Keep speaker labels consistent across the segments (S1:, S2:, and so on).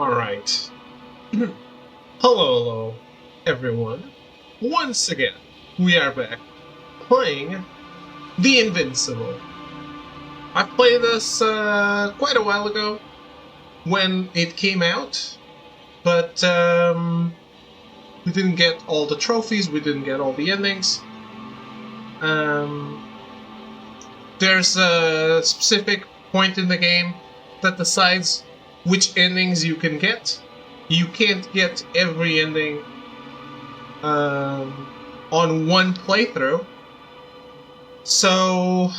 S1: Alright. Hello, hello, everyone. Once again, we are back playing The Invincible. I played this quite a while ago when it came out, but we didn't get all the trophies, we didn't get all the endings. There's a specific point in the game that decides which endings you can get. You can't get every ending on one playthrough. So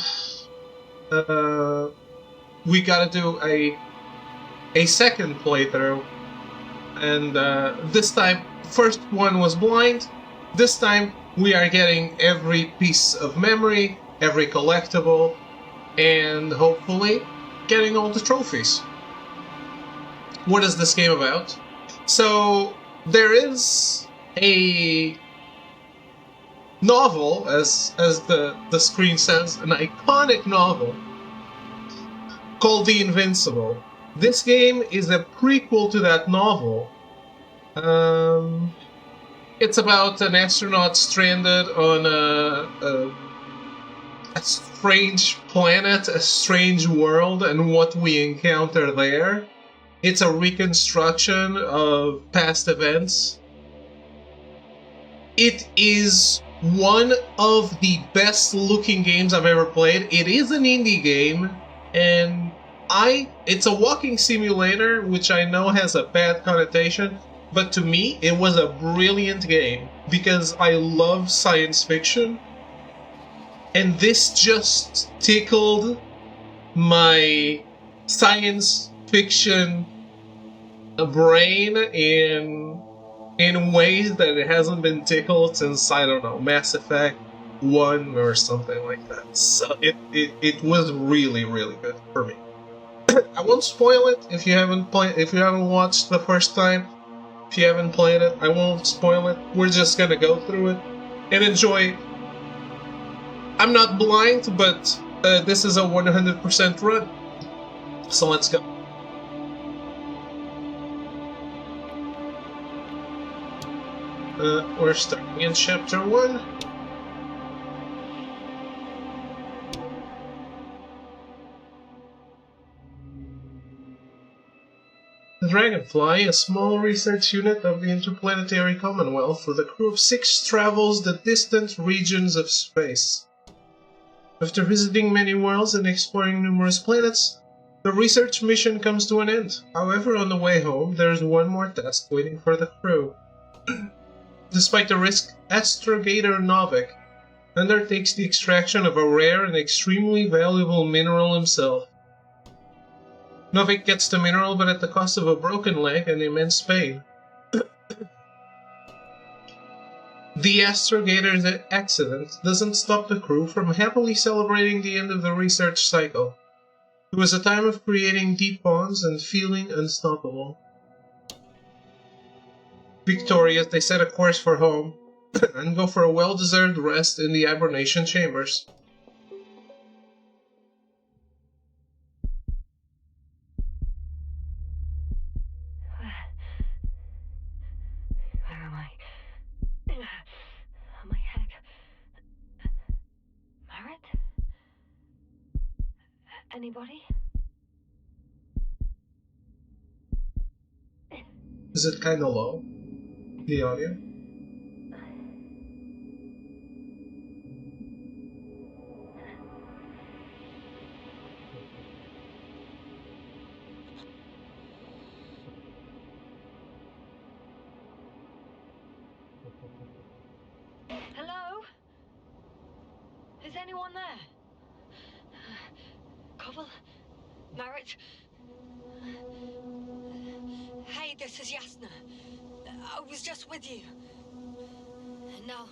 S1: we gotta do a second playthrough, and this time, first one was blind. This time we are getting every piece of memory, every collectible, and hopefully getting all the trophies. What is this game about? So there is a novel, as the screen says, an iconic novel called The Invincible. This game is a prequel to that novel. It's about an astronaut stranded on a strange planet, a strange world, and what we encounter there. It's a reconstruction of past events. It is one of the best looking games I've ever played. It is an indie game, and it's a walking simulator, which I know has a bad connotation, but to me it was a brilliant game because I love science fiction, and this just tickled my science fiction brain in ways that it hasn't been tickled since, I don't know, Mass Effect 1 or something like that. So it was really, really good for me. I won't spoil it if you haven't watched the first time. If you haven't played it, I won't spoil it. We're just gonna go through it and enjoy. I'm not blind, but this is a 100% run. So let's go. We're starting in chapter 1. The Dragonfly, a small research unit of the Interplanetary Commonwealth with a crew of 6, travels the distant regions of space. After visiting many worlds and exploring numerous planets, the research mission comes to an end. However, on the way home, there is one more task waiting for the crew. Despite the risk, Astrogator Novik undertakes the extraction of a rare and extremely valuable mineral himself. Novik gets the mineral, but at the cost of a broken leg and immense pain. The Astrogator's accident doesn't stop the crew from happily celebrating the end of the research cycle. It was a time of creating deep bonds and feeling unstoppable. Victorious, they set a course for home and go for a well-deserved rest in the hibernation chambers.
S2: Where am I? My head. Marit? Anybody?
S1: Is it kinda low, the audio?
S2: Hello? Is anyone there? Koval? Marit? Hey, this is Yasna. I was just with you. And now,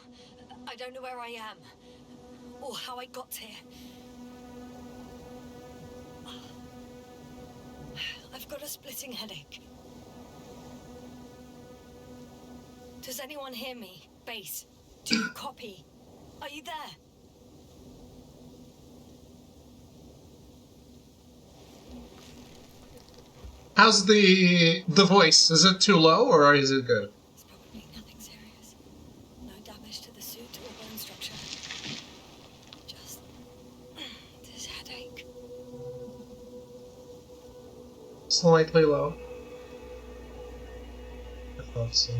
S2: I don't know where I am. Or how I got here. I've got a splitting headache. Does anyone hear me? Base, do you copy? Are you there?
S1: How's the voice? Is it too low or is it good?
S2: It's probably nothing serious. No damage to the suit or bone structure. Just this headache.
S1: Slightly low. I thought so.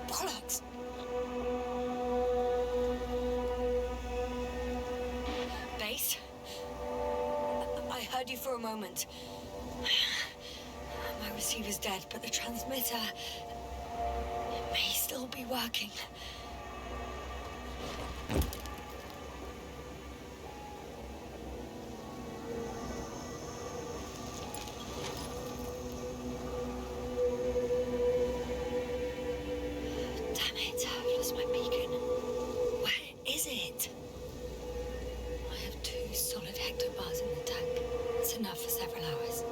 S2: Bollocks! Base? I heard you for a moment. My receiver's dead, but the transmitter may still be working. Damn it, I've lost my beacon. Where is it? I have 2 solid hectobars in the tank. It's enough for several hours.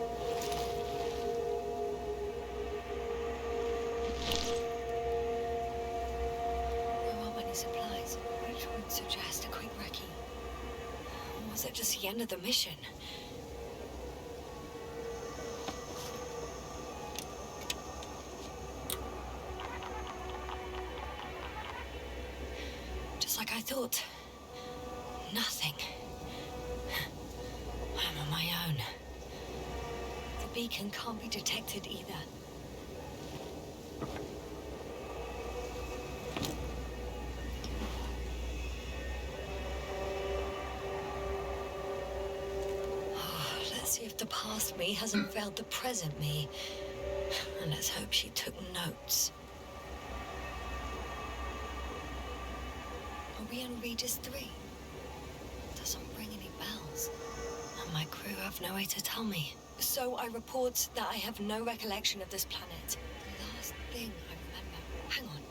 S2: There aren't many supplies, which would suggest a quick recce. Or was it just the end of the mission? Just like I thought. Nothing. I'm on my own. The beacon can't be detected either. Let's see if the past me hasn't failed the present me. And let's hope she took notes. Are we on Regis 3? Doesn't ring any bells. And my crew have no way to tell me. So I report that I have no recollection of this planet. The last thing I remember... Hang on.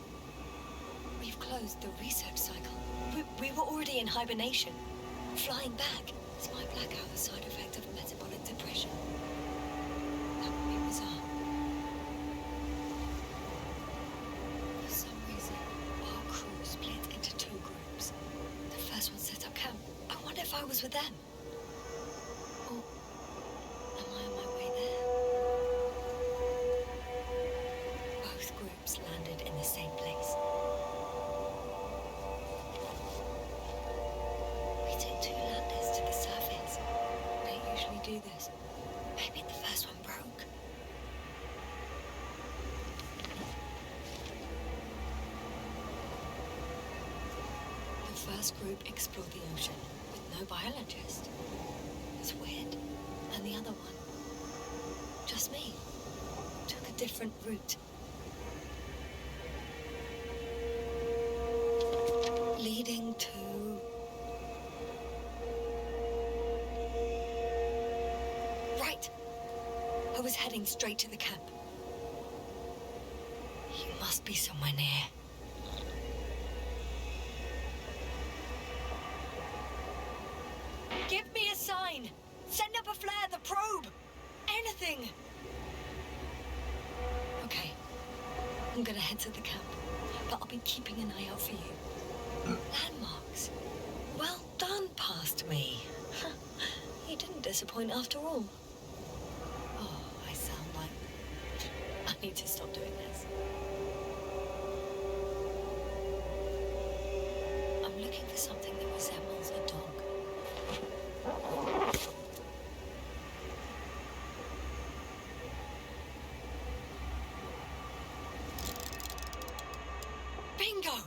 S2: We've closed the research cycle. We were already in hibernation. Flying back. Is my blackout a side effect of metabolic depression? That would be bizarre. For some reason, our crew split into 2 groups. The first one set up camp. I wonder if I was with them. Or am I on my way there? Both groups landed in the same place. We took 2 landers to the surface. They usually do this. Maybe the first one broke. The first group explored the ocean with no biologist. It's weird. And the other one, just me, took a different route. Leading to... Right. I was heading straight to the camp. You must be somewhere near. Give me a sign! Send up a flare, the probe! Anything! Okay. I'm gonna head to the camp, but I'll be keeping an eye out for you. Landmarks. Well done, past me. You didn't disappoint after all. Oh, I sound like... I need to stop doing this. I'm looking for something that resembles a dog. Bingo!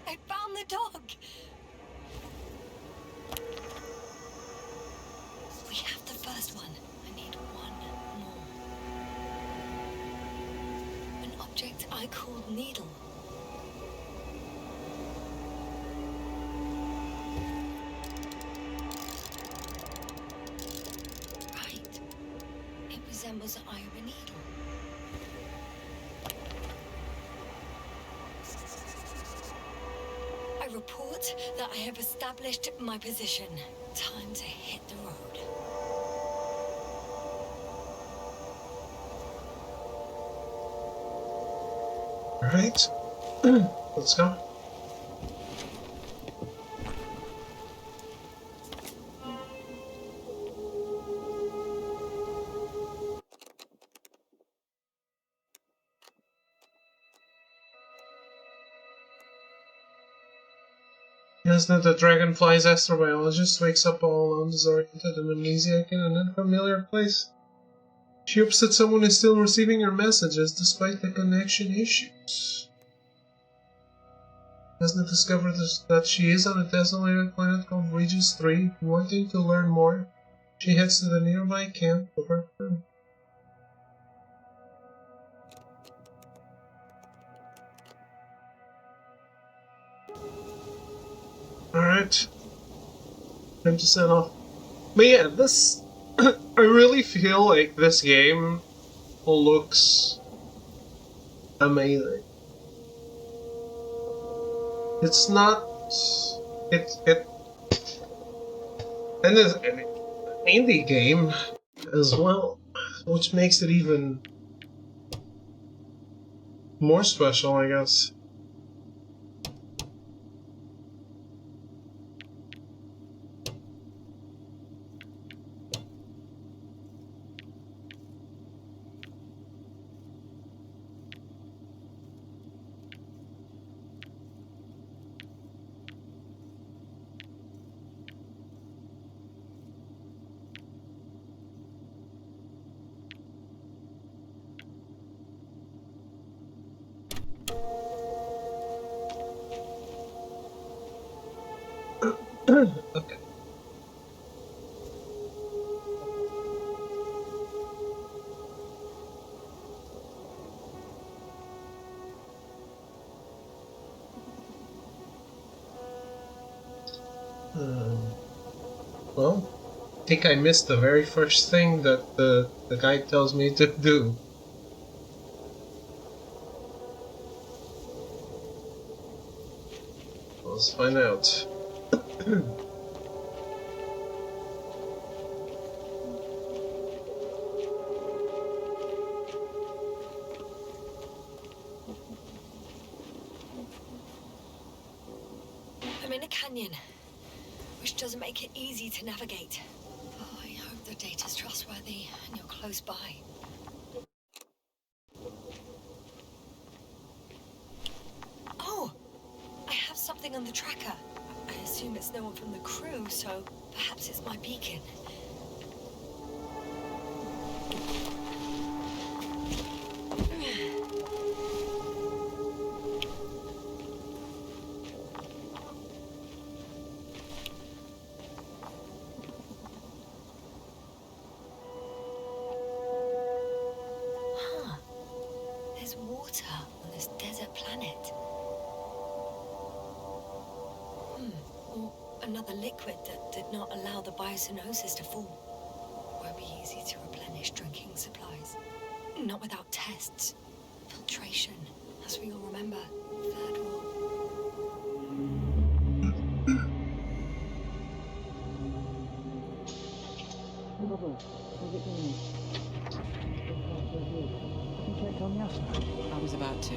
S2: I found the dog! We have the first one. I need one more. An object I called Needle. Right. It resembles the eye of a needle. report that I have established my position. Time to hit the road.
S1: Alright. Let's go. Isn't it the dragonfly's astrobiologist wakes up all alone, disoriented and amnesiac in an unfamiliar place? She hopes that someone is still receiving her messages despite the connection issues. Hasn't it discovered that she is on a desolated planet called Regis 3? Wanting to learn more, she heads to the nearby camp of her crew. Alright. Time to set off. But yeah, this... I really feel like this game looks amazing. It's not... And it's an indie game as well, which makes it even more special, I guess. Okay. Well, I think I missed the very first thing that the guide tells me to do. Let's find out.
S2: I'm in a canyon, which doesn't make it easy to navigate. Oh, I hope the data's trustworthy and you're close by. Oh! I have something on the tracker. I assume it's no one from the crew, so perhaps it's my beacon. There's water on this desert planet. Or another liquid that did not allow the biocenosis to fall. Won't be easy to replenish drinking supplies. Not without tests. Filtration, as we all remember. Third rule.
S3: How's it going? You checked on the astronaut?
S4: I was about to.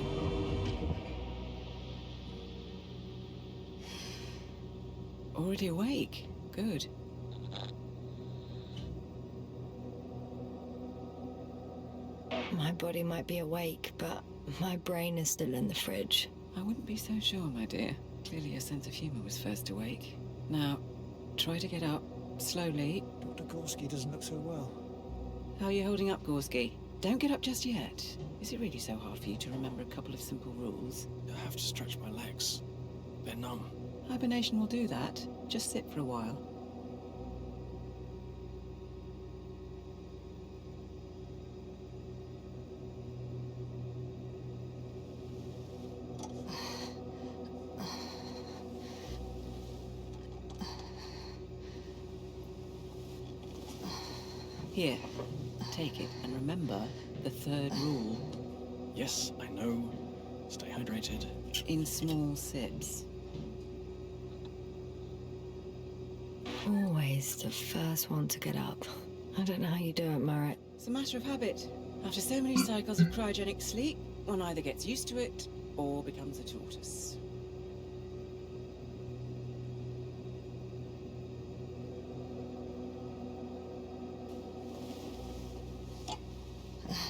S4: Already awake? Good.
S2: My body might be awake, but my brain is still in the fridge.
S4: I wouldn't be so sure, my dear. Clearly your sense of humor was first awake. Now, try to get up, slowly.
S3: Dr. Gorski doesn't look so well.
S4: How are you holding up, Gorski? Don't get up just yet. Is it really so hard for you to remember a couple of simple rules?
S3: I have to stretch my legs. They're numb.
S4: Hibernation will do that. Just sit for a while. Here, take it, and remember the third rule.
S3: Yes, I know. Stay hydrated.
S4: In small sips.
S2: always the first one to get up. I don't know how you do it, Merritt.
S4: It's a matter of habit. After so many cycles of cryogenic sleep, one either gets used to it or becomes a tortoise.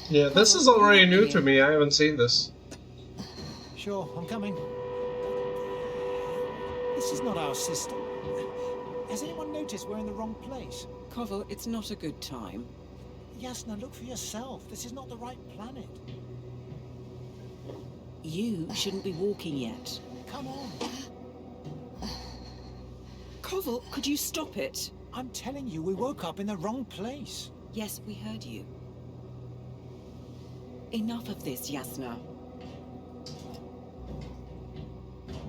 S1: Yeah, this is already new to me. I haven't seen this.
S3: Sure, I'm coming. This is not our system. Has anyone noticed we're in the wrong place?
S4: Koval, it's not a good time.
S3: Yasna, look for yourself. This is not the right planet.
S4: You shouldn't be walking yet.
S3: Come on.
S4: Koval, could you stop it?
S3: I'm telling you, we woke up in the wrong place.
S4: Yes, we heard you. Enough of this, Yasna.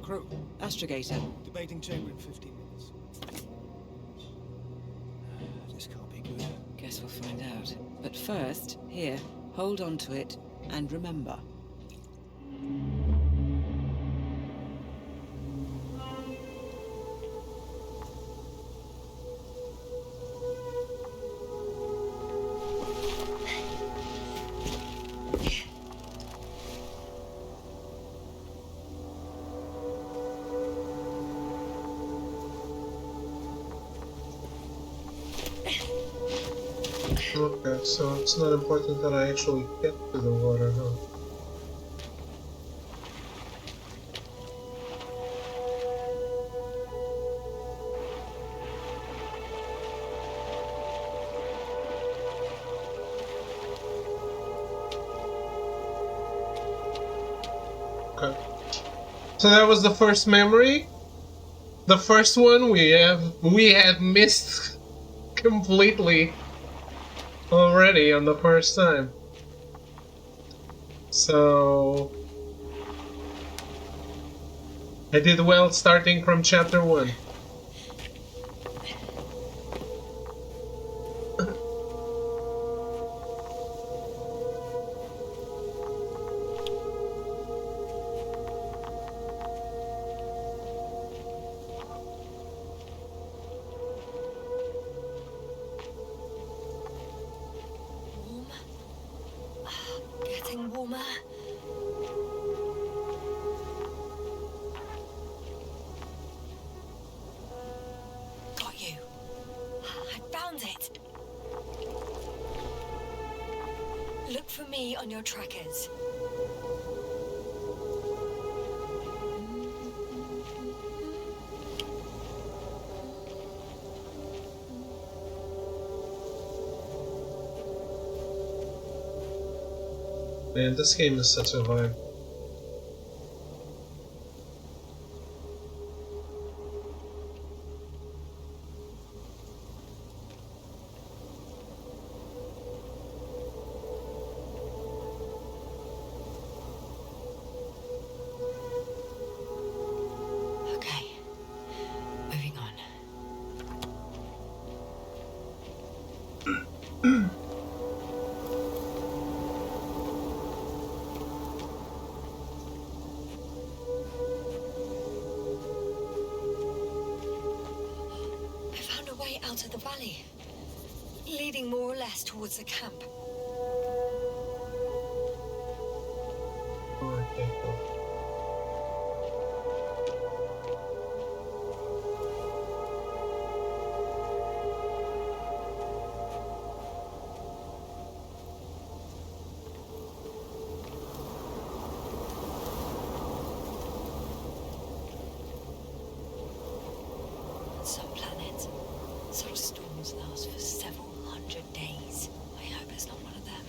S3: Crew,
S4: Astrogator.
S3: debating chamber in 15 minutes. This can't be good.
S4: Guess we'll find out. But first, here, hold on to it, and remember.
S1: Okay, so it's not important that I actually get to the water, huh? Okay. So that was the first memory. The first one we have missed completely already on the first time. So I did well starting from chapter 1.
S2: Getting warmer. Got you. I found it. Look for me on your trackers.
S1: Man, this game is such a vibe.
S2: Okay. Moving on. Out of the valley, leading more or less towards the camp.
S1: Okay, cool.
S2: Some planets, such storms last for several hundred days. I hope it's not one of them.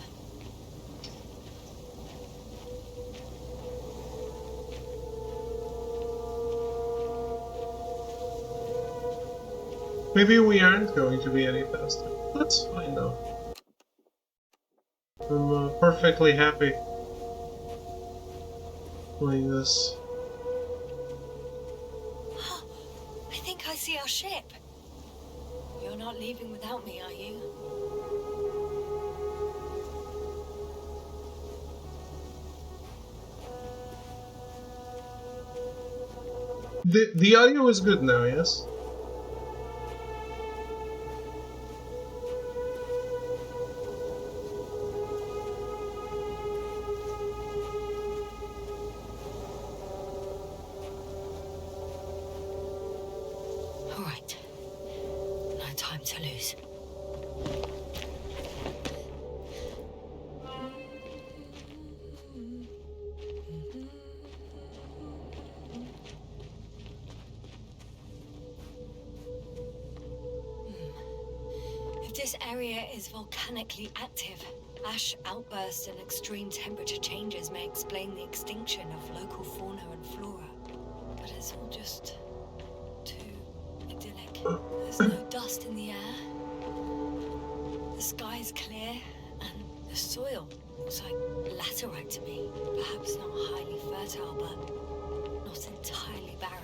S1: Maybe we aren't going to be any faster. That's fine though. I'm perfectly happy playing this.
S2: I think I see our ship. You're not leaving without me, are you?
S1: The audio is good now, yes?
S2: to lose. If this area is volcanically active, ash outbursts and extreme temperature changes may explain the extinction of local fauna and flora. But it's all just too idyllic. There's no dust in the air. The sky's clear, and the soil looks like laterite to me. Perhaps not highly fertile, but not entirely barren.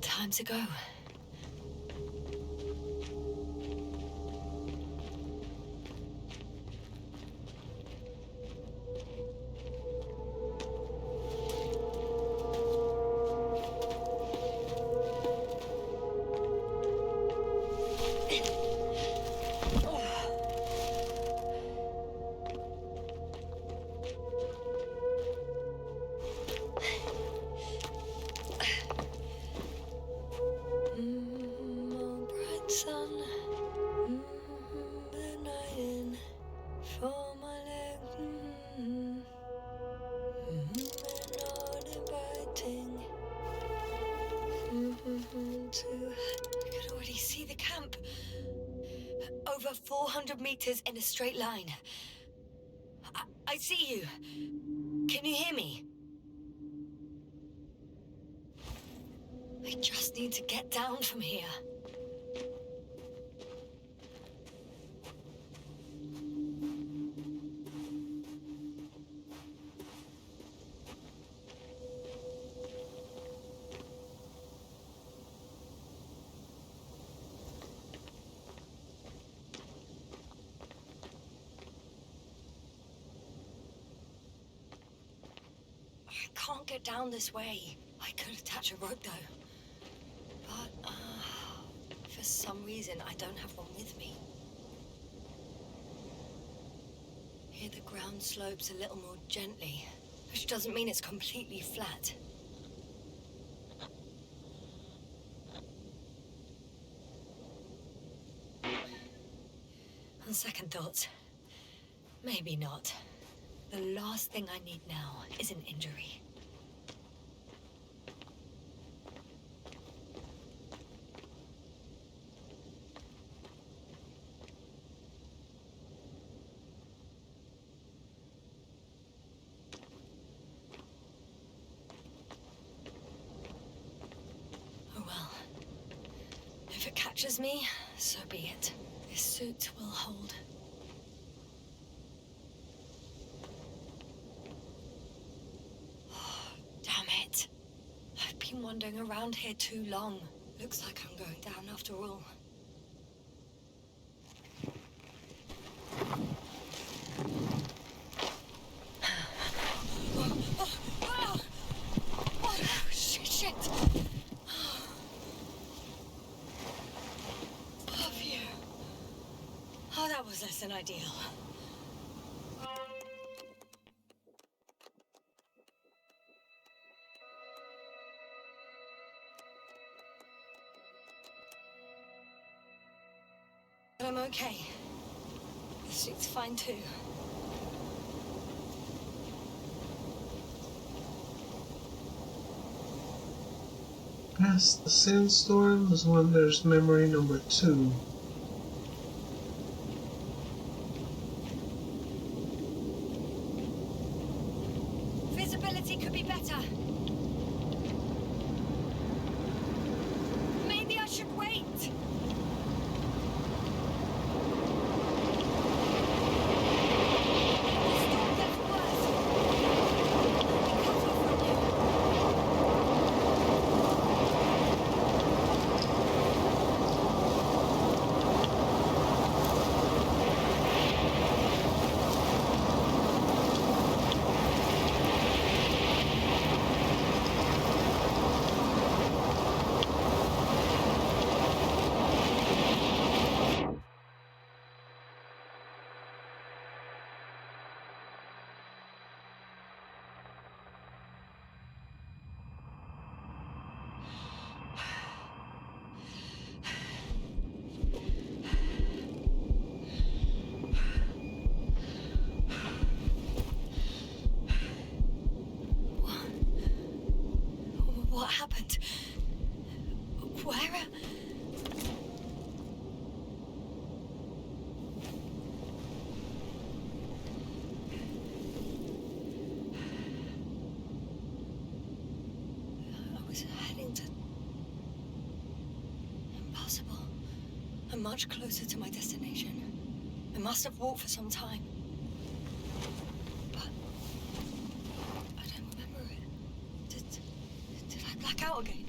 S2: Time to go. I can already see the camp. Over 400 meters in a straight line. I see you. Can you hear me? I just need to get down from here. I can't get down this way. I could attach a rope though. But, for some reason, I don't have one with me. Here the ground slopes a little more gently, which doesn't mean it's completely flat. On second thoughts, maybe not. The last thing I need now is an injury. Oh well. If it catches me, so be it. This suit will hold. I've been wandering around here too long. Looks like I'm going down after all. Shit! Above you. Oh, that was less than ideal. I'm okay. The suit's fine too.
S1: Past the sandstorm is when there's memory number 2.
S2: Visibility could be better. Maybe I should wait. happened? Where? I was heading to... Impossible. I'm much closer to my destination. I must have walked for some time. But... I don't remember it. Did I black out again?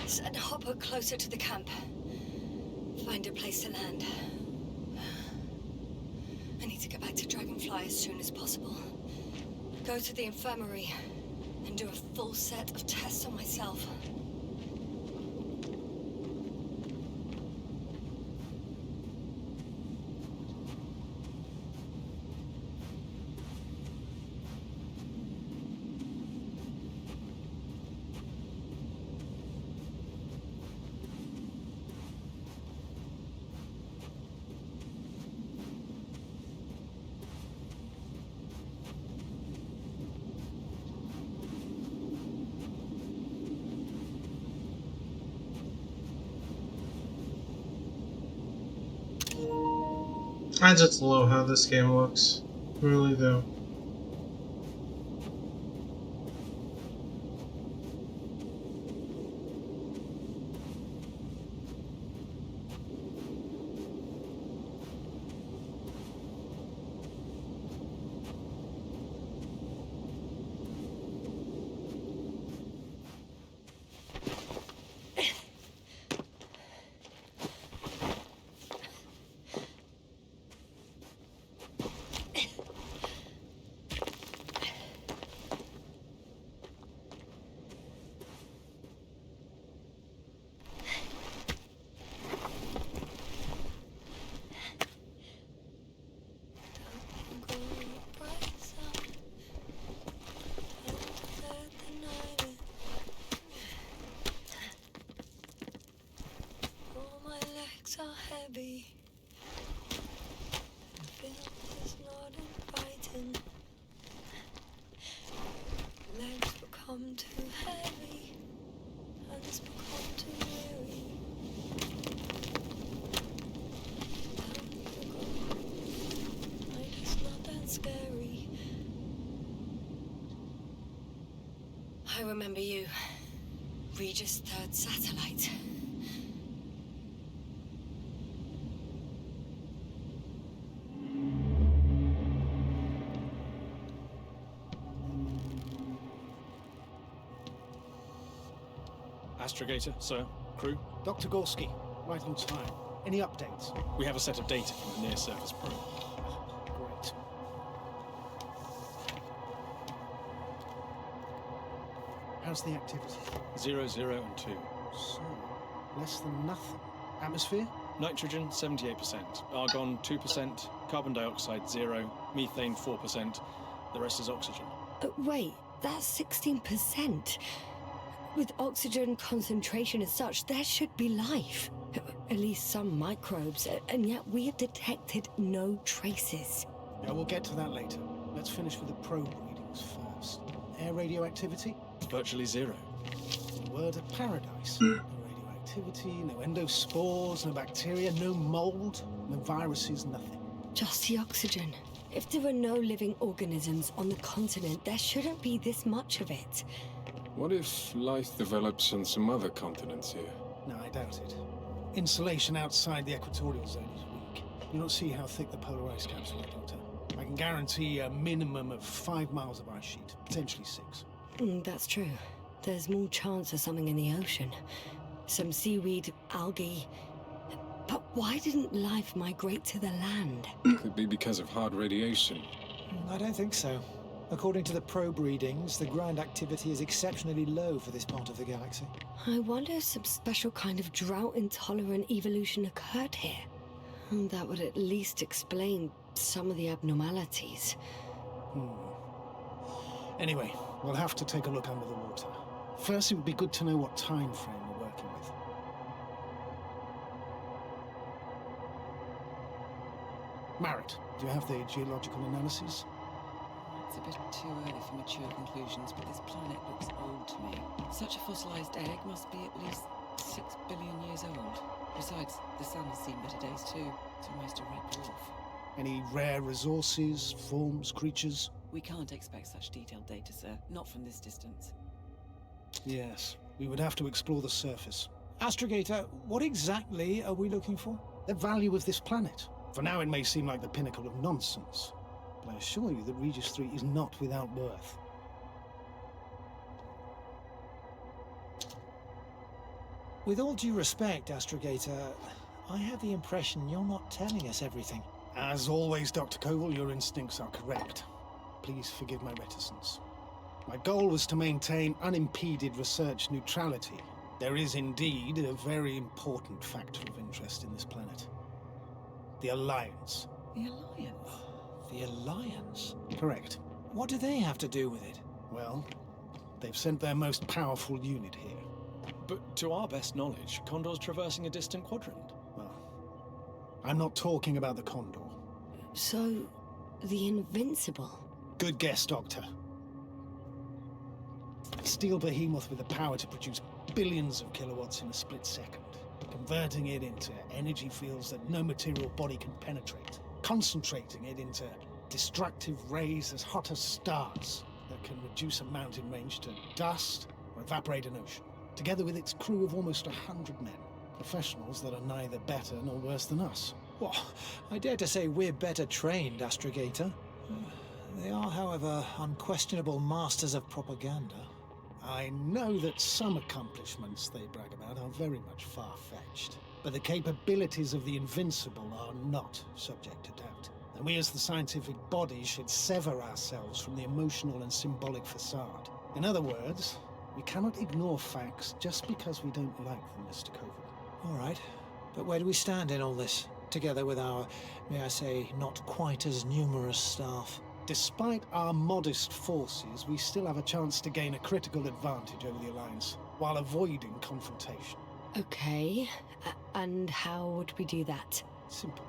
S2: Send Hopper closer to the camp. Find a place to land. I need to get back to Dragonfly as soon as possible. Go to the infirmary and do a full set of tests on myself.
S1: I just love how this game looks. Really do. Are heavy. The film is not inviting. Legs become too heavy. Hands become too weary. Night is not that scary. I remember you. Regis' third satellite.
S5: Astrogator, sir. Crew?
S3: Dr. Gorski, right on time. Any updates?
S5: We have a set of data from the near-surface probe.
S3: Great. How's the activity?
S5: 0, 0, and 2.
S3: So, less than nothing. Atmosphere?
S5: Nitrogen, 78%. Argon, 2%. Carbon dioxide, 0. Methane, 4%. The rest is oxygen.
S2: Wait, that's 16%. With oxygen concentration as such, there should be life. At least some microbes, and yet we have detected no traces.
S3: Yeah, we'll get to that later. Let's finish with the probe readings first. Air radioactivity?
S5: Virtually 0.
S3: A word of paradise. No radioactivity, no endospores, no bacteria, no mold, no viruses, nothing.
S2: Just the oxygen. If there are no living organisms on the continent, there shouldn't be this much of it.
S6: What if life develops on some other continents here?
S3: No, I doubt it. Insulation outside the equatorial zone is weak. You don't see how thick the polar ice caps are, Doctor. I can guarantee a minimum of 5 miles of ice sheet, potentially 6.
S2: That's true. There's more chance of something in the ocean. Some seaweed, algae. But why didn't life migrate to the land?
S6: Could be because of hard radiation.
S7: I don't think so. According to the probe readings, the ground activity is exceptionally low for this part of the galaxy.
S2: I wonder if some special kind of drought-intolerant evolution occurred here. That would at least explain some of the abnormalities.
S3: Anyway, we'll have to take a look under the water. First, it would be good to know what time frame we're working with. Marrett, do you have the geological analysis?
S4: It's a bit too early for mature conclusions, but this planet looks old to me. Such a fossilized egg must be at least 6 billion years old. Besides, the sun has seen better days too. It's almost a red dwarf.
S3: Any rare resources, forms, creatures?
S4: We can't expect such detailed data, sir. Not from this distance.
S3: Yes, we would have to explore the surface.
S7: Astrogator, what exactly are we looking for?
S3: The value of this planet. For now, it may seem like the pinnacle of nonsense, but I assure you that Regis 3 is not without worth.
S7: With all due respect, Astrogator, I have the impression you're not telling us everything.
S3: As always, Dr. Koval, your instincts are correct. Please forgive my reticence. My goal was to maintain unimpeded research neutrality. There is indeed a very important factor of interest in this planet. The Alliance.
S4: The Alliance?
S7: The Alliance?
S3: Correct.
S7: What do they have to do with it?
S3: Well, they've sent their most powerful unit here.
S5: But to our best knowledge, Condor's traversing a distant quadrant.
S3: Well, I'm not talking about the Condor.
S2: So, the Invincible.
S3: Good guess, Doctor. A steel behemoth with the power to produce billions of kilowatts in a split second, converting it into energy fields that no material body can penetrate, concentrating it into destructive rays as hot as stars that can reduce a mountain range to dust or evaporate an ocean, together with its crew of almost 100 men, professionals that are neither better nor worse than us.
S7: Well, I dare to say we're better trained, Astrogator. They are, however, unquestionable masters of propaganda.
S3: I know that some accomplishments they brag about are very much far-fetched, but the capabilities of the Invincible are not subject to doubt. And we as the scientific body should sever ourselves from the emotional and symbolic facade. In other words, we cannot ignore facts just because we don't like them, Mr. Koval.
S7: All right, but where do we stand in all this? Together with our, may I say, not quite as numerous staff.
S3: Despite our modest forces, we still have a chance to gain a critical advantage over the Alliance, while avoiding confrontation.
S2: Okay, and how would we do that?
S3: Simple.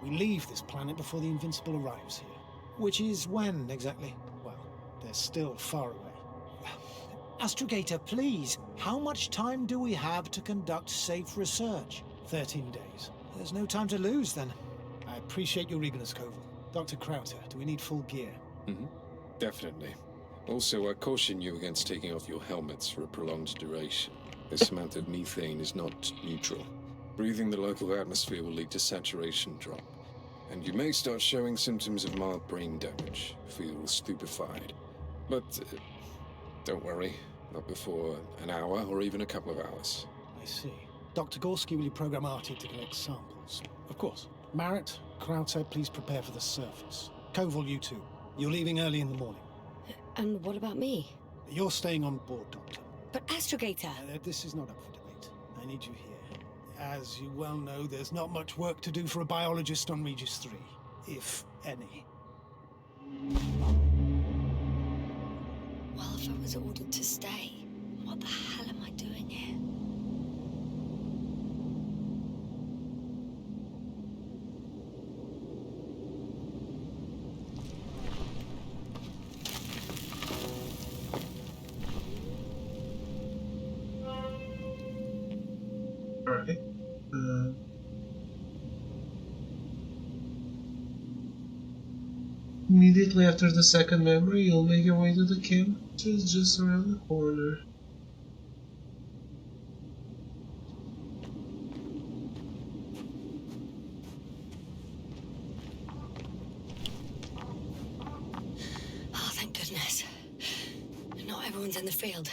S3: We leave this planet before the Invincible arrives here.
S7: Which is when, exactly?
S3: Well, they're still far away.
S7: Astrogator, please, how much time do we have to conduct safe research?
S3: 13 days.
S7: There's no time to lose, then.
S3: I appreciate your eagerness, Koval. Dr. Krauter, do we need full gear?
S6: Definitely. Also, I caution you against taking off your helmets for a prolonged duration. This amount of methane is not neutral. Breathing the local atmosphere will lead to saturation drop, and you may start showing symptoms of mild brain damage, feel stupefied. But don't worry, not before an hour or even a couple of hours.
S3: I see. Dr. Gorski, will you program Artie to collect samples?
S5: Of course.
S3: Marrett, Krauter, please prepare for the surface. Koval, you too. You're leaving early in the morning.
S2: And what about me?
S3: You're staying on board, Doctor.
S2: But Astrogator...
S3: This is not up for debate. I need you here. As you well know, there's not much work to do for a biologist on Regis 3, if any.
S2: Well, if I was ordered to stay, what the hell am I doing here?
S1: Alright. Immediately after the second memory, you'll make your way to the camp, which is just around the corner.
S2: Oh, thank goodness. Not everyone's in the field.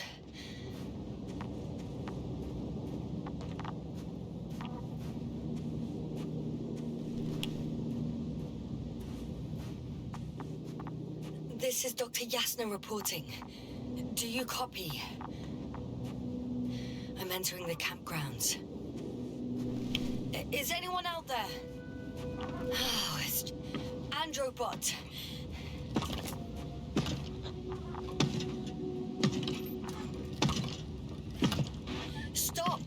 S2: This is Dr. Yasna reporting. Do you copy? I'm entering the campgrounds. Is anyone out there? Oh, it's Androbot. Stop!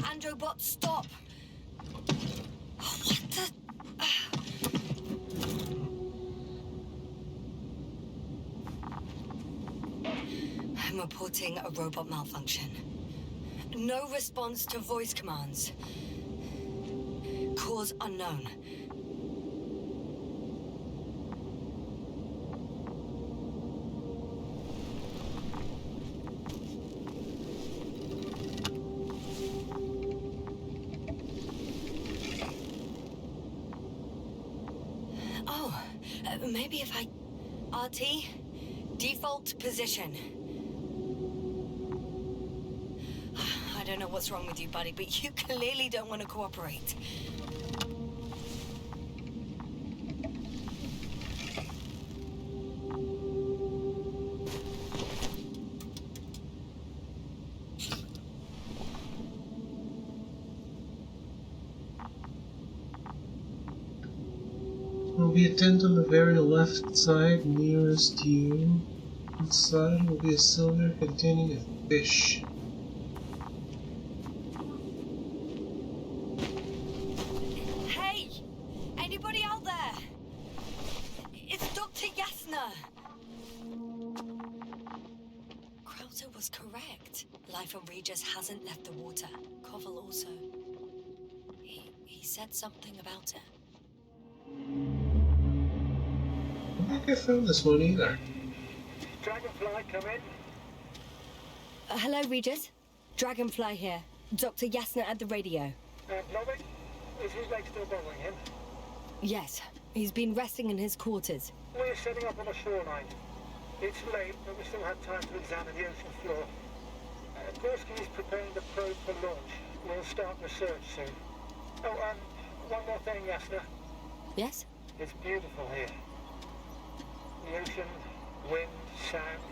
S2: Androbot, stop! What the... I'm reporting a robot malfunction. No response to voice commands. Cause unknown. Oh, maybe if I... RT? Default position. I don't know what's wrong with you, buddy, but you clearly don't want to cooperate.
S1: Will be a tent on the very left side nearest you. Inside will be a cylinder containing a fish.
S2: Hey! Anybody out there? It's Dr. Yasna! Krauser was correct. Life on Regis hasn't left the water. Koval also. He said something about it.
S1: I don't think I found this one either.
S8: Dragonfly, come in.
S2: Hello, Regis. Dragonfly here. Dr. Yasna at the radio.
S8: Novik, is his leg still bothering him?
S2: Yes, he's been resting in his quarters.
S8: We're setting up on the shoreline. It's late, but we still have time to examine the ocean floor. Gorski is preparing the probe for launch. We'll start research soon. Oh, one more thing, Yasna.
S2: Yes?
S8: It's beautiful here. The ocean, wind, sand.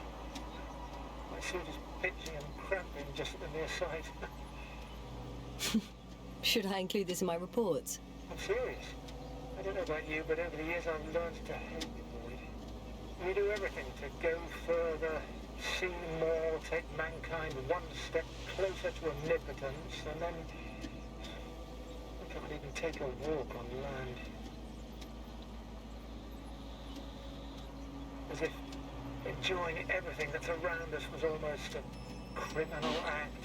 S8: My suit is pitching and cramping just at the near side.
S2: Should I include this in my reports?
S8: I'm serious. I don't know about you, but over the years I've learned to hate the void. We do everything to go further, see more, take mankind one step closer to omnipotence, and then we can't even take a walk on land. As if enjoying everything that's around us was almost a criminal act.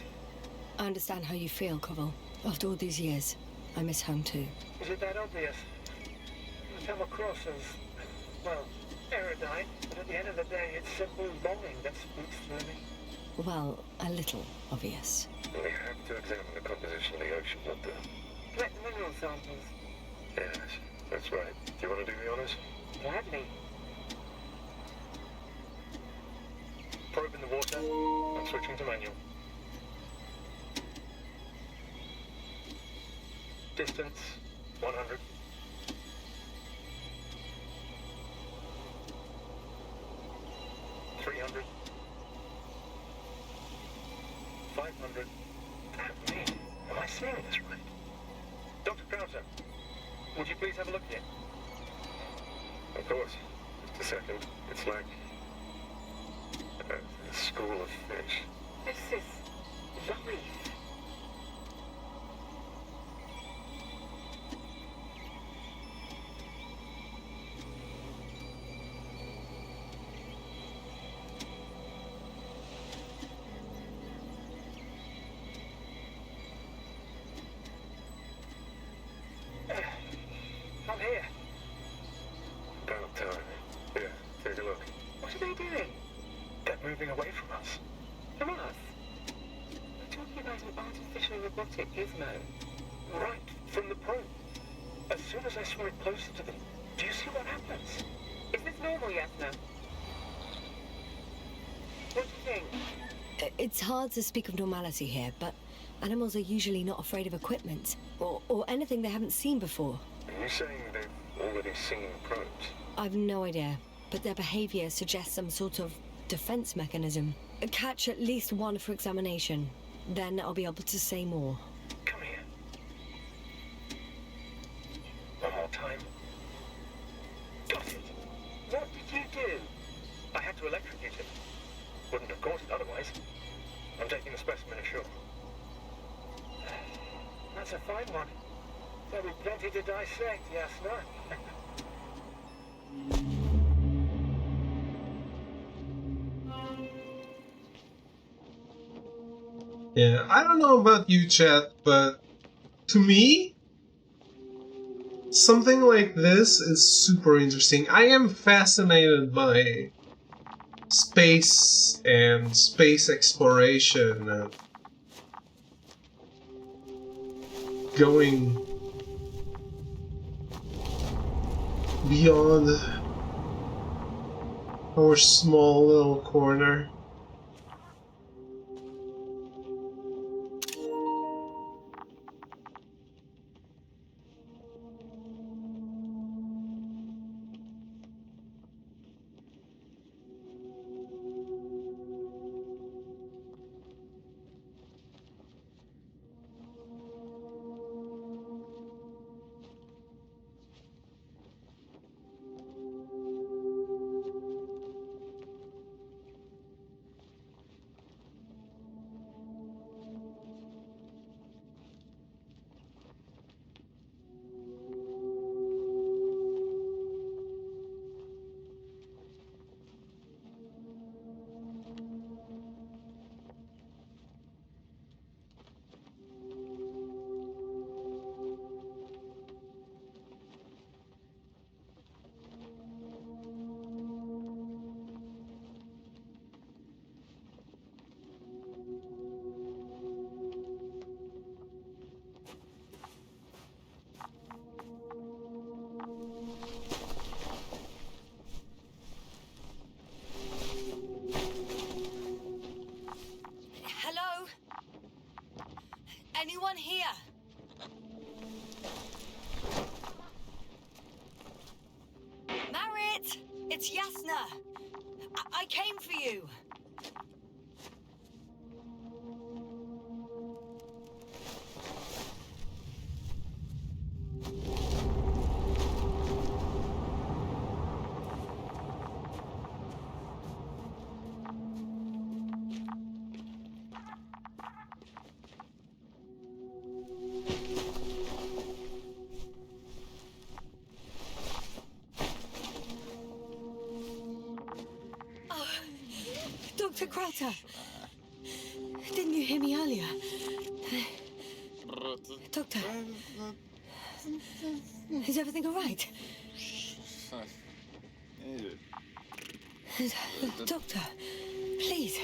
S2: I understand how you feel, Koval. After all these years, I miss home too.
S8: Is it that obvious? I come across as, well, erudite, but at the end of the day, it's simple longing that speaks through me.
S2: Well, a little obvious.
S6: We have to examine the composition of the ocean, not the...
S8: Collect mineral samples.
S6: Yes, that's right. Do you want to do the honors?
S8: Gladly.
S6: Probe in the water. I'm switching to manual. Distance, 100. $300. 500.
S8: Damn me. Am I seeing this right?
S6: Dr. Krauser, would you please have a look here? Of course. Just a second. It's like a school of fish.
S8: This is life. I'm here.
S6: About time. Here, take a look.
S8: What are they doing?
S6: They're moving away from us.
S8: From us? We're talking about an artificial robotic gizmo.
S6: Right, from the probe. As soon as I saw it closer to them, do you see what happens?
S8: Is this normal, Yasna? What do you think?
S2: It's hard to speak of normality here, but animals are usually not afraid of equipment or anything they haven't seen before.
S6: Are you saying they've already seen probes?
S2: I've no idea, but their behavior suggests some sort of defense mechanism. Catch at least one for examination. Then I'll be able to say more.
S6: Come here. One more time. Got it.
S8: What did you do? That's a fine one. There'll be plenty to dissect, yes, no?
S1: Yeah, I don't know about you, chat, but to me, something like this is super interesting. I am fascinated by space and space exploration and going beyond our small little corner.
S2: Hello? Anyone here? Marit! It's Yasna! I came for you! Dr. Crowther! Didn't you hear me earlier? Doctor? Is everything all right? Doctor, please,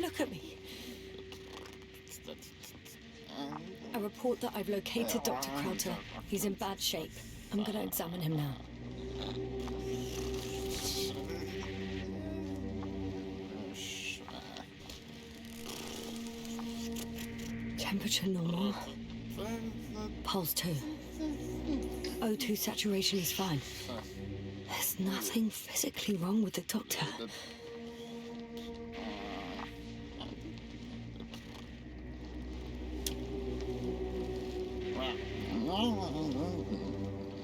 S2: look at me. I report that I've located Dr. Crowther. He's in bad shape. I'm gonna examine him now. Temperature normal. Pulse 2. O2 saturation is fine. There's nothing physically wrong with the doctor.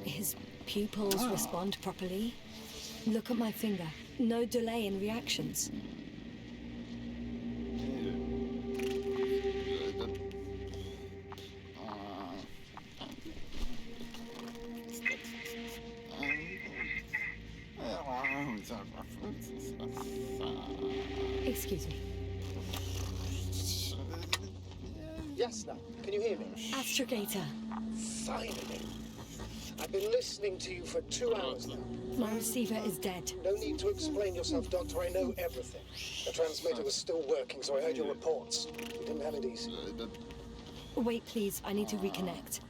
S2: His pupils respond properly. Look at my finger. No delay in reactions. Excuse me.
S9: Yasna, can you hear me?
S2: Astrogator.
S9: Finally. I've been listening to you for 2 hours now.
S2: My receiver is dead.
S9: No need to explain yourself, Doctor. I know everything. The transmitter was still working, so I heard your reports. You didn't have it easy.
S2: Wait, please. I need to reconnect.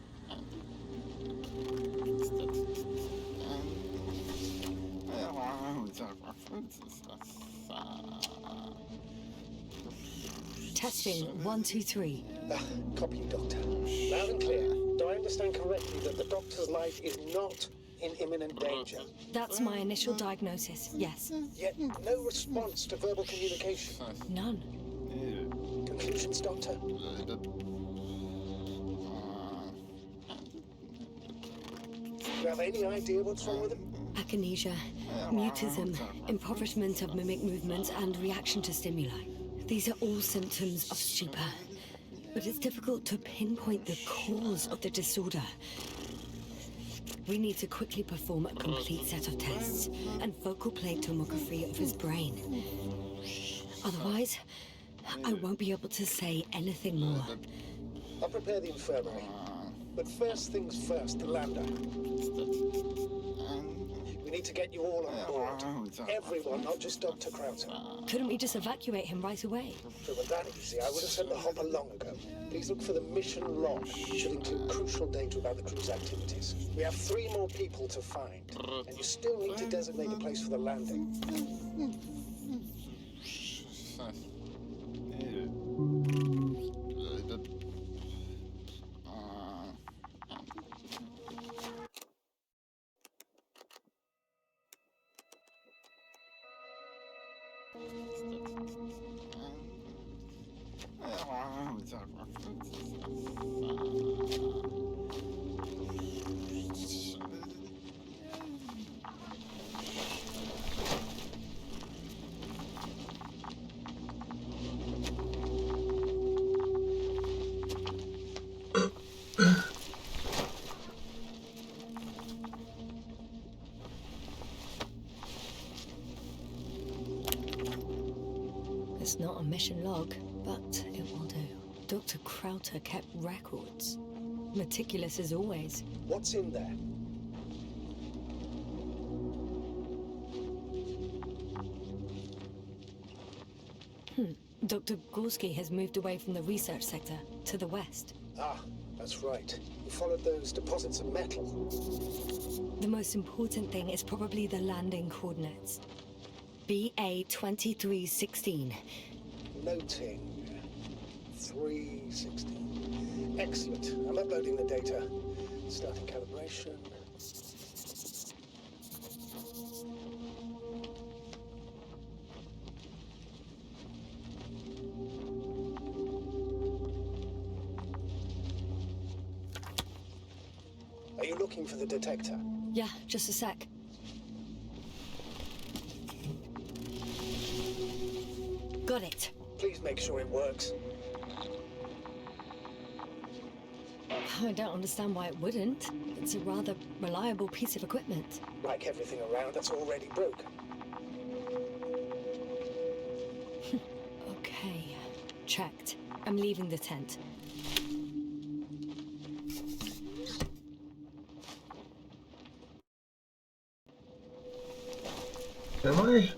S2: Testing 1, 2, 3.
S9: Copy, Doctor. Loud and clear. Do I understand correctly that the Doctor's life is not in imminent danger?
S2: That's my initial diagnosis, yes.
S9: Yet no response to verbal communication.
S2: None.
S9: Conclusions, Doctor? Do you have any idea what's wrong with him?
S2: Akinesia, mutism, impoverishment of mimic movements, and reaction to stimuli. These are all symptoms of stupor. but it's difficult to pinpoint the cause of the disorder. We need to quickly perform a complete set of tests and focal plate tomography of his brain. Otherwise, I won't be able to say anything more.
S9: I'll prepare the infirmary. But first things first, the lander. We need to get you all on board. Everyone, not just Dr. Krauter.
S2: Couldn't we just evacuate him right away?
S9: If it were that easy, I would have sent the hopper long ago. Please look for the mission log. It should include crucial data about the crew's activities. We have 3 more people to find, and you still need to designate a place for the landing.
S2: It's not a mission log, but it will do. Dr. Krauter kept records. Meticulous as always.
S9: What's in there?
S2: Dr. Gorski has moved away from the research sector to the west.
S9: Ah, that's right. You followed those deposits of metal.
S2: The most important thing is probably the landing coordinates. BA 2316.
S9: Noting. 316. Excellent. I'm uploading the data. Starting calibration. Are you looking for the detector?
S2: Yeah, just a sec. Got it.
S9: Please make sure it works.
S2: I don't understand why it wouldn't. It's a rather reliable piece of equipment.
S9: Like everything around that's already broken.
S2: Okay, checked. I'm leaving the tent.
S1: Am I?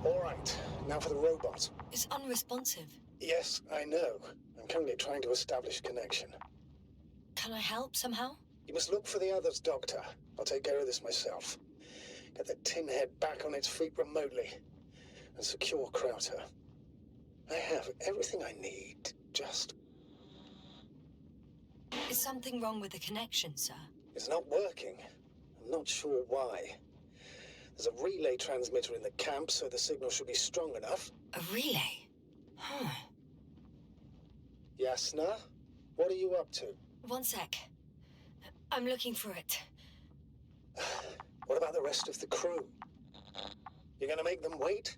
S9: All right, now for the robot.
S2: It's unresponsive.
S9: Yes, I know. I'm currently trying to establish connection.
S2: Can I help somehow?
S9: You must look for the others, Doctor. I'll take care of this myself. Get the tin head back on its feet remotely. And secure Krauter. I have everything I need. Just...
S2: Is something wrong with the connection, sir?
S9: It's not working. I'm not sure why. There's a relay transmitter in the camp, so the signal should be strong enough.
S2: A relay? Huh.
S9: Yasna? What are you up to?
S2: One sec. I'm looking for it.
S9: What about the rest of the crew? You're gonna make them wait?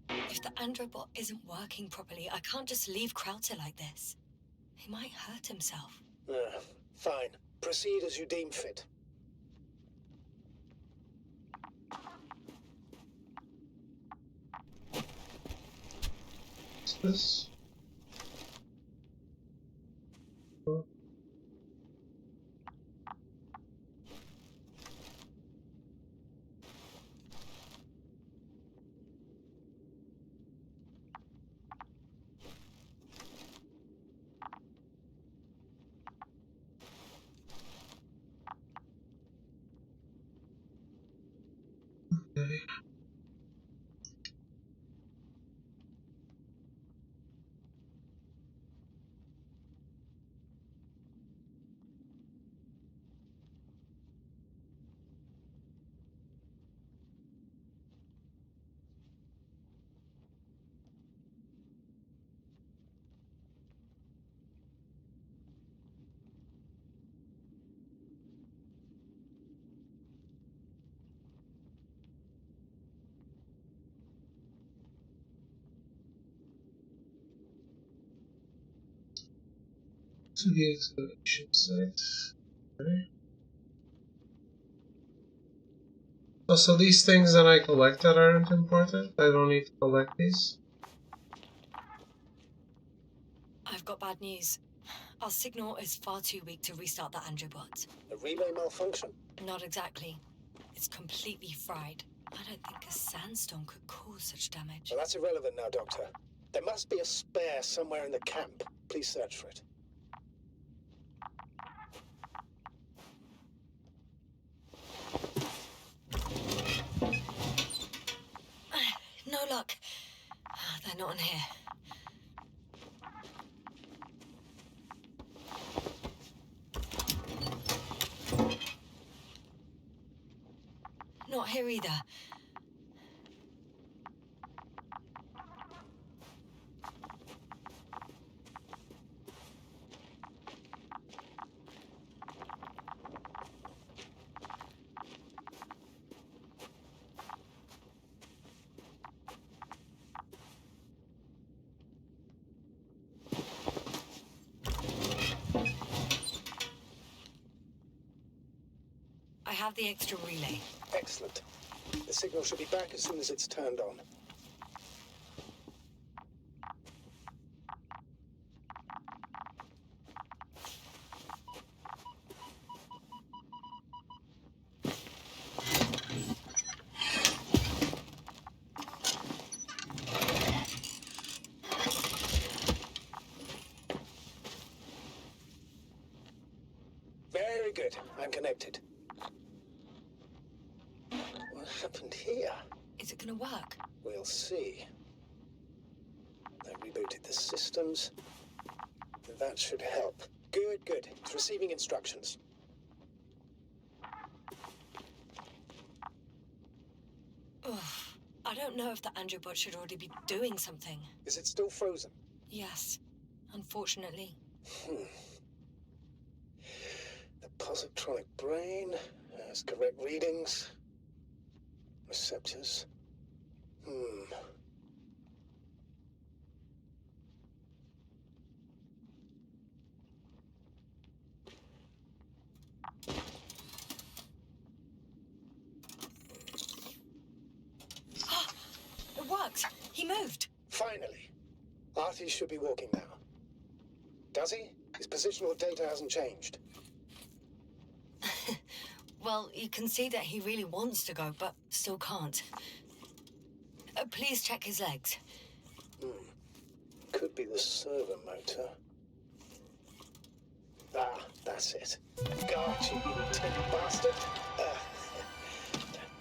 S2: If the androbot isn't working properly, I can't just leave Krauter like this. He might hurt himself.
S9: Fine. Proceed as you deem fit.
S1: What's this? Okay. To the excavation site. Okay. Oh, so these things that I collected aren't important? I don't need to collect these?
S2: I've got bad news. Our signal is far too weak to restart the Androbot.
S9: A relay malfunction?
S2: Not exactly. It's completely fried. I don't think a sandstorm could cause such damage.
S9: Well, that's irrelevant now, Doctor. There must be a spare somewhere in the camp. Please search for it.
S2: No luck. They're not in here. Not here either. I have the extra relay.
S9: Excellent. The signal should be back as soon as it's turned on. Very good. I'm connected. What happened here?
S2: Is it gonna work?
S9: We'll see. I rebooted the systems. That should help. Good, good. It's receiving instructions.
S2: Ugh. I don't know if the Androbot should already be doing something.
S9: Is it still frozen?
S2: Yes, unfortunately.
S9: The positronic brain has correct readings. Receptors.
S2: It worked! He moved!
S9: Finally. Artie should be walking now. Does he? His positional data hasn't changed.
S2: Well, you can see that he really wants to go, but still can't. Please check his legs.
S9: Could be the servo motor. Ah, that's it. Got you, you tin bastard.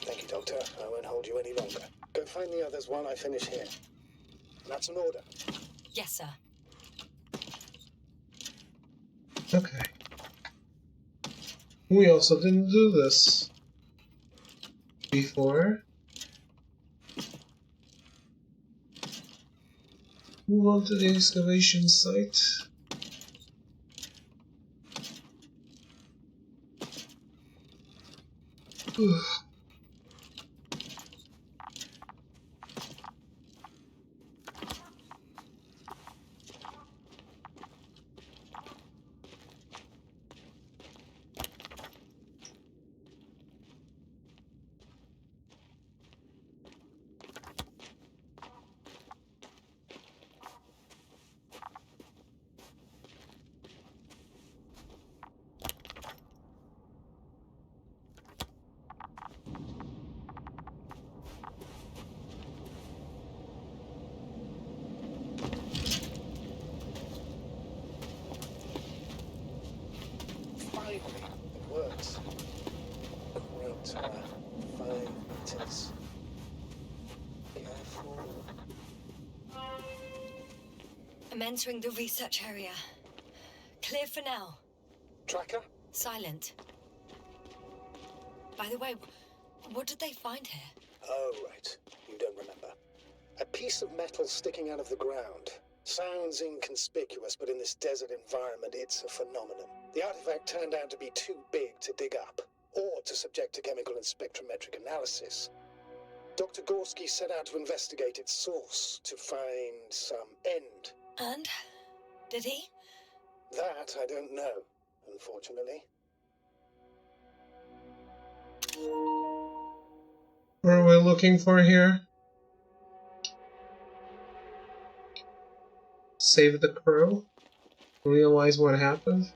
S9: Thank you, Doctor. I won't hold you any longer. Go find the others while I finish here. That's an order.
S2: Yes, sir.
S1: Okay. We also didn't do this before. Move on to the excavation site.
S9: Finally, it works. Crowd 5 meters. Careful.
S2: I'm entering the research area. Clear for now.
S9: Tracker?
S2: Silent. By the way, what did they find here?
S9: Oh, right. You don't remember. A piece of metal sticking out of the ground. Sounds inconspicuous, but in this desert environment, it's a phenomenon. The artifact turned out to be too big to dig up, or to subject to chemical and spectrometric analysis. Dr. Gorski set out to investigate its source, to find some end.
S2: And? Did he?
S9: That I don't know, unfortunately.
S1: What are we looking for here? Save the crew? Realize what happened?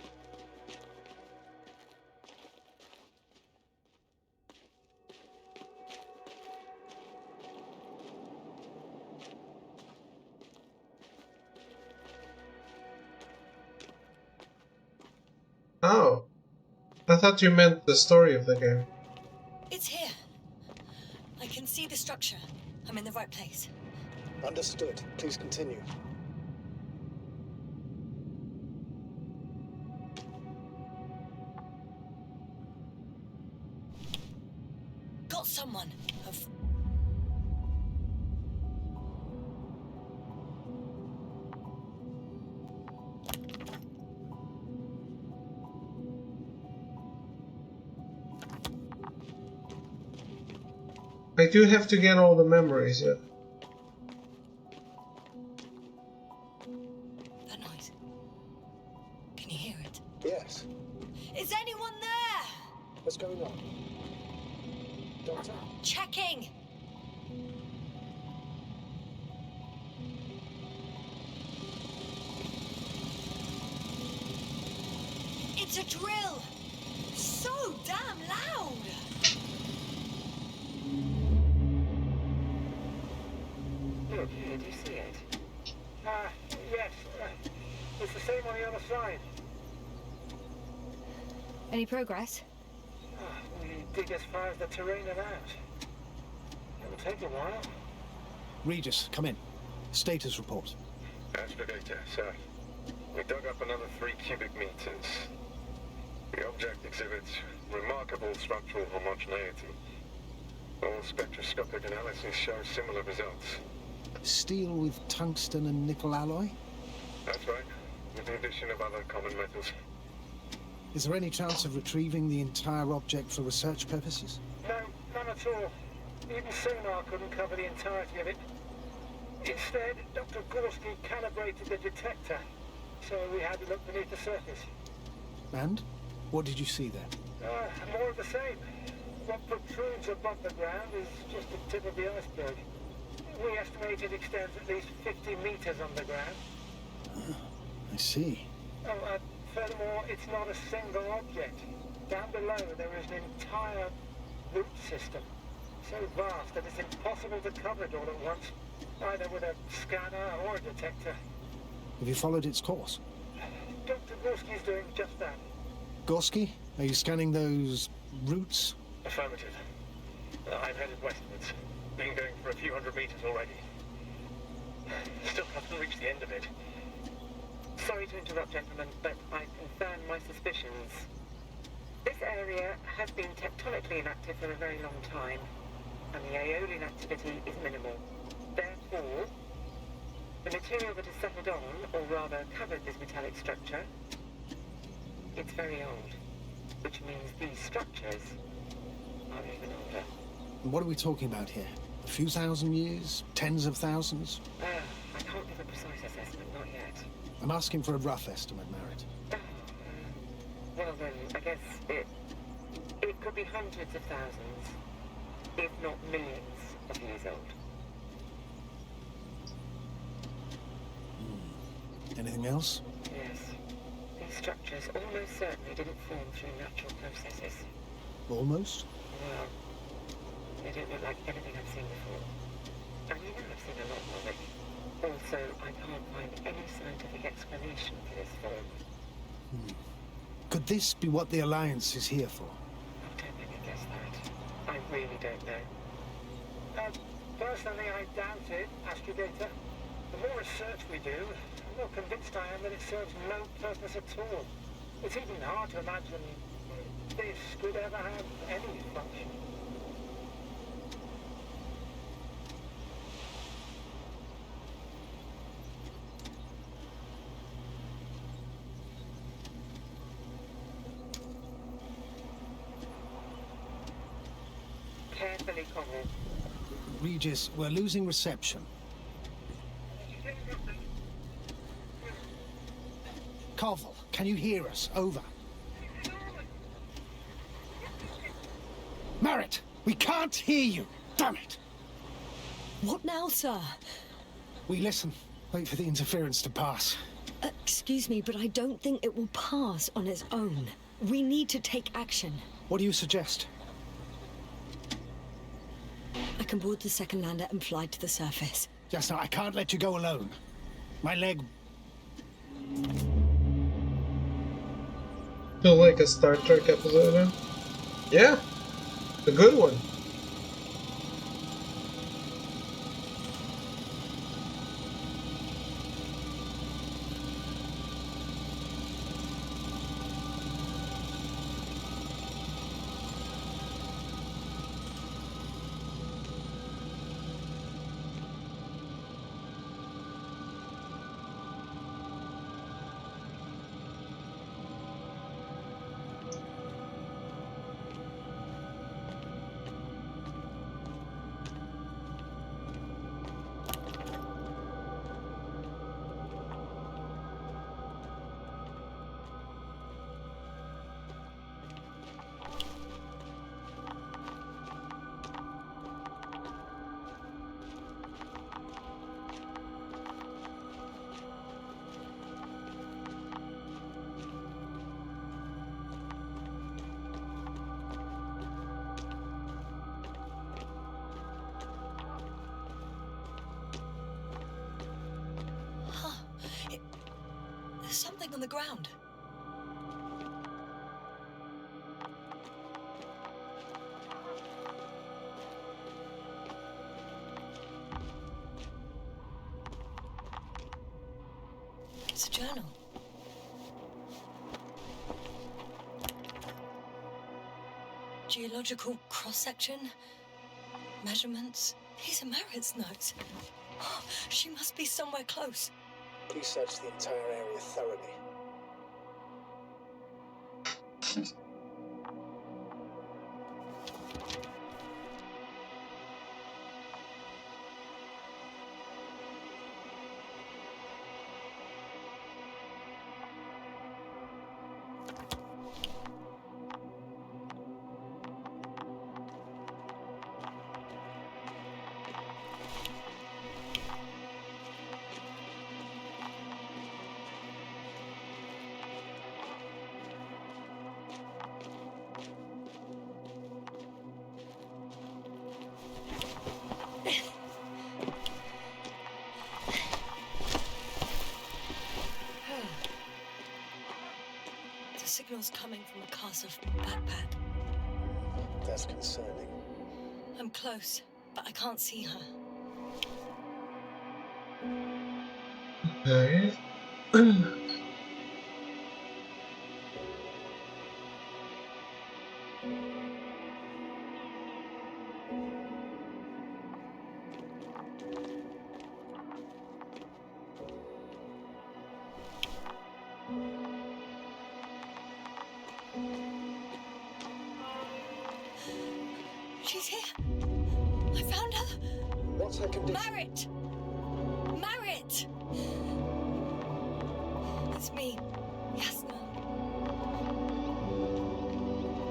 S1: Oh. I thought you meant the story of the game.
S2: It's here. I can see the structure. I'm in the right place.
S9: Understood. Please continue.
S2: Got someone. Of...
S1: I do have to get all the memories, yeah.
S2: That noise. Can you hear it?
S9: Yes.
S2: Is anyone there?
S9: What's going on? Doctor?
S2: Checking. It's a drill. So damn loud.
S8: Look, do you see it? Yes. It's the same on the other side.
S2: Any progress?
S8: We dig as far as the terrain allows. It'll take a while.
S3: Regis, come in. Status report.
S6: Astrogator, sir. We dug up another 3 cubic meters. The object exhibits remarkable structural homogeneity. All spectroscopic analyses show similar results.
S3: Steel with tungsten and nickel alloy?
S6: That's right, with the addition of other common metals.
S3: Is there any chance of retrieving the entire object for research purposes?
S8: No, none at all. Even sonar couldn't cover the entirety of it. Instead, Dr. Gorski calibrated the detector, so we had to look beneath the surface.
S3: And? What did you see there?
S8: More of the same. What protrudes above the ground is just the tip of the iceberg. We estimate it extends at least 50 meters underground.
S3: I see.
S8: Furthermore, it's not a single object. Down below, there is an entire root system, so vast that it's impossible to cover it all at once, either with a scanner or a detector.
S3: Have you followed its course?
S8: Dr. Gorski's doing just that.
S3: Gorski, are you scanning those roots?
S8: Affirmative. I'm headed westwards. Been going for a few hundred meters already. Still haven't reached the end of it.
S10: Sorry to interrupt, gentlemen, but I confirm my suspicions. This area has been tectonically inactive for a very long time, and the aeolian activity is minimal. Therefore, the material that has settled on, or rather covered this metallic structure, it's very old, which means these structures are even older.
S3: What are we talking about here? A few thousand years? Tens of thousands?
S10: I can't give a precise assessment, not yet.
S3: I'm asking for a rough estimate, Merritt.
S10: Well then, I guess it could be hundreds of thousands, if not millions of years old.
S3: Anything else?
S10: Yes. These structures almost certainly didn't form through natural processes.
S3: Almost?
S10: Well, they don't look like anything I've seen before. And you know I've seen a lot of it. Also, I can't find any scientific explanation for this form.
S3: Could this be what the Alliance is here for?
S10: Don't make me guess that. I really don't know.
S8: Personally, I doubt it, Astrogator. The more research we do, the more convinced I am that it serves no purpose at all. It's even hard to imagine this could ever have any function.
S10: Carefully, Connell.
S3: Regis, we're losing reception. Koval, can you hear us? Over. Merritt, we can't hear you. Damn it.
S2: What now, sir?
S3: We listen. Wait for the interference to pass.
S2: Excuse me, but I don't think it will pass on its own. We need to take action.
S3: What do you suggest?
S2: I can board the second lander and fly to the surface.
S3: Just now, I can't let you go alone. My leg...
S1: Feel like a Star Trek episode, huh? Yeah, a good one.
S2: There's something on the ground. It's a journal. Geological cross-section. Measurements. These are Merritt's notes. Oh, she must be somewhere close.
S9: Please search the entire area thoroughly.
S2: The signal's coming from a castle backpack.
S9: That's concerning.
S2: I'm close, but I can't see her.
S1: Okay.
S2: She's here. I found her.
S9: What's her condition?
S2: Merritt! Merritt! It's me, Yasna.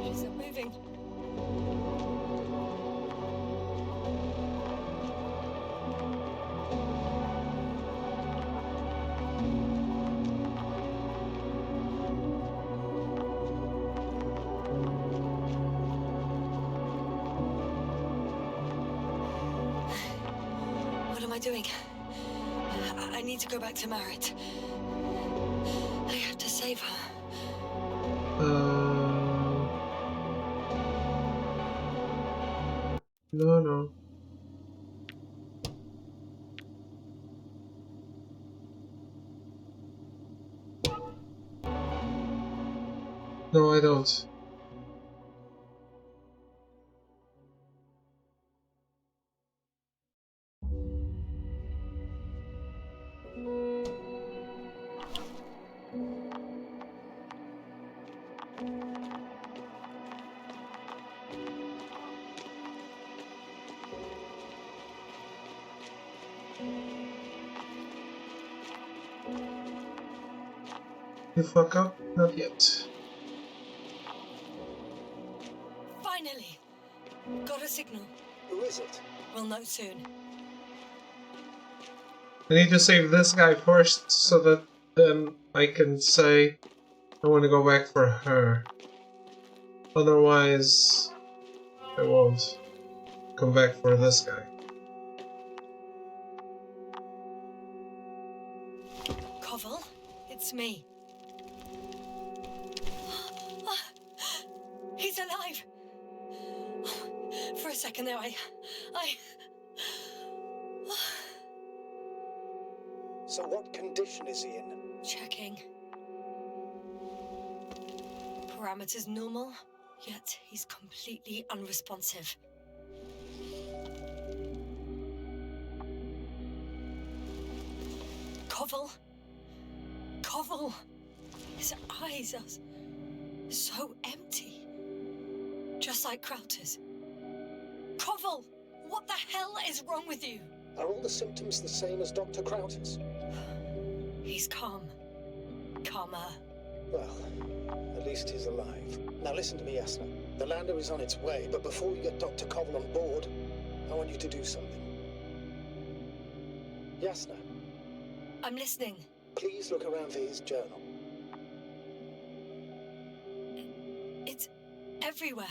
S2: She's not moving. What am I doing? I need to go back to Merritt. I have to save her.
S1: No. No, I don't. You fuck up? Not yet.
S2: Finally! Got a signal.
S9: Who is it?
S2: We'll know soon.
S1: I need to save this guy first so that then I can say I want to go back for her. Otherwise, I won't come back for this guy.
S2: Koval, it's me. He's alive! For a second there, I...
S9: So what condition is he in?
S2: Checking. Parameters normal, yet he's completely unresponsive. Koval? Koval! His eyes are so empty. Just like Krauter's. Koval! What the hell is wrong with you?
S9: Are all the symptoms the same as Dr. Krauter's?
S2: He's calm. Calmer.
S9: Well, at least he's alive. Now listen to me, Yasna. The lander is on its way, but before you get Dr. Koval on board, I want you to do something. Yasna,
S2: I'm listening.
S9: please look around for his journal.
S2: It's everywhere.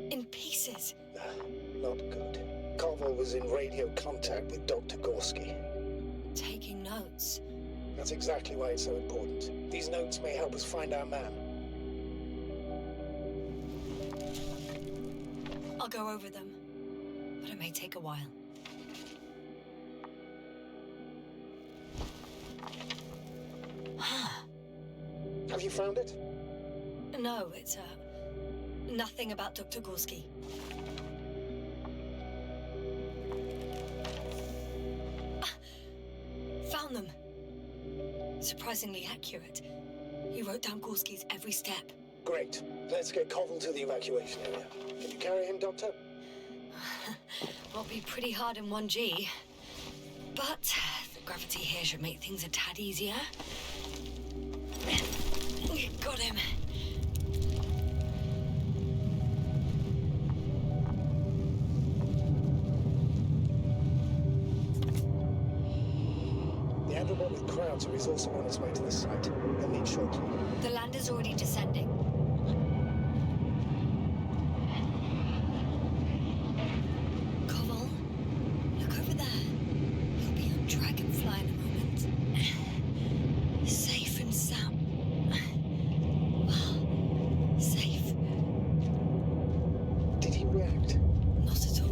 S2: In pieces.
S9: Not good. Koval was in radio contact with Dr. Gorski.
S2: Taking notes.
S9: That's exactly why it's so important. These notes may help us find our man.
S2: I'll go over them, but it may take a while.
S9: Have you found it?
S2: No, it's nothing about Dr. Gorski. Found them. Surprisingly accurate. He wrote down Gorski's every step.
S9: Great. Let's get Koval to the evacuation area. Can you carry him, Doctor?
S2: Will be pretty hard in 1G. But the gravity here should make things a tad easier. Got him.
S9: The Everbot with Krauter is also on its way to the site. They'll meet shortly.
S2: The lander's already descending. Koval, look over there. He'll be on Dragonfly in a moment. Safe and sound. Well, safe.
S9: Did he react?
S2: Not at all.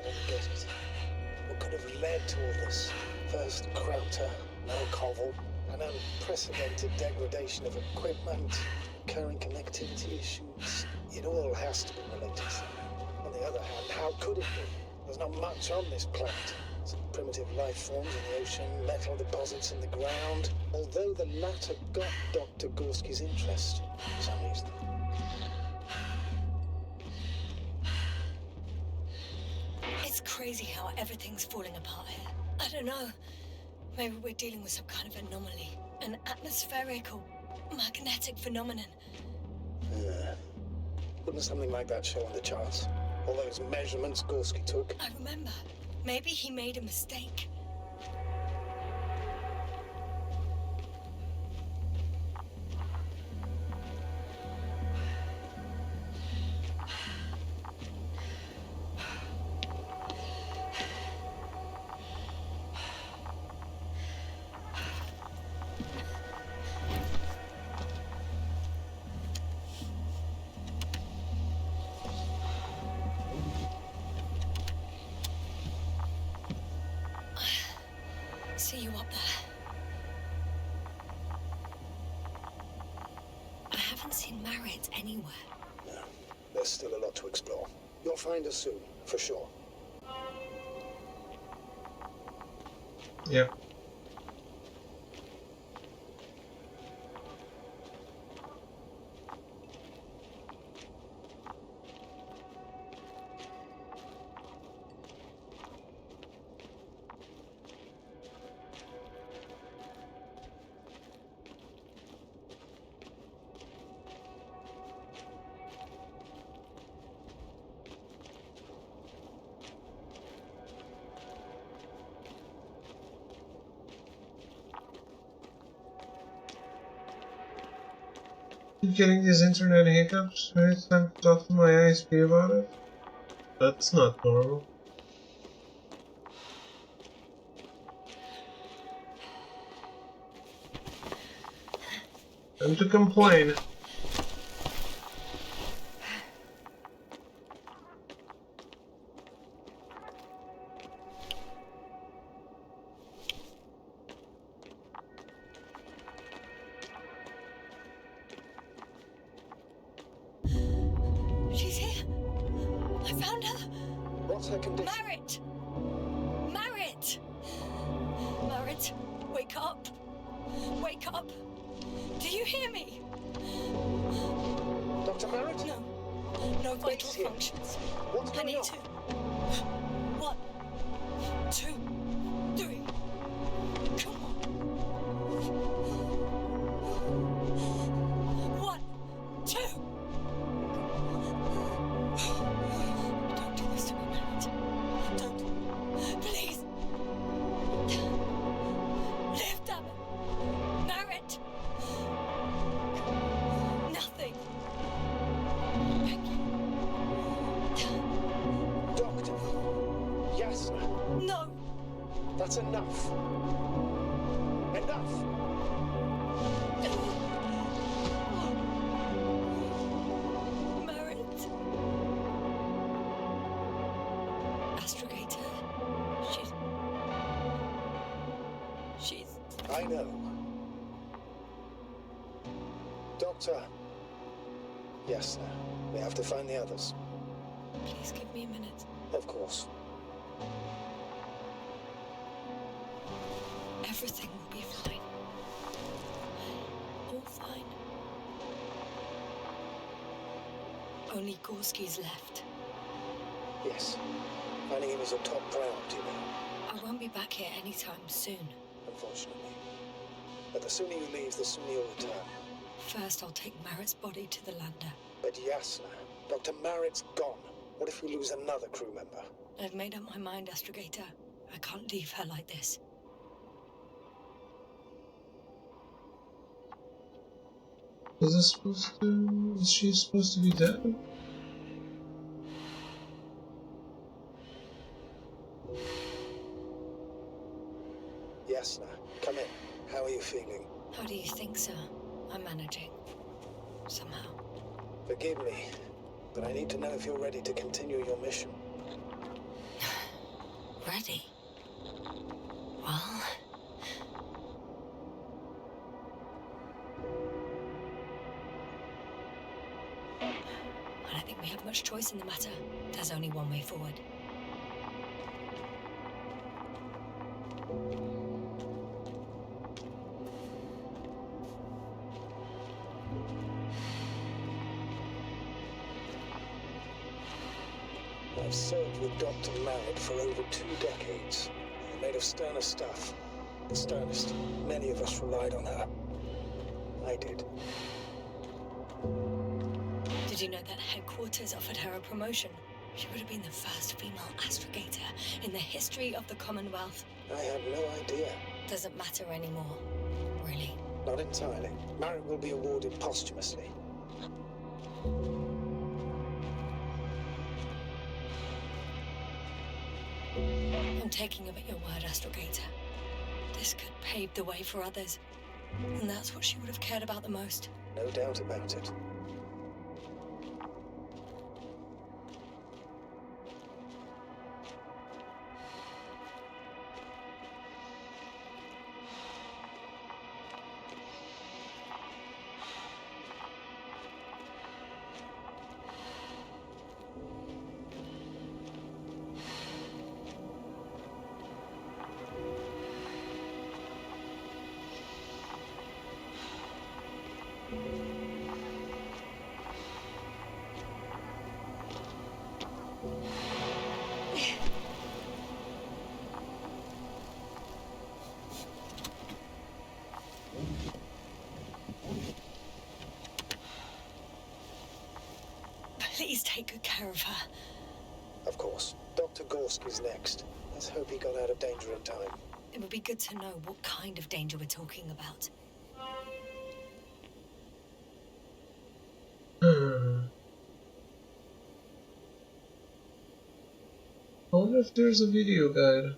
S9: I don't get it. What could have led to all this? First Krauter, now Koval. An unprecedented degradation of equipment, current connectivity issues. It all has to be related. On the other hand, how could it be? There's not much on this planet. Some primitive life forms in the ocean, metal deposits in the ground. Although the latter got Dr. Gorski's interest for some reason.
S2: It's crazy how everything's falling apart here. I don't know. Maybe we're dealing with some kind of anomaly. An atmospheric or magnetic phenomenon.
S9: Wouldn't something like that show on the charts? All those measurements Gorski took?
S2: I remember. Maybe he made a mistake. See you up there. I haven't seen Marit anywhere.
S9: No, there's still a lot to explore. You'll find us soon, for sure.
S1: Yep. Keep getting these internet hiccups. Every time I talk to my ISP about it. That's not normal. Time to complain.
S2: She's here. I found her.
S9: What's her condition?
S2: Merritt! Merritt! Merritt, wake up. Wake up. Do you hear me?
S9: Dr. Merritt?
S2: No. No vital
S9: here.
S2: functions.
S9: What's
S2: I
S9: going
S2: need
S9: on?
S2: to. 1, 2, 3. Come on. 1, 2. Don't do this to me, Merritt. Don't. Please. Live, damn it. Merritt. Nothing. Thank you.
S9: Doctor. Yes.
S2: No.
S9: That's enough. Enough.
S2: Merritt. Astrogator. She's.
S9: I know. Doctor. Yes, sir. We have to find the others.
S2: Please give me a minute.
S9: Of course.
S2: Everything will be fine. All fine. Only Gorski's left.
S9: Yes. Finding him is a top priority now,
S2: I won't be back here anytime soon.
S9: unfortunately. But the sooner you leave, the sooner you'll return.
S2: First, I'll take Merritt's body to the lander.
S9: But Yasna, Dr. Merritt's gone. What if we lose another crew member?
S2: I've made up my mind, Astrogator. I can't leave her like this.
S1: Is she supposed to be dead?
S9: Yasna, come in. How are you feeling?
S2: How do you think, sir? I'm managing. Somehow.
S9: Forgive me, but I need to know if you're ready to continue your mission.
S2: Ready? Well... I don't think we have much choice in the matter. There's only one way forward.
S9: I've served with Dr. Merritt for over 2 decades. Made of sterner stuff. The sternest. Many of us relied on her. I did.
S2: Did you know that headquarters offered her a promotion? She would have been the first female astrogator in the history of the Commonwealth.
S9: I had no idea.
S2: Doesn't matter anymore, really.
S9: Not entirely. Merritt will be awarded posthumously.
S2: I'm taking you at your word, Astrogator. This could pave the way for others. And that's what she would have cared about the most.
S9: No doubt about it.
S2: Please take good care of her.
S9: Of course. Dr. Gorski's next. Let's hope he got out of danger in time.
S2: It would be good to know what kind of danger we're talking about.
S1: wonder if there's a video guide.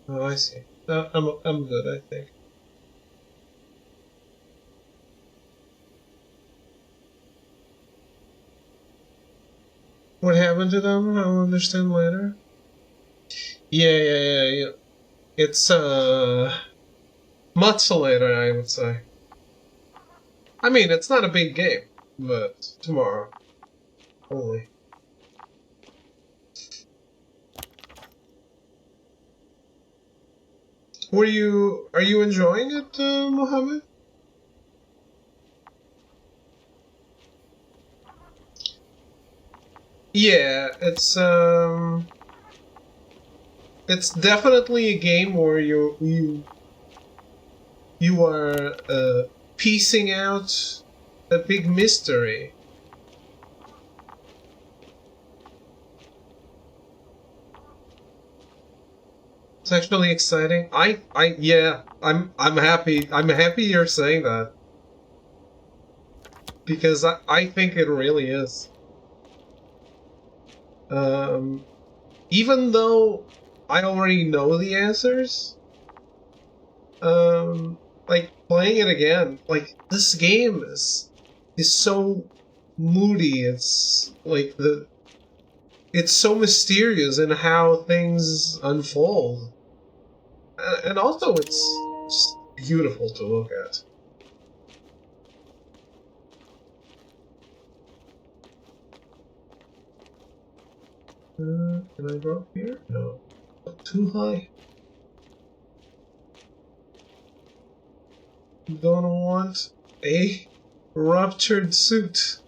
S1: Oh, I see. I'm good, I think. What happened to them? I'll understand later. Yeah. It's much later, I would say. I mean, it's not a big game, but tomorrow only. Are you enjoying it, Mohammed? Yeah, it's definitely a game where you are piecing out a big mystery. It's actually exciting. Yeah, I'm happy. I'm happy you're saying that. Because I think it really is. Even though I already know the answers, like playing it again, like this game is so moody. It's like it's so mysterious in how things unfold. And also, it's just beautiful to look at. Can I go up here? No. Up too high. I'm gonna want a ruptured suit.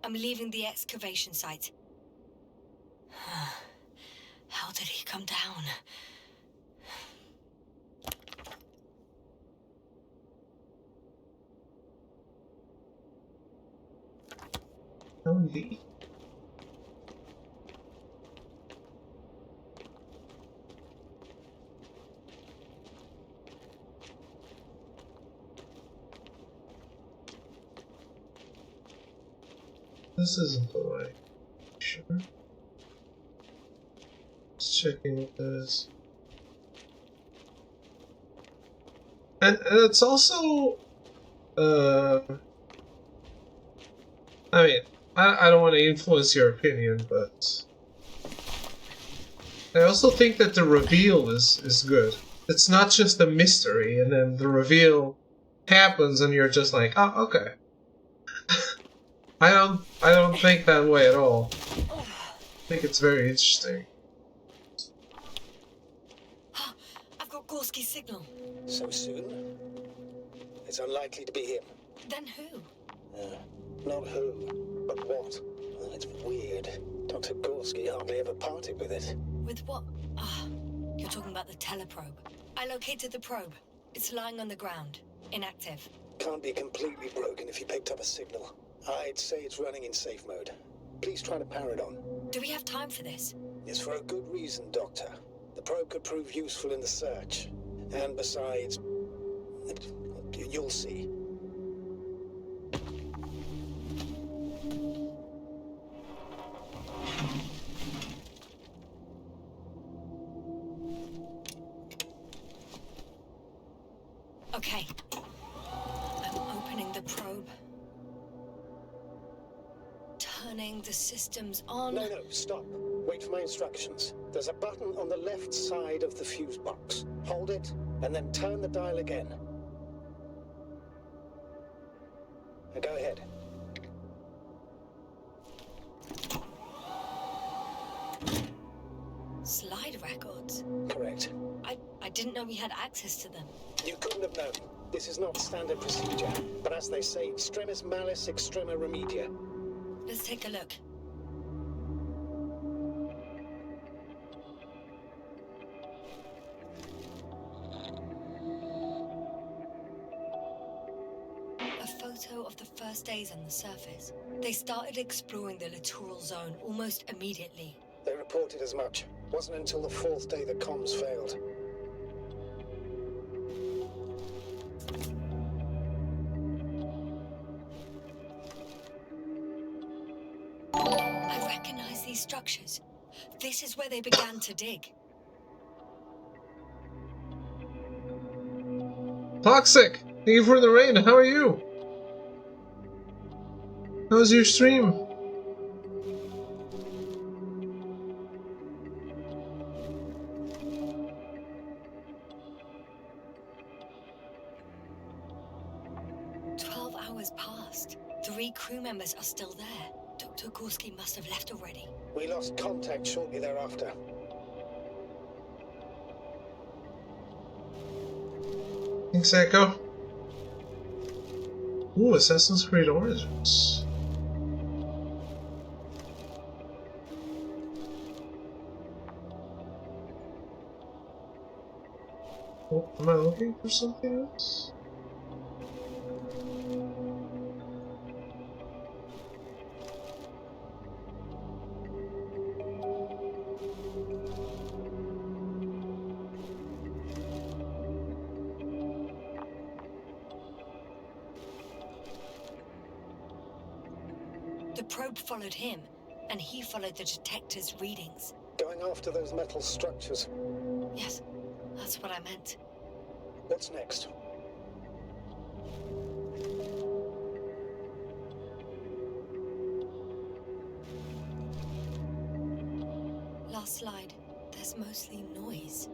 S2: I'm leaving the excavation site. How did he come down?
S1: Indeed. This isn't the way. Sure. Just checking what that is. And it's also, I mean, I don't want to influence your opinion, but I also think that the reveal is good. It's not just a mystery, and then the reveal happens, and you're just like, oh, okay. I don't think that way at all. I think it's very interesting.
S2: I've got Gorski's signal.
S9: So soon? It's unlikely to be him.
S2: Then who?
S9: Not who, but what. Well, it's weird. Dr. Gorski hardly ever parted with it.
S2: With what? Ah, you're talking about the teleprobe. I located the probe. It's lying on the ground. Inactive.
S9: Can't be completely broken if you picked up a signal. I'd say it's running in safe mode. Please try to power it on.
S2: Do we have time for this?
S9: It's for a good reason, Doctor. The probe could prove useful in the search. And besides, you'll see.
S2: Okay. I'm opening the probe. Turning the systems on.
S9: No, stop. Wait for my instructions. There's a button on the left side of the fuse box. Hold it, and then turn the dial again. Now go ahead.
S2: Slide records?
S9: Correct.
S2: I didn't know we had access to them.
S9: You couldn't have known. This is not standard procedure. But as they say, extremis malice, extrema remedia.
S2: Let's take a look. A photo of the first days on the surface. They started exploring the littoral zone almost immediately.
S9: They reported as much. Wasn't until the fourth day that comms failed.
S2: I recognize these structures. This is where they began to dig.
S1: Toxic! Thank you for the raid. How are you? How's your stream?
S2: Passed. 3 crew members are still there. Dr. Gorski must have left already.
S9: We lost contact shortly thereafter.
S1: Thanks, Echo. Ooh, Assassin's Creed Origins. Oh, am I looking for something else?
S2: The probe followed him, and he followed the detector's readings.
S9: Going after those metal structures.
S2: Yes, that's what I meant.
S9: What's next?
S2: Last slide. There's mostly noise.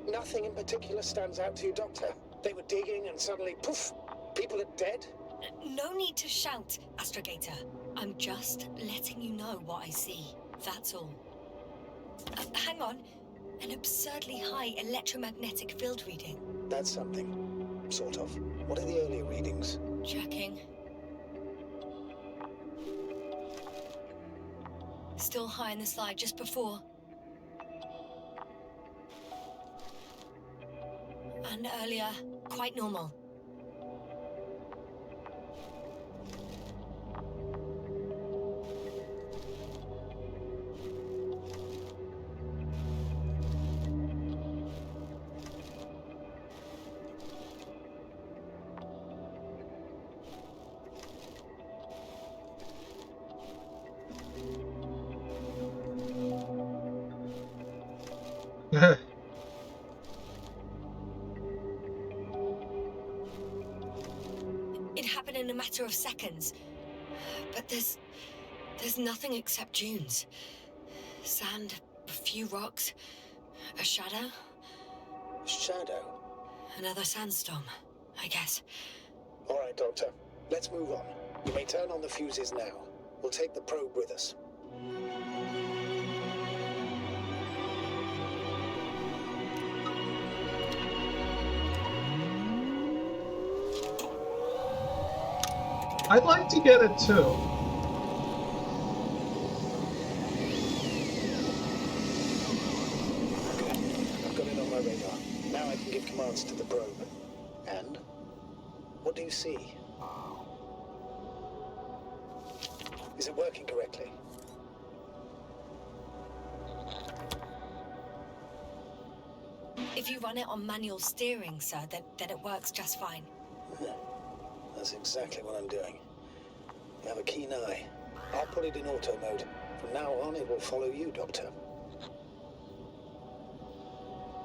S9: Nothing in particular stands out to you, Doctor. They were digging and suddenly, poof, people are dead?
S2: No need to shout, Astrogator. I'm just letting you know what I see. That's all. Hang on. An absurdly high electromagnetic field reading.
S9: That's something. Sort of. What are the earlier readings?
S2: Checking. Still high in the slide just before. And earlier, quite normal. It happened in a matter of seconds. But there's nothing except dunes. Sand, a few rocks, a shadow.
S9: Shadow?
S2: Another sandstorm, I guess.
S9: All right, Doctor. Let's move on. You may turn on the fuses now. We'll take the probe with us.
S1: I'd like to get it too.
S9: Okay, I've got it on my radar. Now I can give commands to the probe. And? What do you see? Is it working correctly?
S2: If you run it on manual steering, sir, then it works just fine.
S9: That's exactly what I'm doing. You have a keen eye. I'll put it in auto mode. From now on, it will follow you, Doctor.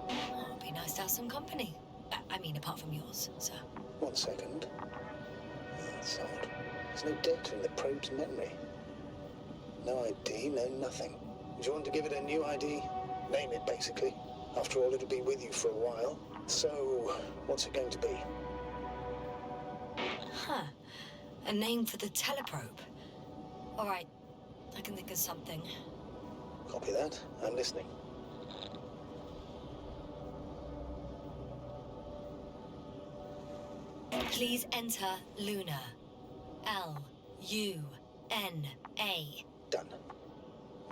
S2: Oh, it'd be nice to have some company. I mean, apart from yours, sir.
S9: 1 second. That's odd. There's no data in the probe's memory. No ID, no nothing. Do you want to give it a new ID? Name it, basically. After all, it'll be with you for a while. So, what's it going to be?
S2: Huh. A name for the teleprobe. All right, I can think of something.
S9: Copy that. I'm listening.
S2: Please enter Luna. L-U-N-A.
S9: Done.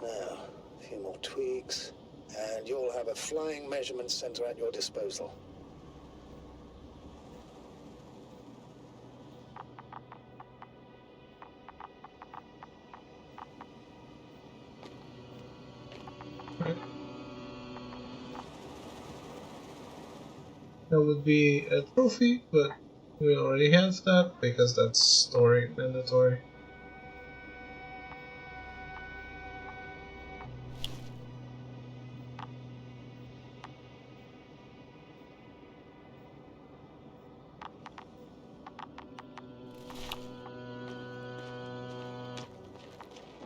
S9: Now, a few more tweaks, and you'll have a flying measurement center at your disposal.
S1: That would be a trophy, but we already have that because that's story mandatory.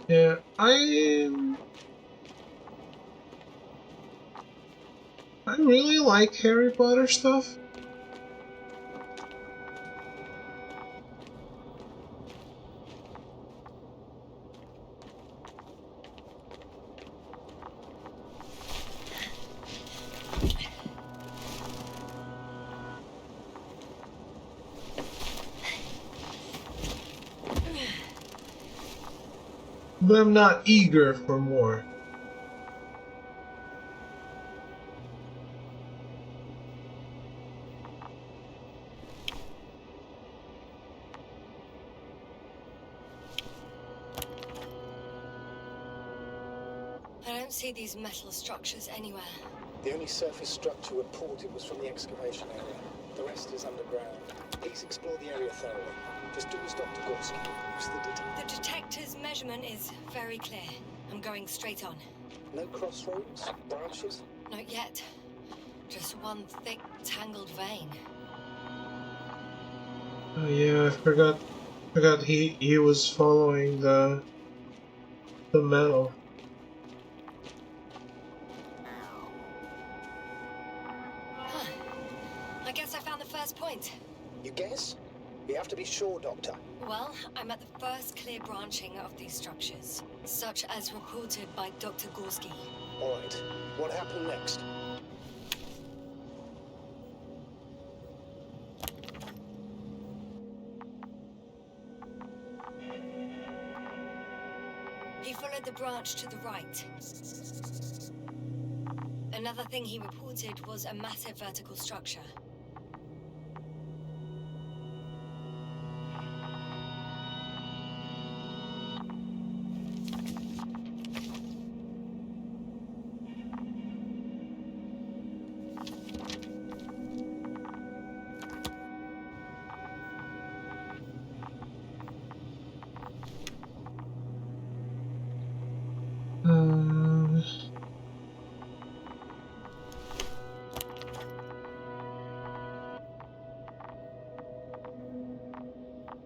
S1: Yeah, I really like Harry Potter stuff. But I'm not eager for more.
S2: I don't see these metal structures anywhere.
S9: The only surface structure reported was from the excavation area. The rest is underground. Please explore the area thoroughly. Just do as Dr. Gorski. Use the detector.
S2: The detector's measurement is very clear. I'm going straight on.
S9: No crossroads? Branches?
S2: Not yet. Just one thick, tangled vein.
S1: Oh yeah, I forgot he was following the metal.
S2: Huh. I guess I found the first point.
S9: You guess? You have to be sure, Doctor.
S2: Well, I'm at the first clear branching of these structures, such as reported by Dr. Gorski.
S9: All right. What happened next?
S2: He followed the branch to the right. Another thing he reported was a massive vertical structure.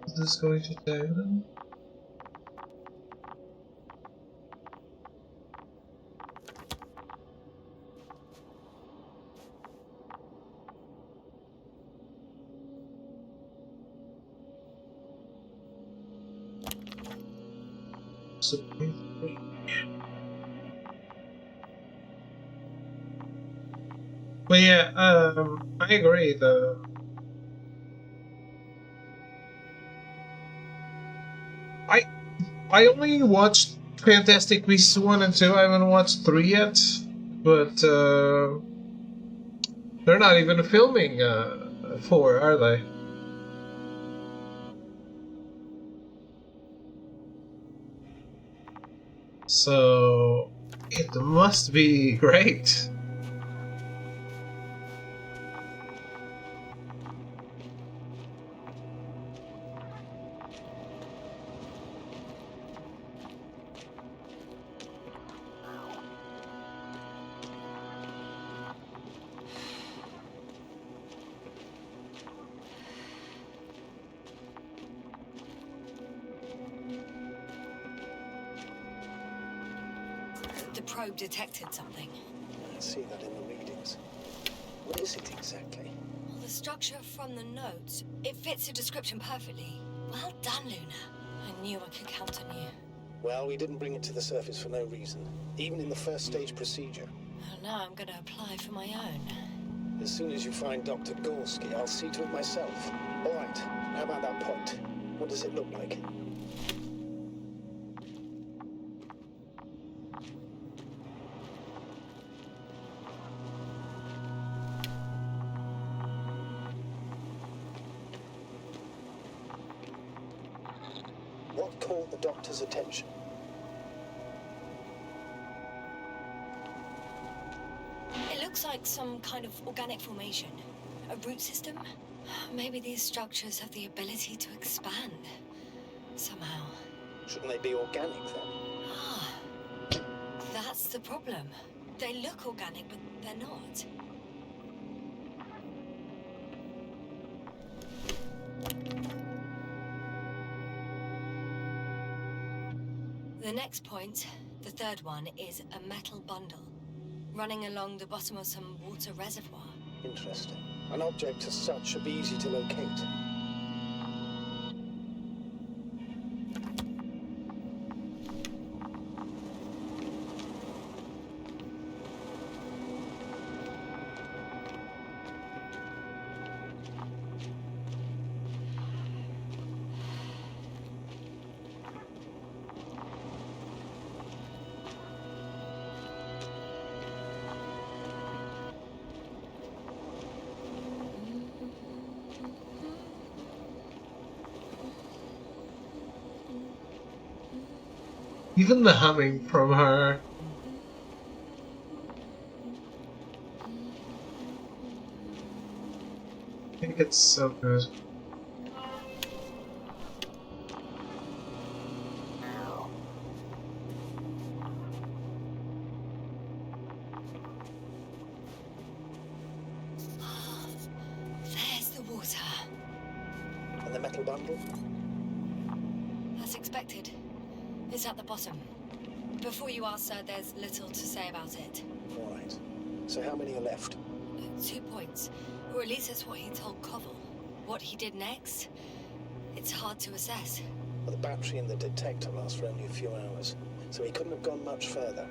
S1: Is this going to tag them? But yeah, I agree. I I only watched Fantastic Beasts 1 and 2. I haven't watched 3 yet, but they're not even filming 4, are they? So it must be great.
S2: The probe detected something.
S9: I see that in the readings. What is it exactly?
S2: Well, the structure from the notes, it fits the description perfectly. Well done, Luna. I knew I could count on you.
S9: Well, we didn't bring it to the surface for no reason, even in the first stage procedure.
S2: Well, now I'm gonna apply for my own.
S9: As soon as you find Dr. Gorski, I'll see to it myself. All right, how about that point? What does it look like? What caught the doctor's attention?
S2: It looks like some kind of organic formation. A root system? Maybe these structures have the ability to expand. Somehow.
S9: Shouldn't they be organic then?
S2: Ah, that's the problem. They look organic, but they're not. The next point, the third one, is a metal bundle running along the bottom of some water reservoir.
S9: Interesting. An object as such should be easy to locate.
S1: Even the humming from her. I think it's so good.
S2: There's the water.
S9: And the metal bundle?
S2: As expected. It's at the bottom. Before you ask, sir, there's little to say about it.
S9: All right. So how many are left?
S2: 2 points. Or at least that's what he told Koval. What he did next, it's hard to assess.
S9: Well, the battery in the detector lasts for only a few hours, so he couldn't have gone much further.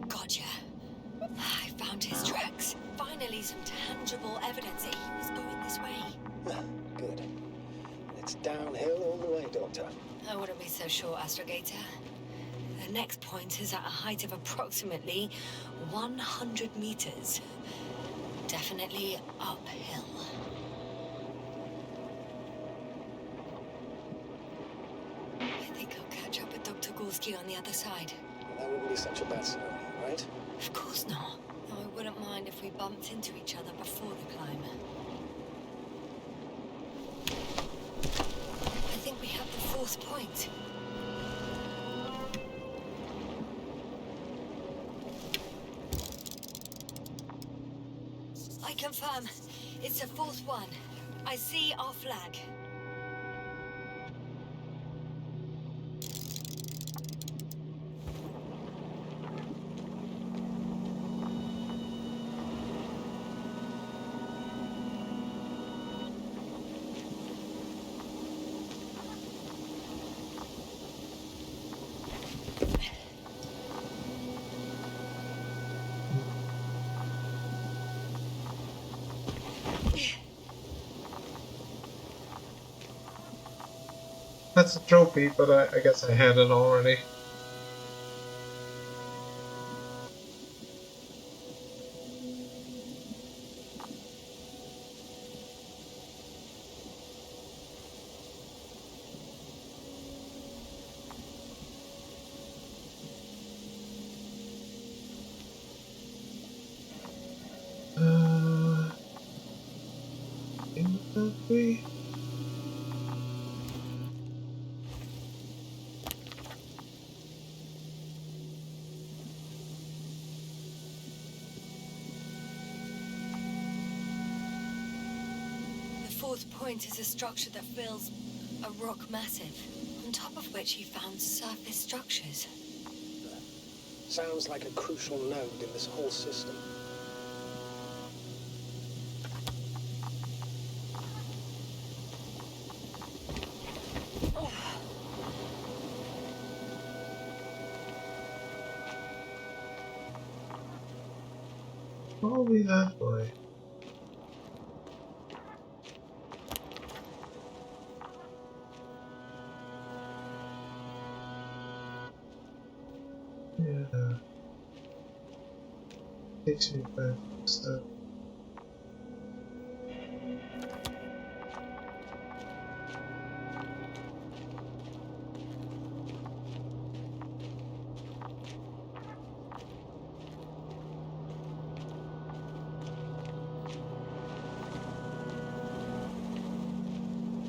S2: Gotcha. I found his tracks. Finally, some tangible evidence that he was going this way.
S9: Good. And it's downhill all the way, Doctor.
S2: I wouldn't be so sure, Astrogator. The next point is at a height of approximately 100 meters. Definitely uphill. I think I'll catch up with Dr. Gorski on the other side.
S9: Well, that wouldn't be such a bad scenario, right?
S2: Of course not. Though I wouldn't mind if we bumped into each other before the climb. I think we have the fourth point. confirm. It's the fourth one. I see our flag.
S1: That's a trophy, but I guess I had it already. Inventory.
S2: The fourth point is a structure that fills a rock massive, on top of which he found surface structures.
S9: Sounds like a crucial node in this whole system.
S1: Probably that way. Yeah. Takes me back to stuff.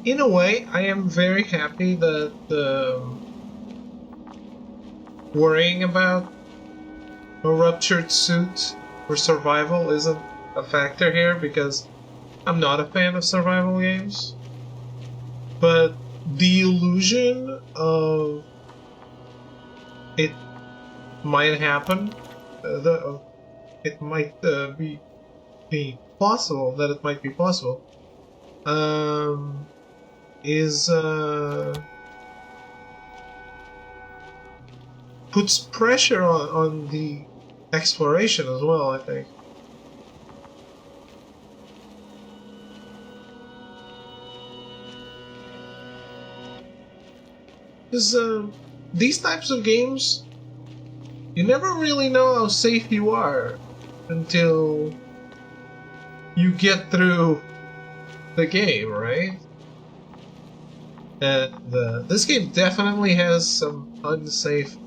S1: In a way, I am very happy that worrying about a ruptured suit for survival isn't a factor here, because I'm not a fan of survival games. But the illusion of it might happen, it might be possible, that it might be possible, is puts pressure on the exploration as well, I think. Because these types of games, you never really know how safe you are until you get through the game, right? And this game definitely has some unsafe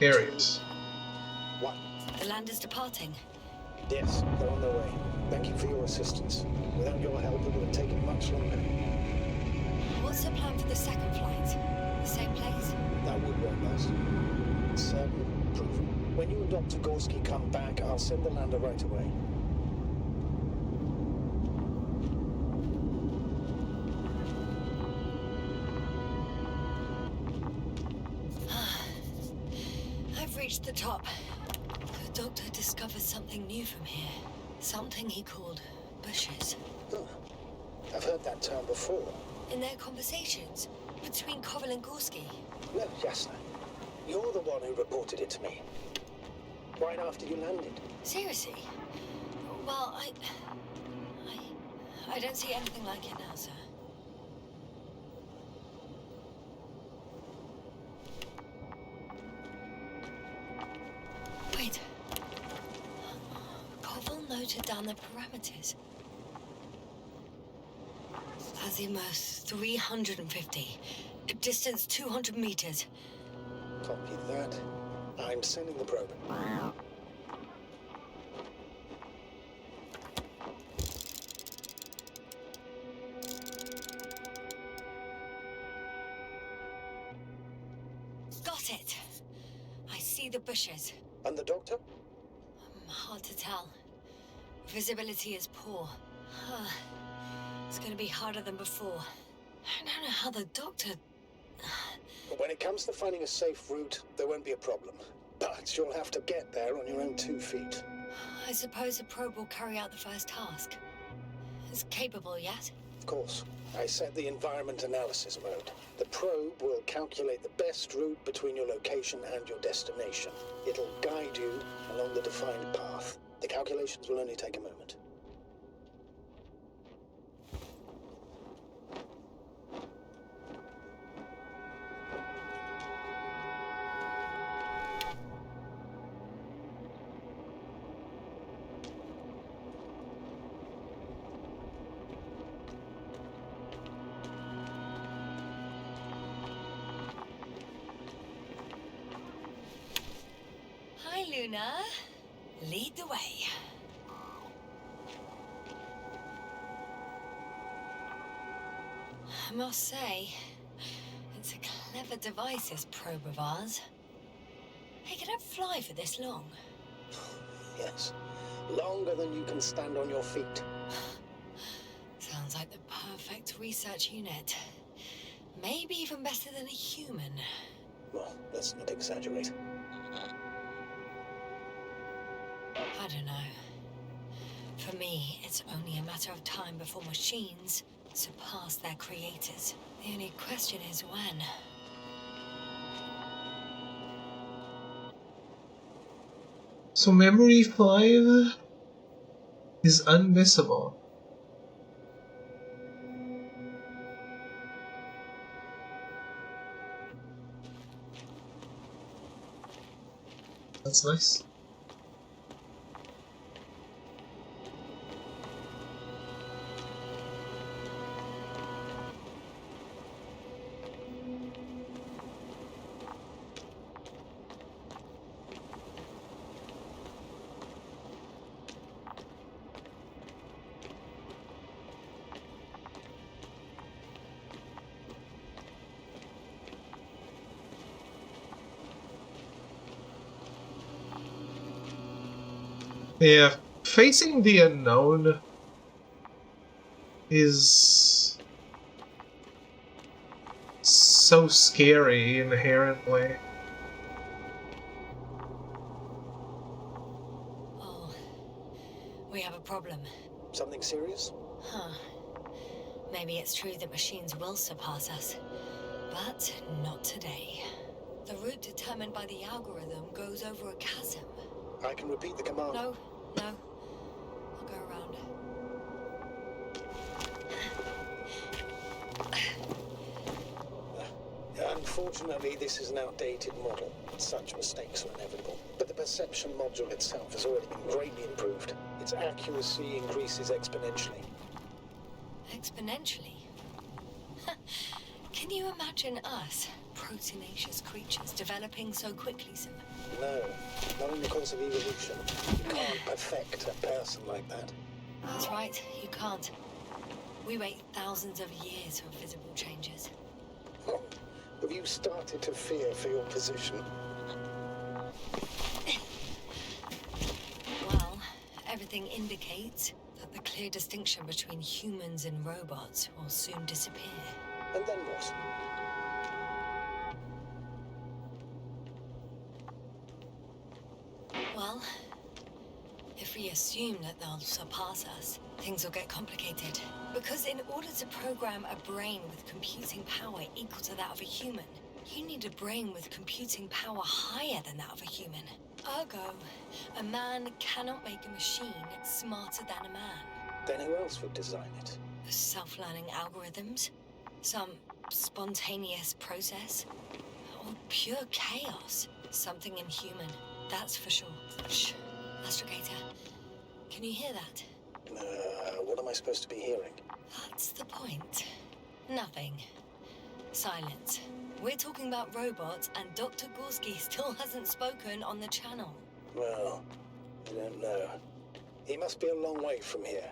S1: areas.
S9: 1.
S2: The land is departing.
S9: Yes, they're on their way. Thank you for your assistance. Without your help, it would have taken much longer.
S2: What's the plan for the second flight? The same place?
S9: That would work best. Certain, proven. When you and Dr. Gorski come back, I'll send the lander right away.
S2: I've reached the top. The doctor discovered something new from here. Something he called bushes.
S9: Oh, I've heard that term before.
S2: In their conversations between Koval and Gorski.
S9: No, Jasna. You're the one who reported it to me. Right after you landed.
S2: Seriously? Well, I don't see anything like it now, sir. Wait. Koval noted down the parameters. Azimuth 350. Distance 200 meters.
S9: Copy that. I'm sending the probe.
S2: Got it. I see the bushes.
S9: And the doctor?
S2: Hard to tell. Visibility is poor. It's gonna be harder than before. I don't know how the doctor...
S9: But when it comes to finding a safe route, there won't be a problem. But you'll have to get there on your own 2 feet.
S2: I suppose the probe will carry out the first task. It's capable yet?
S9: Of course. I set the environment analysis mode. The probe will calculate the best route between your location and your destination. It'll guide you along the defined path. The calculations will only take a moment.
S2: Hi, Luna. Lead the way. I must say, it's a clever device, this probe of ours. Hey, can it fly for this long?
S9: Yes. Longer than you can stand on your feet.
S2: Sounds like the perfect research unit. Maybe even better than a human.
S9: Well, let's not exaggerate.
S2: I don't know. For me, it's only a matter of time before machines surpass their creators. The only question is when.
S1: So memory 5 is unmissable. That's nice. Yeah, facing the unknown is so scary inherently.
S2: Oh, we have a problem.
S9: Something serious?
S2: Huh. Maybe it's true that machines will surpass us, but not today. The route determined by the algorithm goes over a chasm.
S9: I can repeat the command.
S2: No. I'll go around.
S9: Unfortunately, this is an outdated model. Such mistakes are inevitable. But the perception module itself has already been greatly improved. Its accuracy increases exponentially.
S2: Exponentially? Can you imagine us, proteinaceous creatures, developing so quickly, sir?
S9: No, not in the course of evolution. You can't perfect a person like that.
S2: That's right, you can't. We wait thousands of years for visible changes.
S9: Oh, have you started to fear for your position?
S2: Well, everything indicates that the clear distinction between humans and robots will soon disappear.
S9: And then what?
S2: Well, if we assume that they'll surpass us, things will get complicated. Because in order to program a brain with computing power equal to that of a human, you need a brain with computing power higher than that of a human. Ergo, a man cannot make a machine smarter than a man.
S9: Then who else would design it?
S2: Self-learning algorithms? Some spontaneous process? Or pure chaos? Something inhuman, that's for sure. Shh. Astrogator, can you hear that?
S9: What am I supposed to be hearing?
S2: That's the point. Nothing. Silence. We're talking about robots, and Dr. Gorski still hasn't spoken on the channel.
S9: Well, I don't know. He must be a long way from here.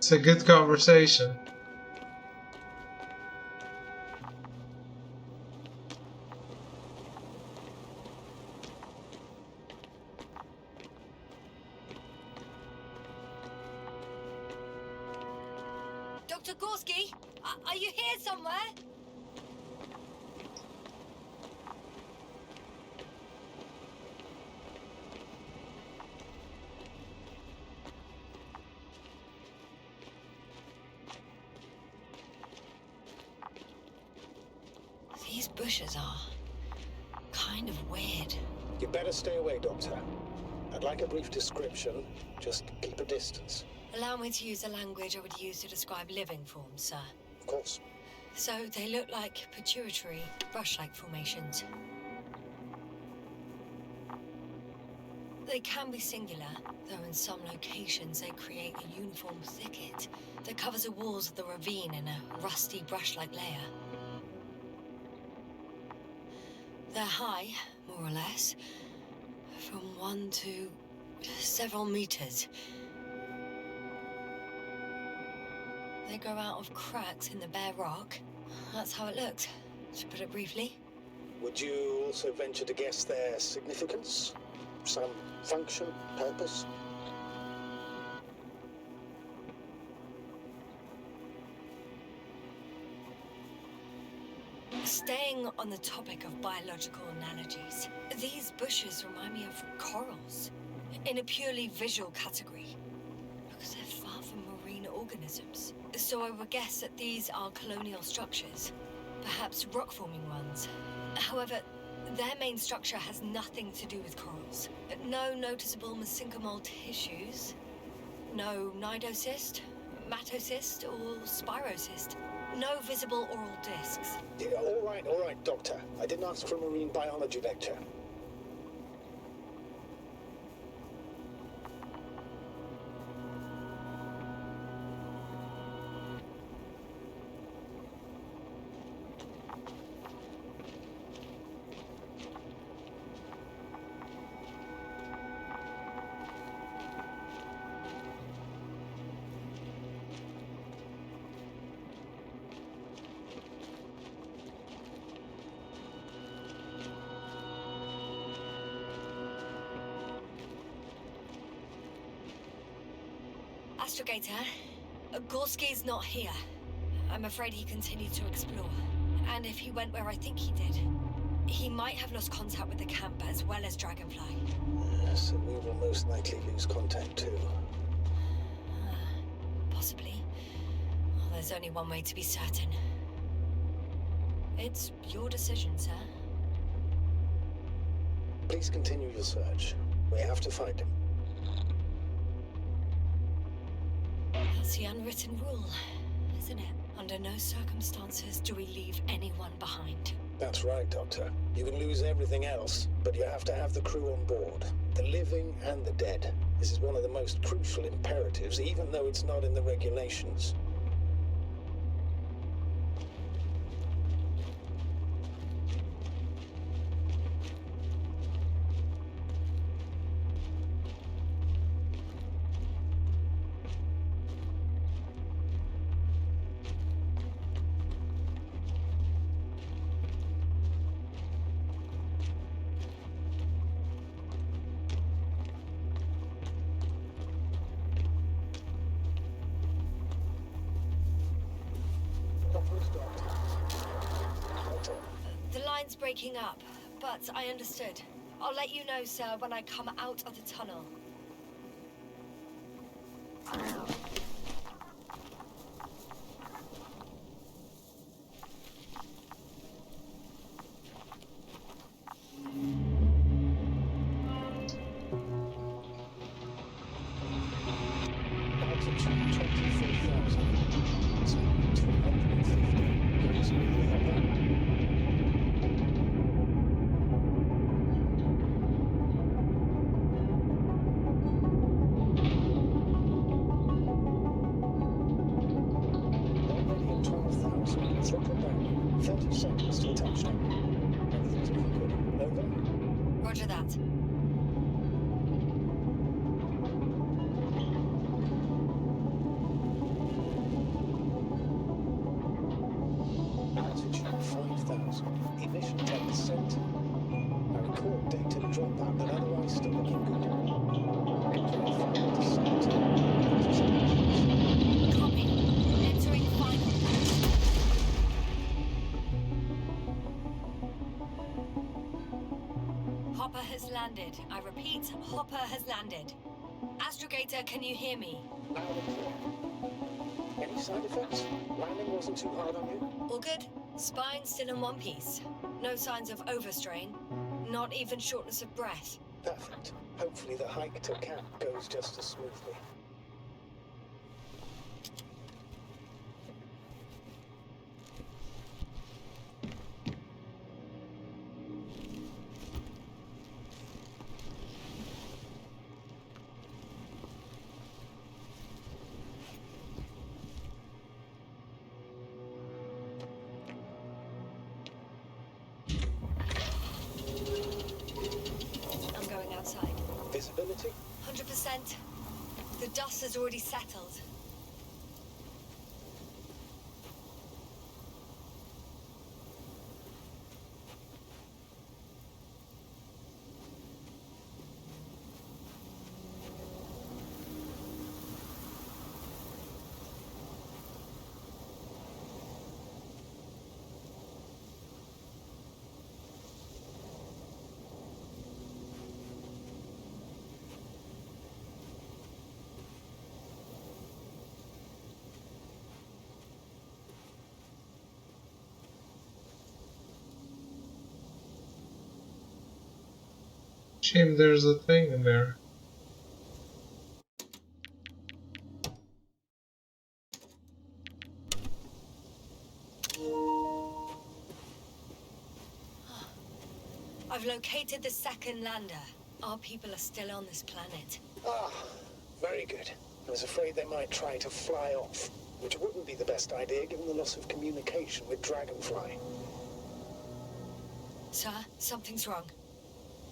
S1: It's a good conversation.
S2: Dr. Gorski, are you here somewhere? These bushes are kind of weird.
S9: You better stay away, Doctor. I'd like a brief description. Just keep a distance.
S2: Allow me to use the language I would use to describe living forms, sir.
S9: Of course.
S2: So they look like pituitary, brush-like formations. They can be singular, though in some locations they create a uniform thicket that covers the walls of the ravine in a rusty brush-like layer. They're high, more or less, from 1 to several meters. They grow out of cracks in the bare rock. That's how it looks, to put it briefly.
S9: Would you also venture to guess their significance? Some function, purpose?
S2: Staying on the topic of biological analogies, these bushes remind me of corals, in a purely visual category, because they're far from marine organisms. So I would guess that these are colonial structures, perhaps rock-forming ones. However, their main structure has nothing to do with corals. No noticeable mesenchymal tissues, no nidocyst, matocyst, or spirocyst. No visible oral discs.
S9: Yeah, all right, Doctor. I didn't ask for a marine biology lecture.
S2: Astrogator, Gorski's not here. I'm afraid he continued to explore. And if he went where I think he did, he might have lost contact with the camp as well as Dragonfly.
S9: So we will most likely lose contact too.
S2: Possibly. Well, there's only one way to be certain. It's your decision, sir.
S9: Please continue your search. We have to find him.
S2: That's the unwritten rule, isn't it? Under no circumstances do we leave anyone behind.
S9: That's right, Doctor. You can lose everything else, but you have to have the crew on board. The living and the dead. This is one of the most crucial imperatives, even though it's not in the regulations.
S2: The line's breaking up, but I understood. I'll let you know, sir, when I come out of the tunnel.
S9: Altitude 24,000. So 250. Goes really high. Already at 12,000. Throttle down. 30 seconds till touchdown. Everything's looking good. Over.
S2: Roger that.
S9: levels. Emission 10%. I record data drop out, but otherwise still looking good. Entering final descent.
S2: Copy. Entering final. Hopper has landed. I repeat, Hopper has landed. Astrogator, can you hear me?
S9: Loud and clear. Any side effects? Landing wasn't too hard on you?
S2: All good. Spine still in one piece. No signs of overstrain. Not even shortness of breath.
S9: Perfect. Hopefully the hike to camp goes just as smoothly.
S2: I'm going outside.
S9: Visibility?
S2: 100%. The dust has already settled.
S1: Shame there's a thing in there.
S2: I've located the second lander. Our people are still on this planet.
S9: Ah, very good. I was afraid they might try to fly off, which wouldn't be the best idea given the loss of communication with Dragonfly.
S2: Sir, something's wrong.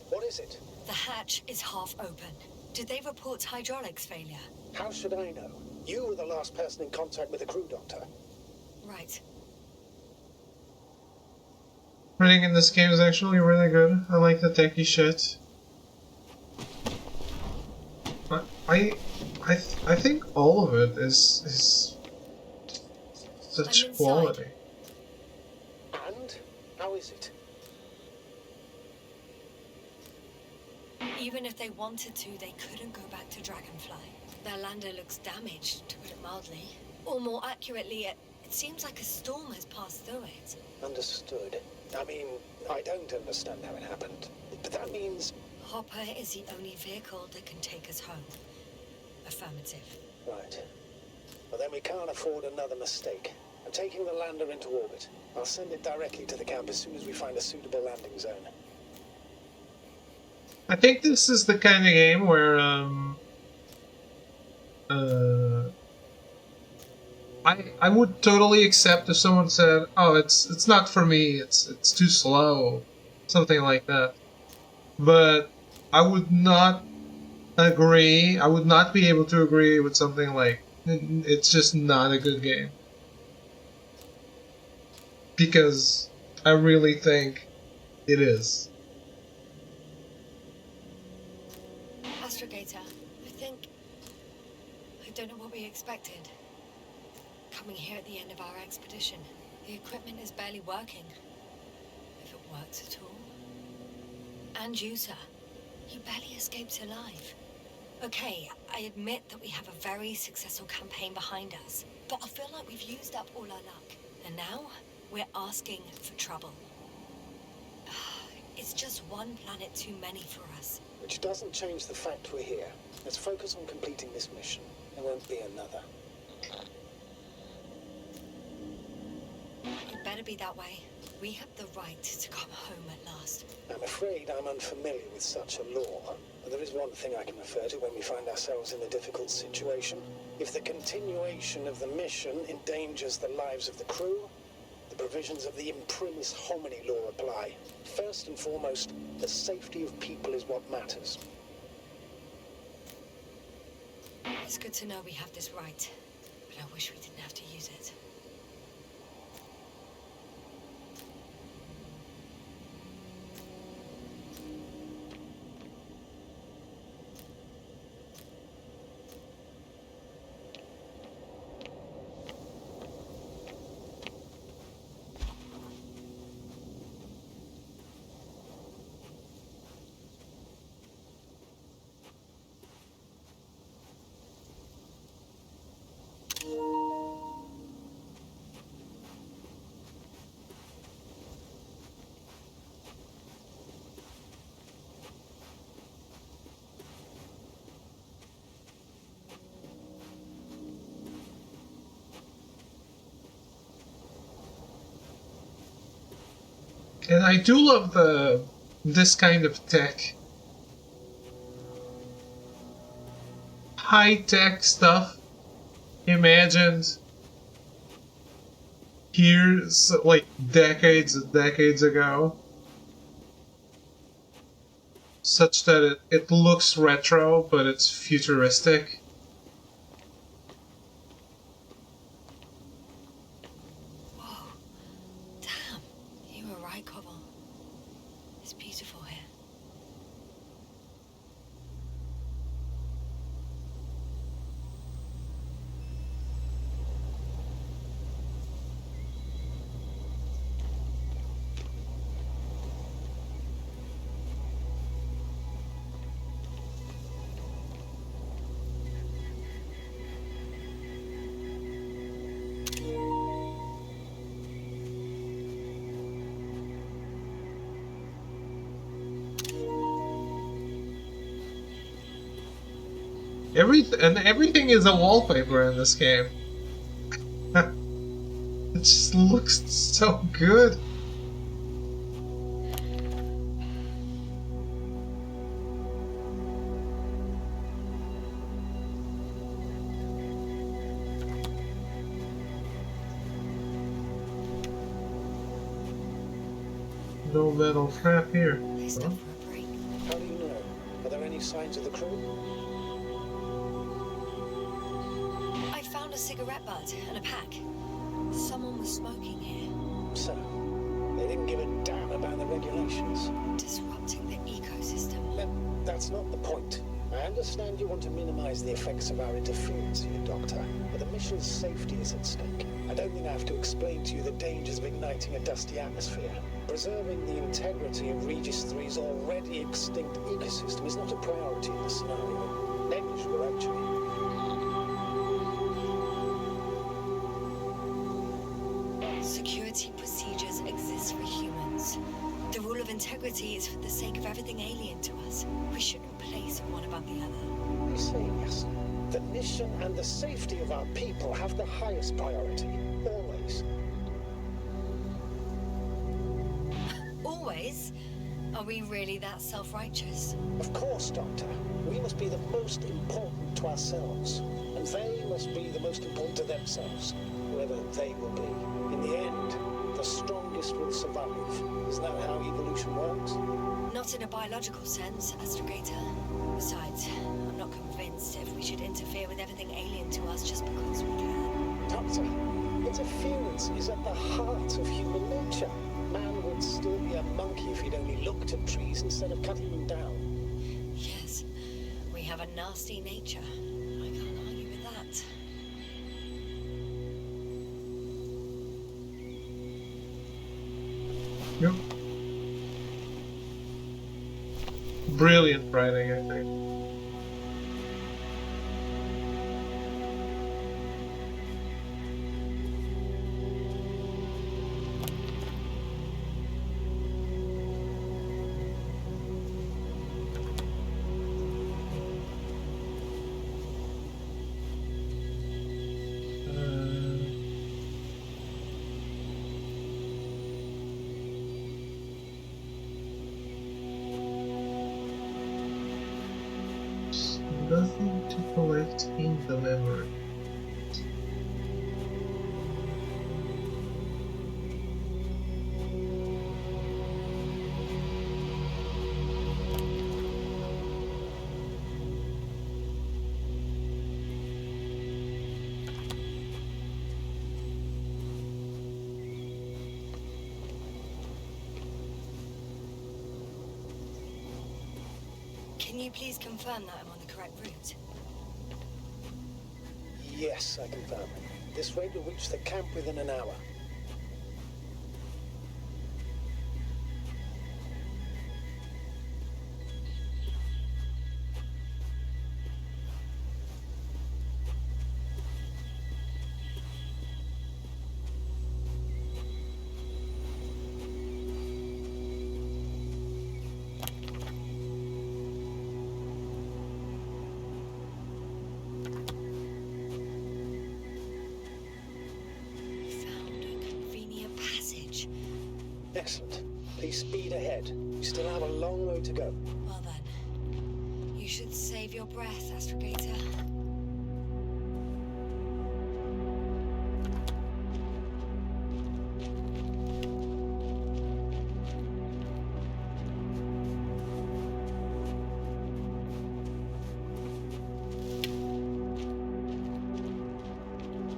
S9: What is it?
S2: The hatch is half open. Did they report hydraulics failure?
S9: How should I know? You were the last person in contact with the crew, Doctor.
S2: Right.
S1: Running in this game is actually really good. I like the techie shit. I think all of it is such
S2: I'm
S1: quality.
S9: And? How is it?
S2: Even if they wanted to, they couldn't go back to Dragonfly. Their lander looks damaged, to put it mildly. Or more accurately, it seems like a storm has passed through it.
S9: Understood. I mean, I don't understand how it happened. But that means...
S2: Hopper is the only vehicle that can take us home. Affirmative.
S9: Right. Well, then we can't afford another mistake. I'm taking the lander into orbit. I'll send it directly to the camp as soon as we find a suitable landing zone.
S1: I think this is the kind of game where I would totally accept if someone said, "Oh, it's not for me. It's too slow," something like that. But I would not agree. I would not be able to agree with something like it's just not a good game, because I really think it is.
S2: Astrogator, I don't know what we expected. Coming here at the end of our expedition, the equipment is barely working. If it works at all. And you, sir. You barely escaped alive. Okay, I admit that we have a very successful campaign behind us, but I feel like we've used up all our luck. And now, we're asking for trouble. It's just one planet too many for us.
S9: Which doesn't change the fact we're here. Let's focus on completing this mission. There won't be another.
S2: It better be that way. We have the right to come home at last.
S9: I'm afraid I'm unfamiliar with such a law. But there is one thing I can refer to when we find ourselves in a difficult situation. If the continuation of the mission endangers the lives of the crew, the provisions of the imprimis homini law apply. First and foremost, the safety of people is what matters.
S2: It's good to know we have this right, but I wish we didn't have to use it.
S1: And I do love this kind of tech. High-tech stuff imagined here like decades and decades ago. Such that it looks retro, but it's futuristic.
S2: Whoa. Damn. You were right, Cobble. It's beautiful here.
S1: Everything is a wallpaper in this game. It just looks so good. No metal trap here.
S2: They stopped for a break.
S9: How do you know? Are there any signs of the crew?
S2: I found a cigarette butt and a pack. Someone was smoking here,
S9: So, they didn't give a damn about the regulations.
S2: disrupting the ecosystem.
S9: That's not the point. I understand you want to minimize the effects of our interference here, Doctor, but the mission's safety is at stake. I don't think I have to explain to you the dangers of igniting a dusty atmosphere. Preserving the integrity of Regis 3's already extinct ecosystem is not a priority in this scenario. Negligible, actually.
S2: Security procedures exist for humans. The rule of integrity is for the sake of everything alien to us. We shouldn't place one above the other.
S9: I say yes. The mission and the safety of our people have the highest priority. Always.
S2: Always? Are we really that self-righteous?
S9: Of course, Doctor. We must be the most important to ourselves. And they must be the most important to themselves. Whoever they will be. In the end, the strongest will survive. Isn't that how evolution works?
S2: Not in a biological sense, Astrogator. Besides, I'm not convinced if we should interfere with everything alien to us just because we can.
S9: Doctor, interference is at the heart of human nature. Man would still be a monkey if he'd only looked at trees instead of cutting them down.
S2: Yes, we have a nasty nature. I can't argue with that.
S1: Yep. Brilliant writing, I think. Nothing to collect in the memory.
S2: Can you please confirm that I'm on the correct route?
S9: Yes, I confirm. This rate will reach the camp within an hour.
S2: Found
S9: Excellent. Please speed ahead. We still have a long way to go.
S2: Well then, you should save your breath, Astrogator.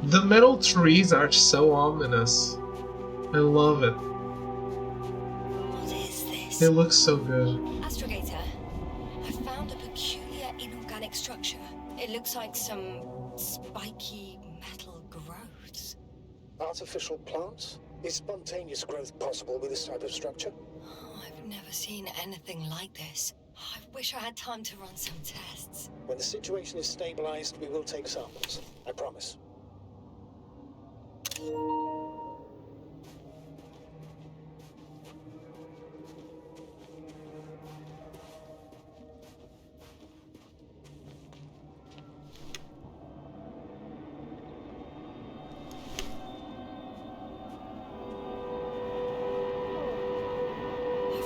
S1: The metal trees are so ominous. I love it.
S2: What is this?
S1: It looks so good.
S2: Astrogator, I found a peculiar inorganic structure. It looks like some spiky metal growths.
S9: Artificial plants? Is spontaneous growth possible with this type of structure?
S2: Oh, I've never seen anything like this. I wish I had time to run some tests.
S9: When the situation is stabilized, we will take samples. I promise.
S2: I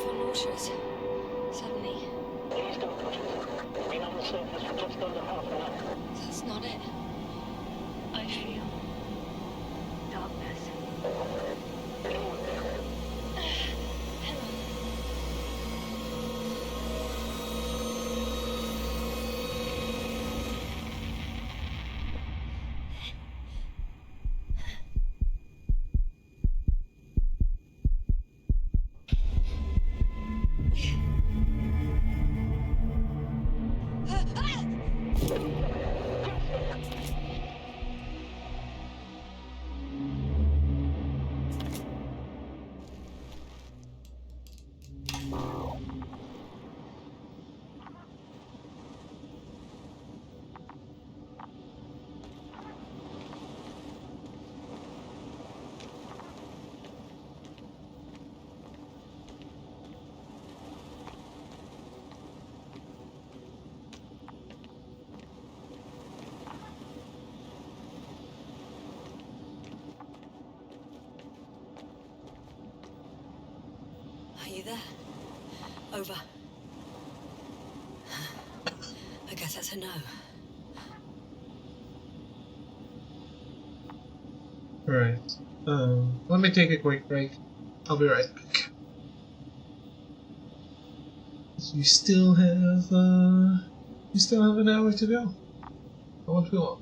S2: feel nauseous. Suddenly.
S8: Please don't push it. Been on the surface for just under half an hour.
S2: That's not it. I feel darkness. Hang on. Are you there? Over. I guess that's a no.
S1: Right. Let me take a quick break. I'll be right back. You still have an hour to go. I won't be long.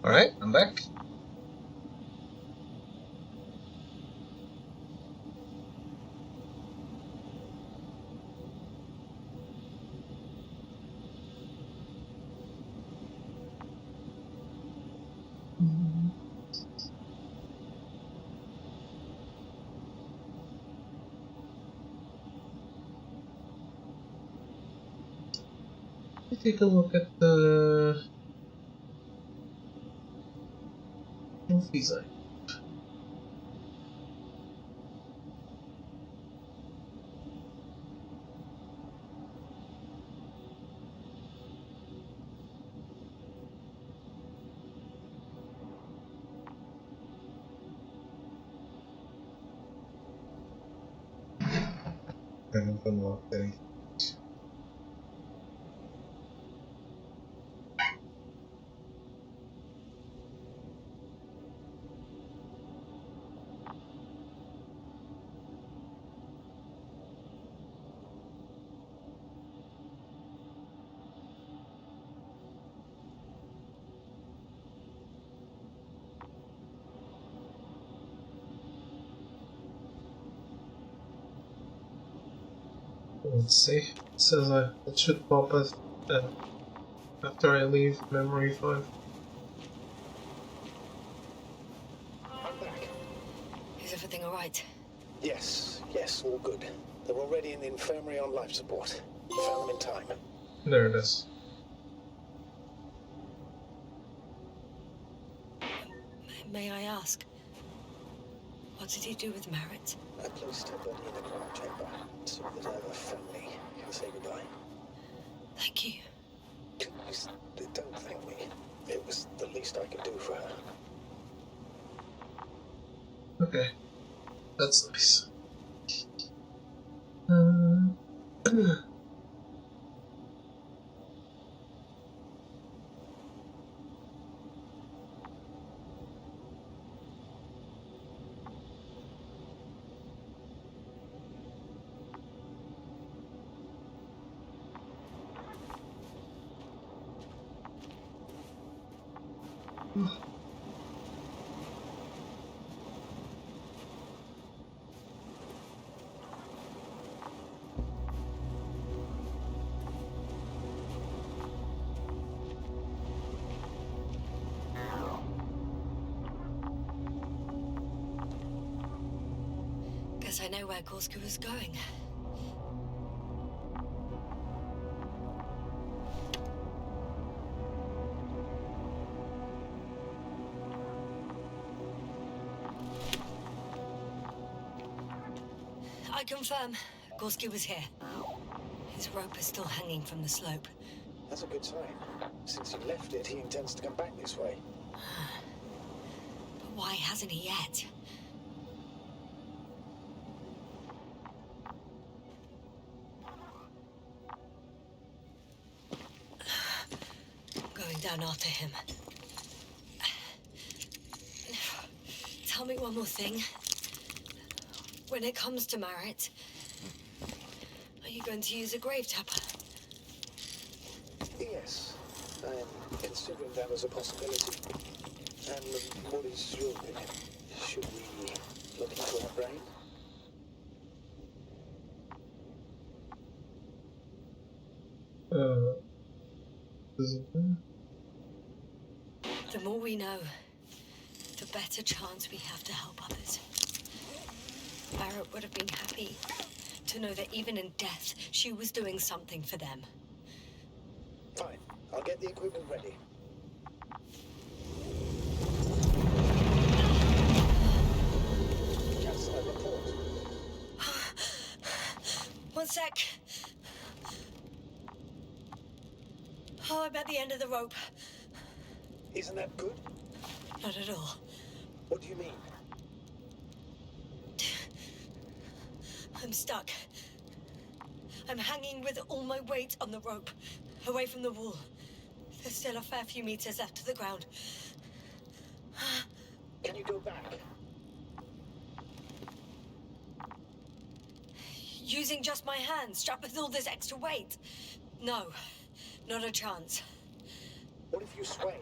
S1: Alright, I'm back. Let's take a look at the trophies I haven't unlocked any. Let's see. It says it should pop us after I leave memory 5.
S9: I'm back.
S2: Is everything alright?
S9: Yes, all good. They're already in the infirmary on life support. You found them in time.
S1: There it is.
S2: May I ask? What did he do with Merritt?
S9: I placed her body in a cryo chamber so that her family can say goodbye.
S2: Thank you.
S9: Please, don't thank me. It was the least I could do for her.
S1: Okay. That's nice.
S2: Guess I know where Gorska was going. I confirm, Gorski was here. His rope is still hanging from the slope.
S9: That's a good sign. Since he left it, he intends to come back this way.
S2: But why hasn't he yet? Going down after him. Tell me one more thing. When it comes to Merritt, are you going to use a grave tapper?
S9: Yes, I am considering that as a possibility. And what is your opinion? Should we look into her brain?
S2: The more we know, the better chance we have to help others. Barrett would have been happy to know that even in death, she was doing something for them.
S9: Fine, I'll get the equipment ready. That's a report.
S2: One sec. Oh, I'm at the end of the rope.
S9: Isn't that good?
S2: Not at all.
S9: What do you mean?
S2: I'm stuck. I'm hanging with all my weight on the rope, away from the wall. There's still a fair few meters left to the ground.
S9: Can you go back?
S2: Using just my hands, strapped with all this extra weight? No, not a chance.
S9: What if you sway?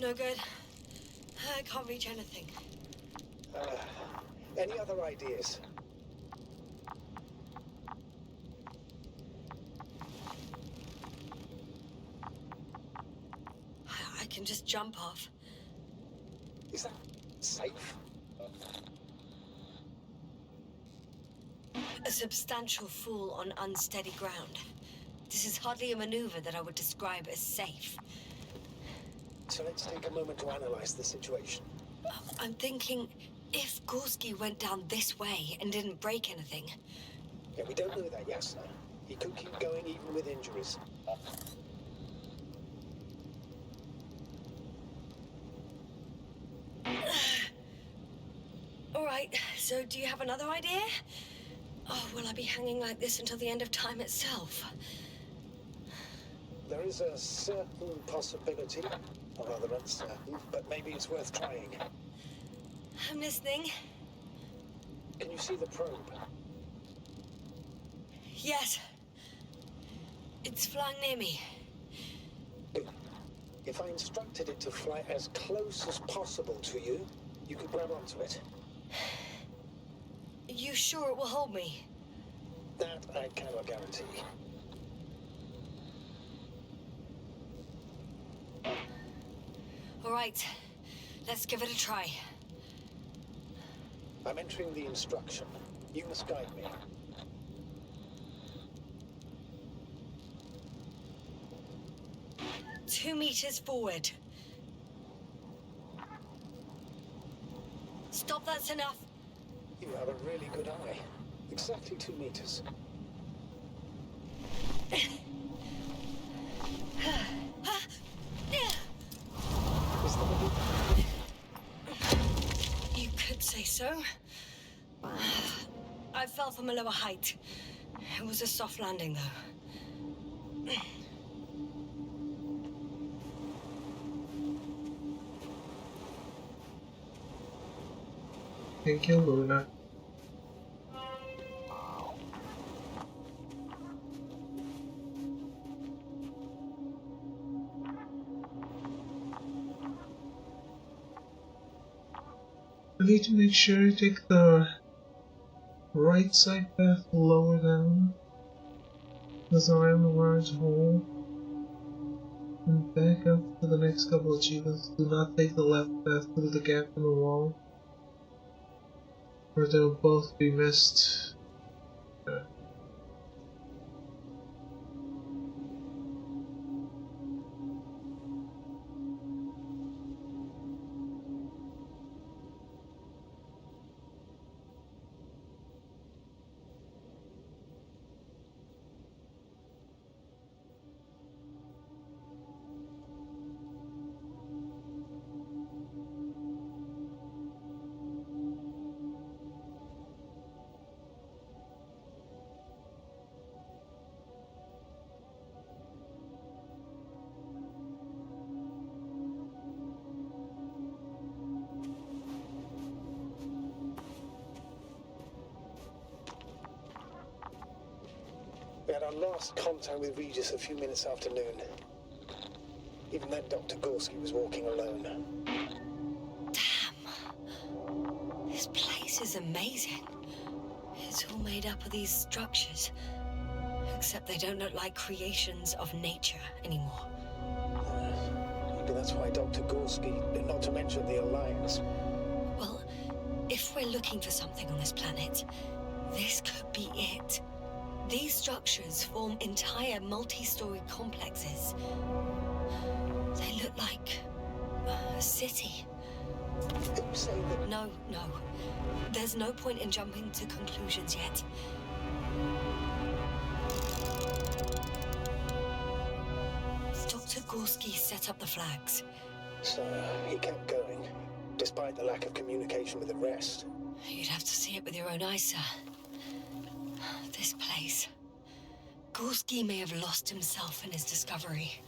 S2: No good. I can't reach anything.
S9: Any other ideas?
S2: I can just jump off.
S9: Is that safe?
S2: A substantial fall on unsteady ground. This is hardly a maneuver that I would describe as safe.
S9: So let's take a moment to analyze the situation.
S2: I'm thinking, if Gorski went down this way and didn't break anything...
S9: Yeah, we don't know that yet, sir. He could keep going even with injuries.
S2: All right, so do you have another idea? Oh, will I be hanging like this until the end of time itself?
S9: There is a certain possibility, or rather uncertain, but maybe it's worth trying.
S2: I'm listening.
S9: Can you see the probe?
S2: Yes. It's flying near me.
S9: Good. If I instructed it to fly as close as possible to you, you could grab onto it.
S2: You sure it will hold me?
S9: That I cannot guarantee.
S2: All right, let's give it a try.
S9: I'm entering the instruction. You must guide me.
S2: Two meters forward. Stop, that's enough.
S9: You have a really good eye. Exactly 2 meters. Is that
S2: You could say so. I fell from a lower height. It was a soft landing, though.
S1: Thank you, Luna. I need to make sure you take the right side path lower down. Goes around the large hole. And back up to the next couple of achievements. Do not take the left path through the gap in the wall, or they'll both be missed.
S9: We had our last contact with Regis a few minutes after noon. Even then, Dr. Gorski was walking alone.
S2: Damn. This place is amazing. It's all made up of these structures. Except they don't look like creations of nature anymore.
S9: Maybe that's why Dr. Gorski, not to mention the Alliance.
S2: Well, if we're looking for something on this planet, this could be it. These structures form entire multi-story complexes. They look like a city.
S9: You say that...
S2: No. There's no point in jumping to conclusions yet. Dr. Gorski set up the flags.
S9: So he kept going, despite the lack of communication with the rest.
S2: You'd have to see it with your own eyes, sir. This place. Gorski may have lost himself in his discovery.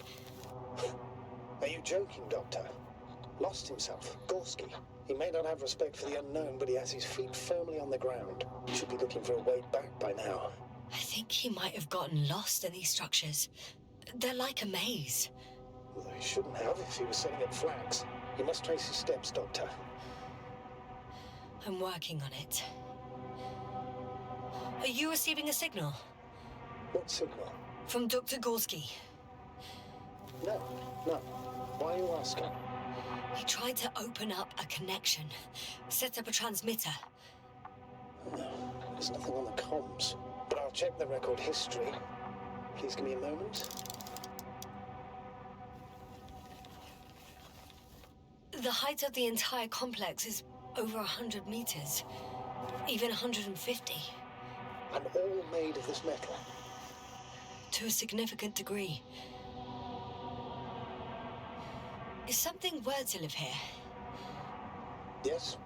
S9: Are you joking, Doctor? Lost himself, Gorski. He may not have respect for the unknown, but he has his feet firmly on the ground. He should be looking for a way back by now.
S2: I think he might have gotten lost in these structures. They're like a maze.
S9: Although he shouldn't have if he was selling him flax. You must trace his steps, Doctor.
S2: I'm working on it. Are you receiving a signal?
S9: What signal?
S2: From Dr. Gorski.
S9: No, no. Why are you asking?
S2: He tried to open up a connection, set up a transmitter.
S9: There's nothing on the comms. But I'll check the record history. Please give me a moment.
S2: The height of the entire complex is over 100 meters. Even 150.
S9: And all made of this metal.
S2: To a significant degree. If something were to live here,
S9: Yes?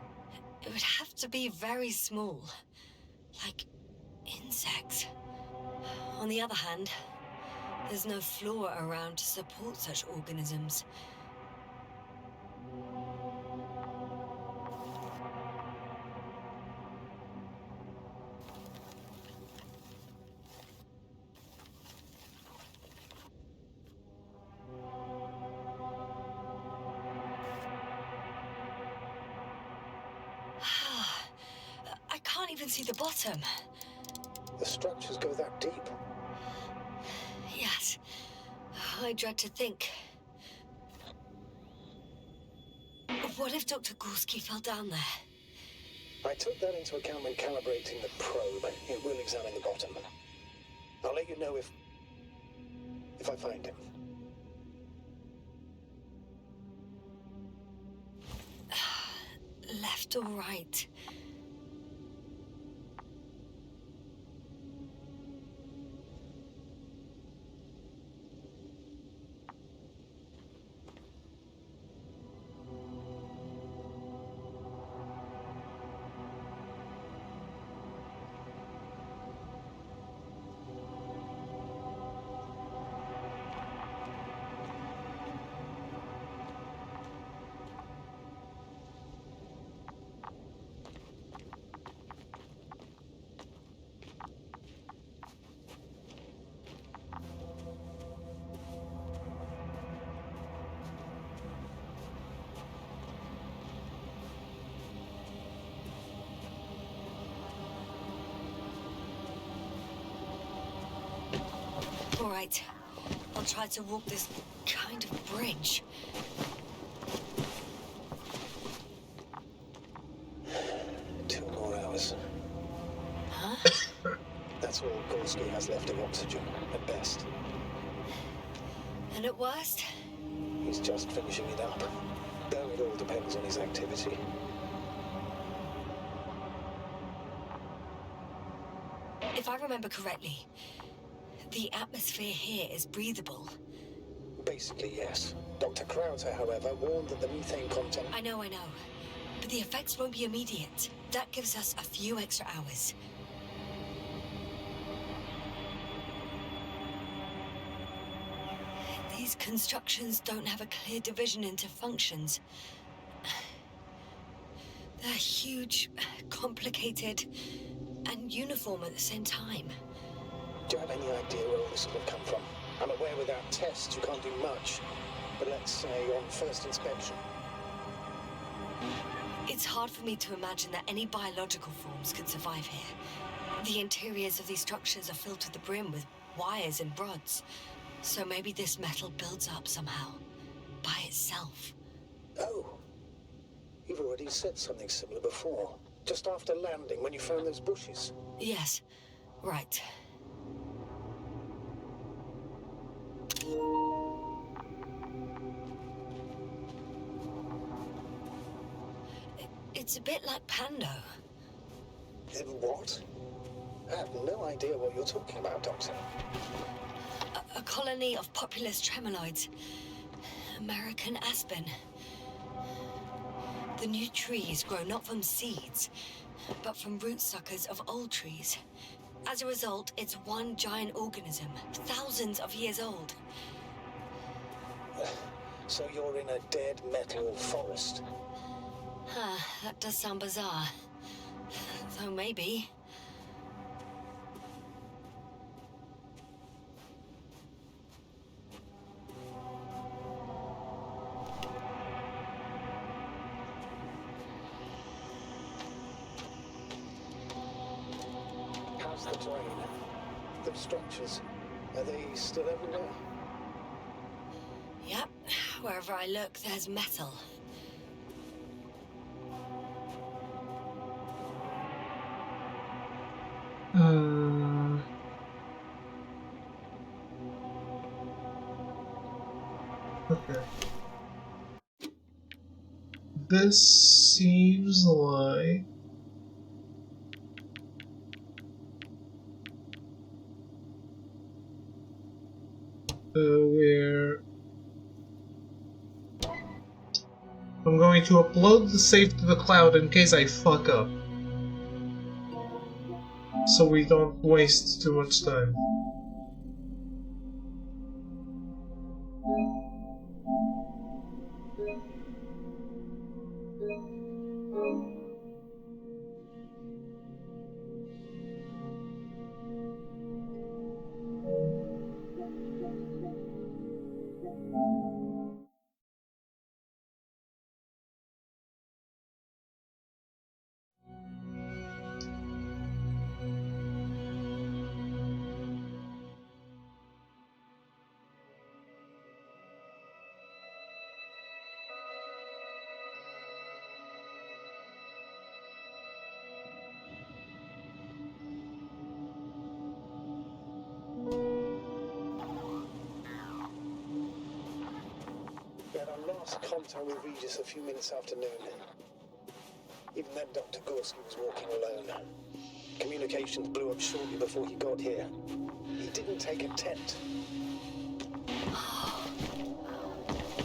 S2: it would have to be very small. Like insects. On the other hand, there's no floor around to support such organisms. I can't even see the bottom.
S9: The structures go that deep.
S2: Yes. I dread to think. What if Dr. Gorski fell down there?
S9: I took that into account when calibrating the probe. It will examine the bottom. I'll let you know if I find him.
S2: Left or right? All right. I'll try to walk this kind of bridge.
S9: 2 more hours.
S2: Huh?
S9: That's all Gorski has left of oxygen, at best.
S2: And at worst?
S9: He's just finishing it up. Though it all depends on his activity.
S2: If I remember correctly, the atmosphere here is breathable.
S9: Basically, yes. Dr. Krauter, however, warned that the methane content...
S2: I know. But the effects won't be immediate. That gives us a few extra hours. These constructions don't have a clear division into functions. They're huge, complicated, and uniform at the same time.
S9: Do you have any idea where all this will have come from? I'm aware without tests you can't do much. But let's say on first inspection.
S2: It's hard for me to imagine that any biological forms could survive here. The interiors of these structures are filled to the brim with wires and rods. So maybe this metal builds up somehow, by itself.
S9: Oh. You've already said something similar before. Just after landing, when you found those bushes.
S2: Yes, right. It's a bit like Pando.
S9: What? I have no idea what you're talking about, Doctor.
S2: A colony of populous tremoloids. American aspen. The new trees grow not from seeds, but from root suckers of old trees. As a result, it's one giant organism, thousands of years old.
S9: So you're in a dead metal forest?
S2: That does sound bizarre. Though maybe.
S9: The terrain, the structures, are they still everywhere?
S2: Yep, wherever I look, there's metal.
S1: Okay. This seems like... where... I'm going to upload the save to the cloud in case I fuck up. So we don't waste too much time.
S9: We had our last contact with Regis a few minutes after noon. Even then, Dr. Gorski was walking alone. Communications blew up shortly before he got here. He didn't take a tent.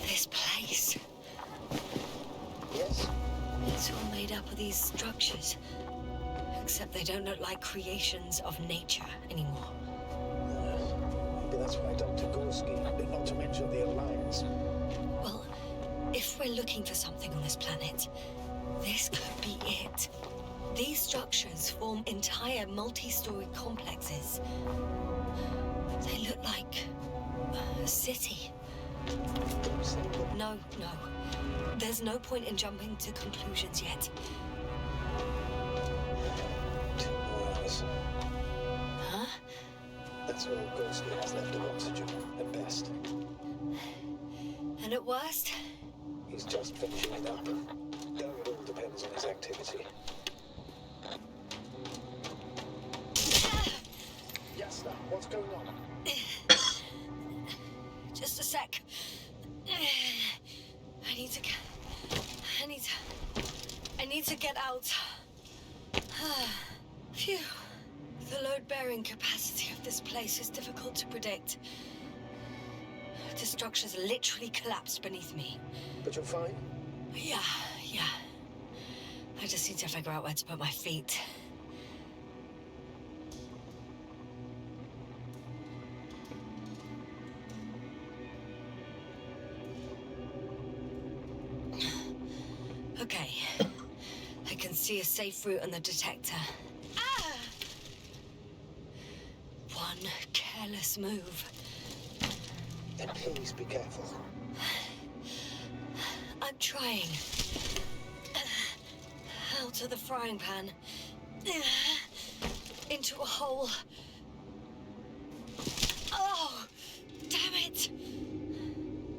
S2: This place.
S9: Yes?
S2: It's all made up of these structures. Except they don't look like creations of nature anymore.
S9: Maybe that's why Dr. Gorski, not to mention the Alliance.
S2: Well, if we're looking for something on this planet, this could be it. These structures form entire multi-story complexes. They look like a city. No. There's no point in jumping to conclusions yet.
S9: 2 more hours.
S2: Huh?
S9: That's all Gorski has left of oxygen, at best.
S2: And at worst?
S9: He's just finishing it up. Though it all depends on his activity. Yes, sir. What's going on?
S2: Just a sec. I need to get out. Phew. The load-bearing capacity of this place is difficult to predict. The structures literally collapsed beneath me.
S9: But you're fine?
S2: Yeah. I just need to figure out where to put my feet. Okay. I can see a safe route on the detector. Ah! One careless move.
S9: Then please be careful.
S2: I'm trying. Out of the frying pan. Into a hole. Oh! Damn it!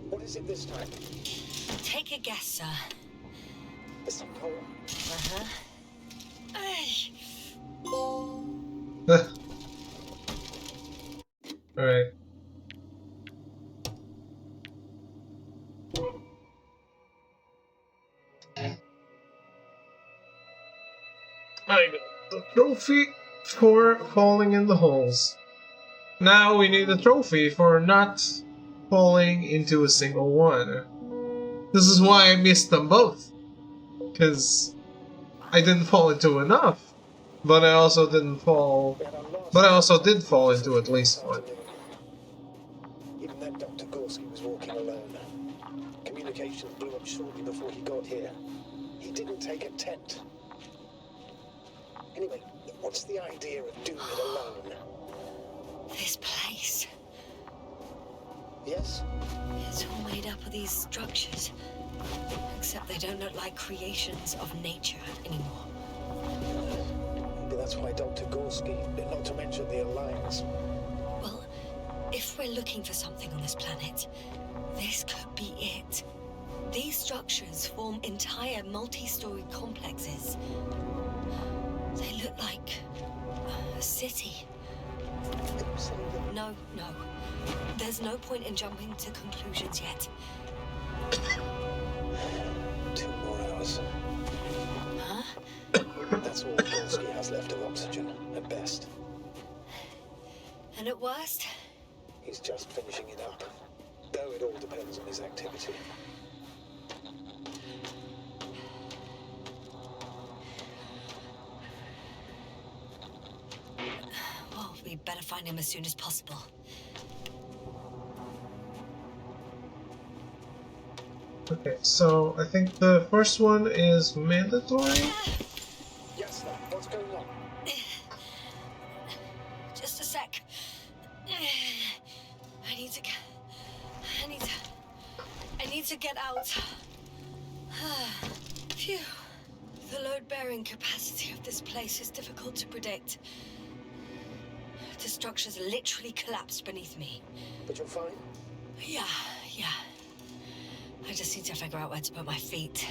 S9: What is it this time?
S2: Take a guess, sir.
S9: The sinkhole?
S2: Uh-huh.
S1: Alright. I got the trophy for falling in the holes. Now we need a trophy for not falling into a single one. This is why I missed them both. Because I didn't fall into enough. But I also didn't fall... But I also did fall into at least one.
S9: Even then, Dr. Gorski was walking alone. Communications blew up shortly before he got here. He didn't take a tent. Anyway, what's the idea of doing it alone?
S2: This place.
S9: Yes?
S2: It's all made up of these structures. Except they don't look like creations of nature anymore.
S9: Maybe That's why Dr. Gorski, not to mention the Alliance.
S2: Well, if we're looking for something on this planet, this could be it. These structures form entire multi-story complexes. They look like a city. No. There's no point in jumping to conclusions yet.
S9: 2 more hours.
S2: Huh?
S9: That's all Gorski has left of oxygen, at best.
S2: And at worst?
S9: He's just finishing it up. Though it all depends on his activity.
S2: Well, we better find him as soon as possible.
S1: Okay, so I think the first one is mandatory.
S9: Yes, sir. What's going on?
S2: Just a sec. I need to get out. Phew. The load-bearing capacity of this place is difficult to predict. The structures literally collapsed beneath me.
S9: But you're fine?
S2: Yeah. I just need to figure out where to put my feet.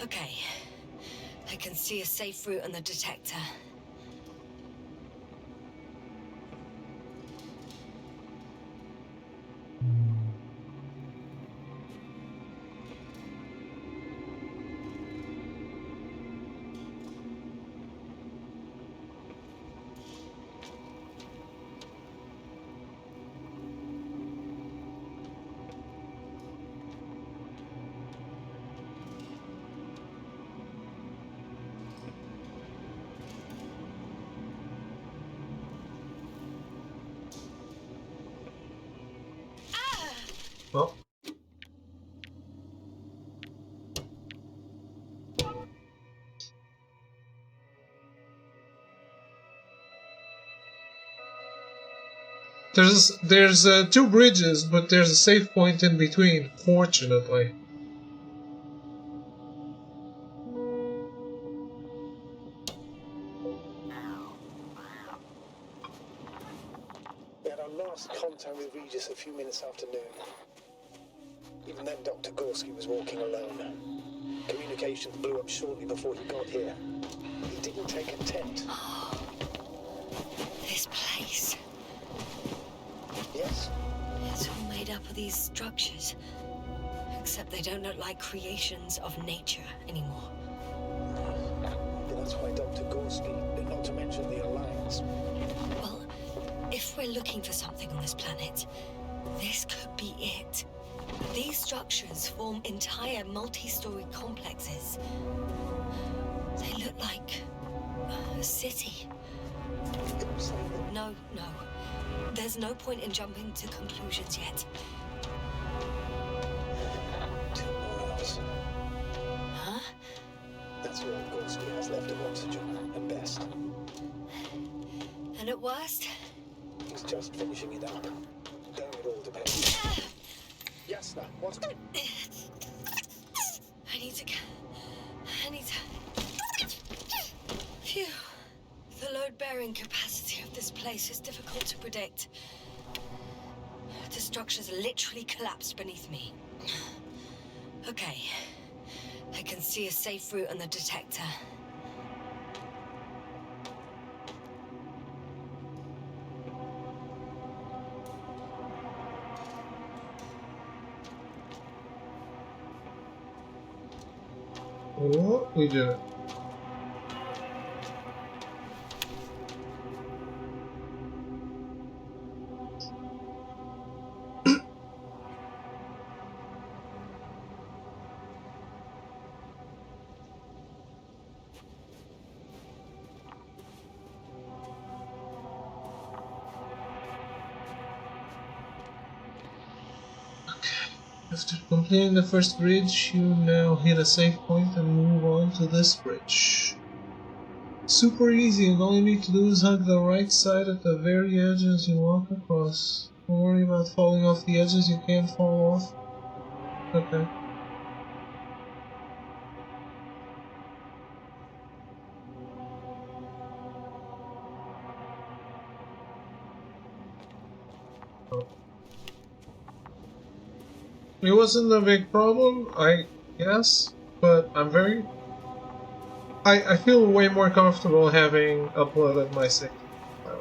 S2: Okay. I can see a safe route on the detector.
S1: Well, there's 2 bridges, but there's a safe point in between, fortunately.
S9: We had our last contact with Regis a few minutes after noon. Even then, Dr. Gorski was walking alone. Communications blew up shortly before he got here. He didn't take a tent.
S2: This place.
S9: Yes?
S2: It's all made up of these structures. Except they don't look like creations of nature anymore.
S9: But that's why Dr. Gorski, not to mention the Alliance.
S2: Well, if we're looking for something on this planet, this could be it. These structures form entire multi-story complexes. They look like a city. No. There's no point in jumping to conclusions yet.
S9: 2 more hours.
S2: Huh?
S9: That's all Gorski has left of oxygen, at best.
S2: And at worst?
S9: He's just finishing it up. Though it all depends. Yes, sir. What's...
S2: I need to... Phew. The load-bearing capacity of this place is difficult to predict. The structures literally collapsed beneath me. Okay. I can see a safe route on the detector.
S1: Oh, we did it. After completing the first bridge, you now hit a safe point and move on to this bridge. super easy, and all you need to do is hug the right side at the very edge as you walk across. Don't worry about falling off the edges, you can't fall off. Okay. It wasn't a big problem, I guess, but I feel way more comfortable having uploaded my save file.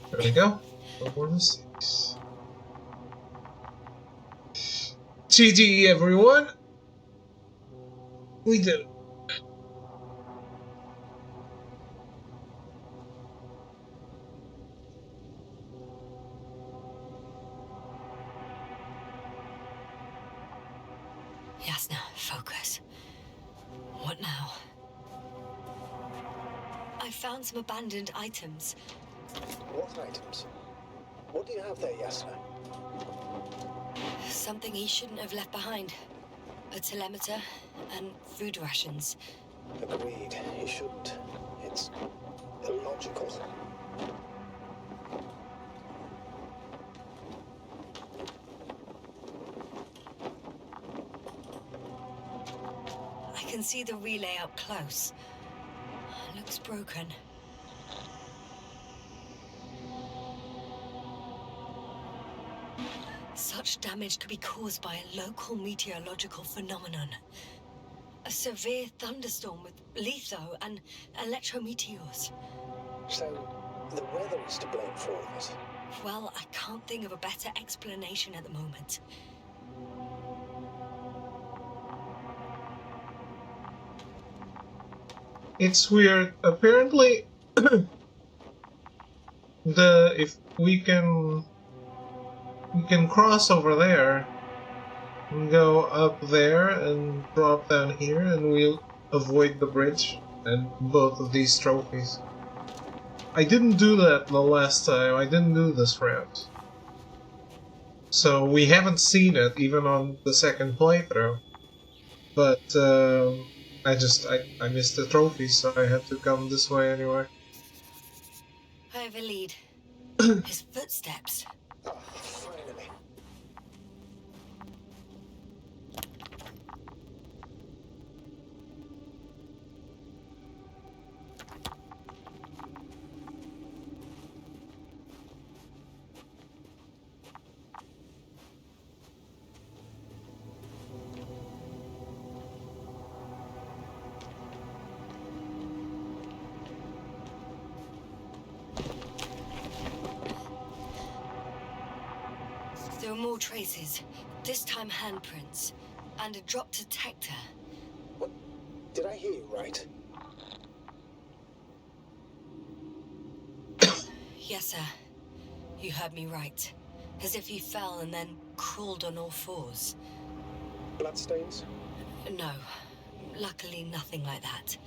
S1: There we go. No more mistakes. GG everyone! We did it.
S2: Yasna, focus. What now? I found some abandoned items.
S9: What items? What do you have there, Yasna?
S2: Something he shouldn't have left behind. A telemeter and food rations.
S9: Agreed. He shouldn't. It's illogical.
S2: I can see the relay up close. Looks broken. Such damage could be caused by a local meteorological phenomenon. A severe thunderstorm with litho and electrometeors.
S9: So, the weather is to blame for all this.
S2: Well, I can't think of a better explanation at the moment.
S1: It's weird. Apparently, if we can cross over there and go up there and drop down here, and we'll avoid the bridge and both of these trophies. I didn't do that the last time. I didn't do this route, so we haven't seen it even on the second playthrough. But I missed the trophy, so I had to come this way anyway.
S2: I have a lead. His footsteps.
S9: Oh, finally.
S2: There are more traces. This time handprints. And a drop detector.
S9: What? Did I hear you right?
S2: Yes, sir. You heard me right. As if he fell and then crawled on all fours.
S9: Bloodstains?
S2: No. Luckily, nothing like that.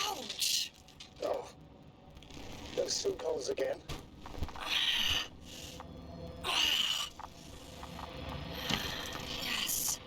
S2: Ouch!
S9: Oh. Those sinkholes again.
S2: Yes.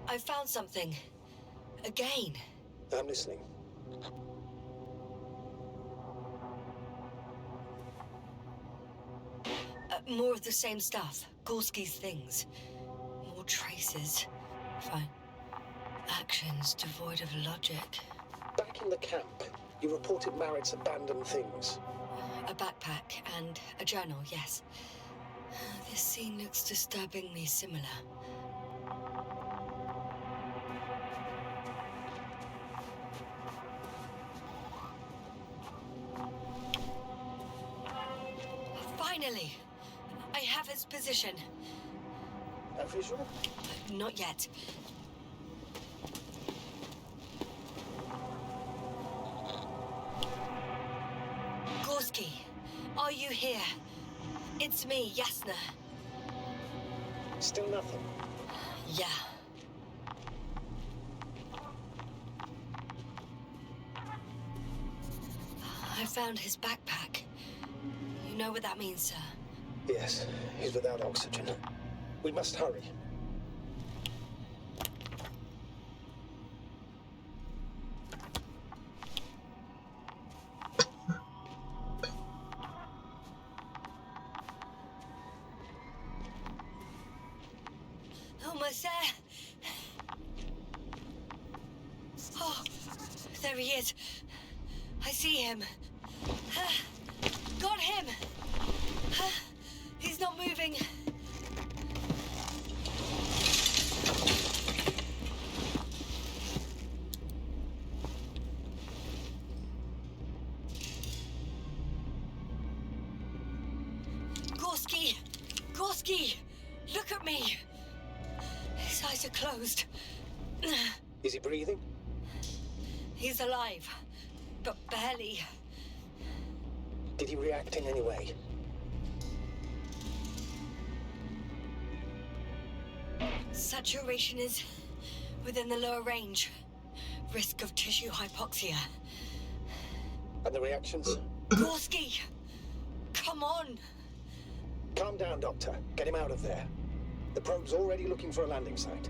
S2: I found something. Again.
S9: I'm listening.
S2: More of the same stuff. Gorski's things. More traces. Fine. Actions devoid of logic.
S9: Back in the camp, you reported Marritt's abandoned things.
S2: A backpack and a journal, yes. This scene looks disturbingly similar. Finally! I have its position.
S9: A visual?
S2: Not yet. Gorski, are you here? It's me, Yasna.
S9: Still nothing.
S2: Yeah. I found his backpack. You know what that means, sir?
S9: Yes, he's without oxygen. We must hurry.
S2: Almost there. Oh, there he is. I see him. Got him. He's not moving. Gorski! Gorski! Look at me! His eyes are closed.
S9: Is he breathing?
S2: He's alive, but barely.
S9: Did he react in any way?
S2: Saturation is within the lower range. Risk of tissue hypoxia.
S9: And the reactions?
S2: Gorski! Come on!
S9: Calm down, Doctor. Get him out of there. The probe's already looking for a landing site.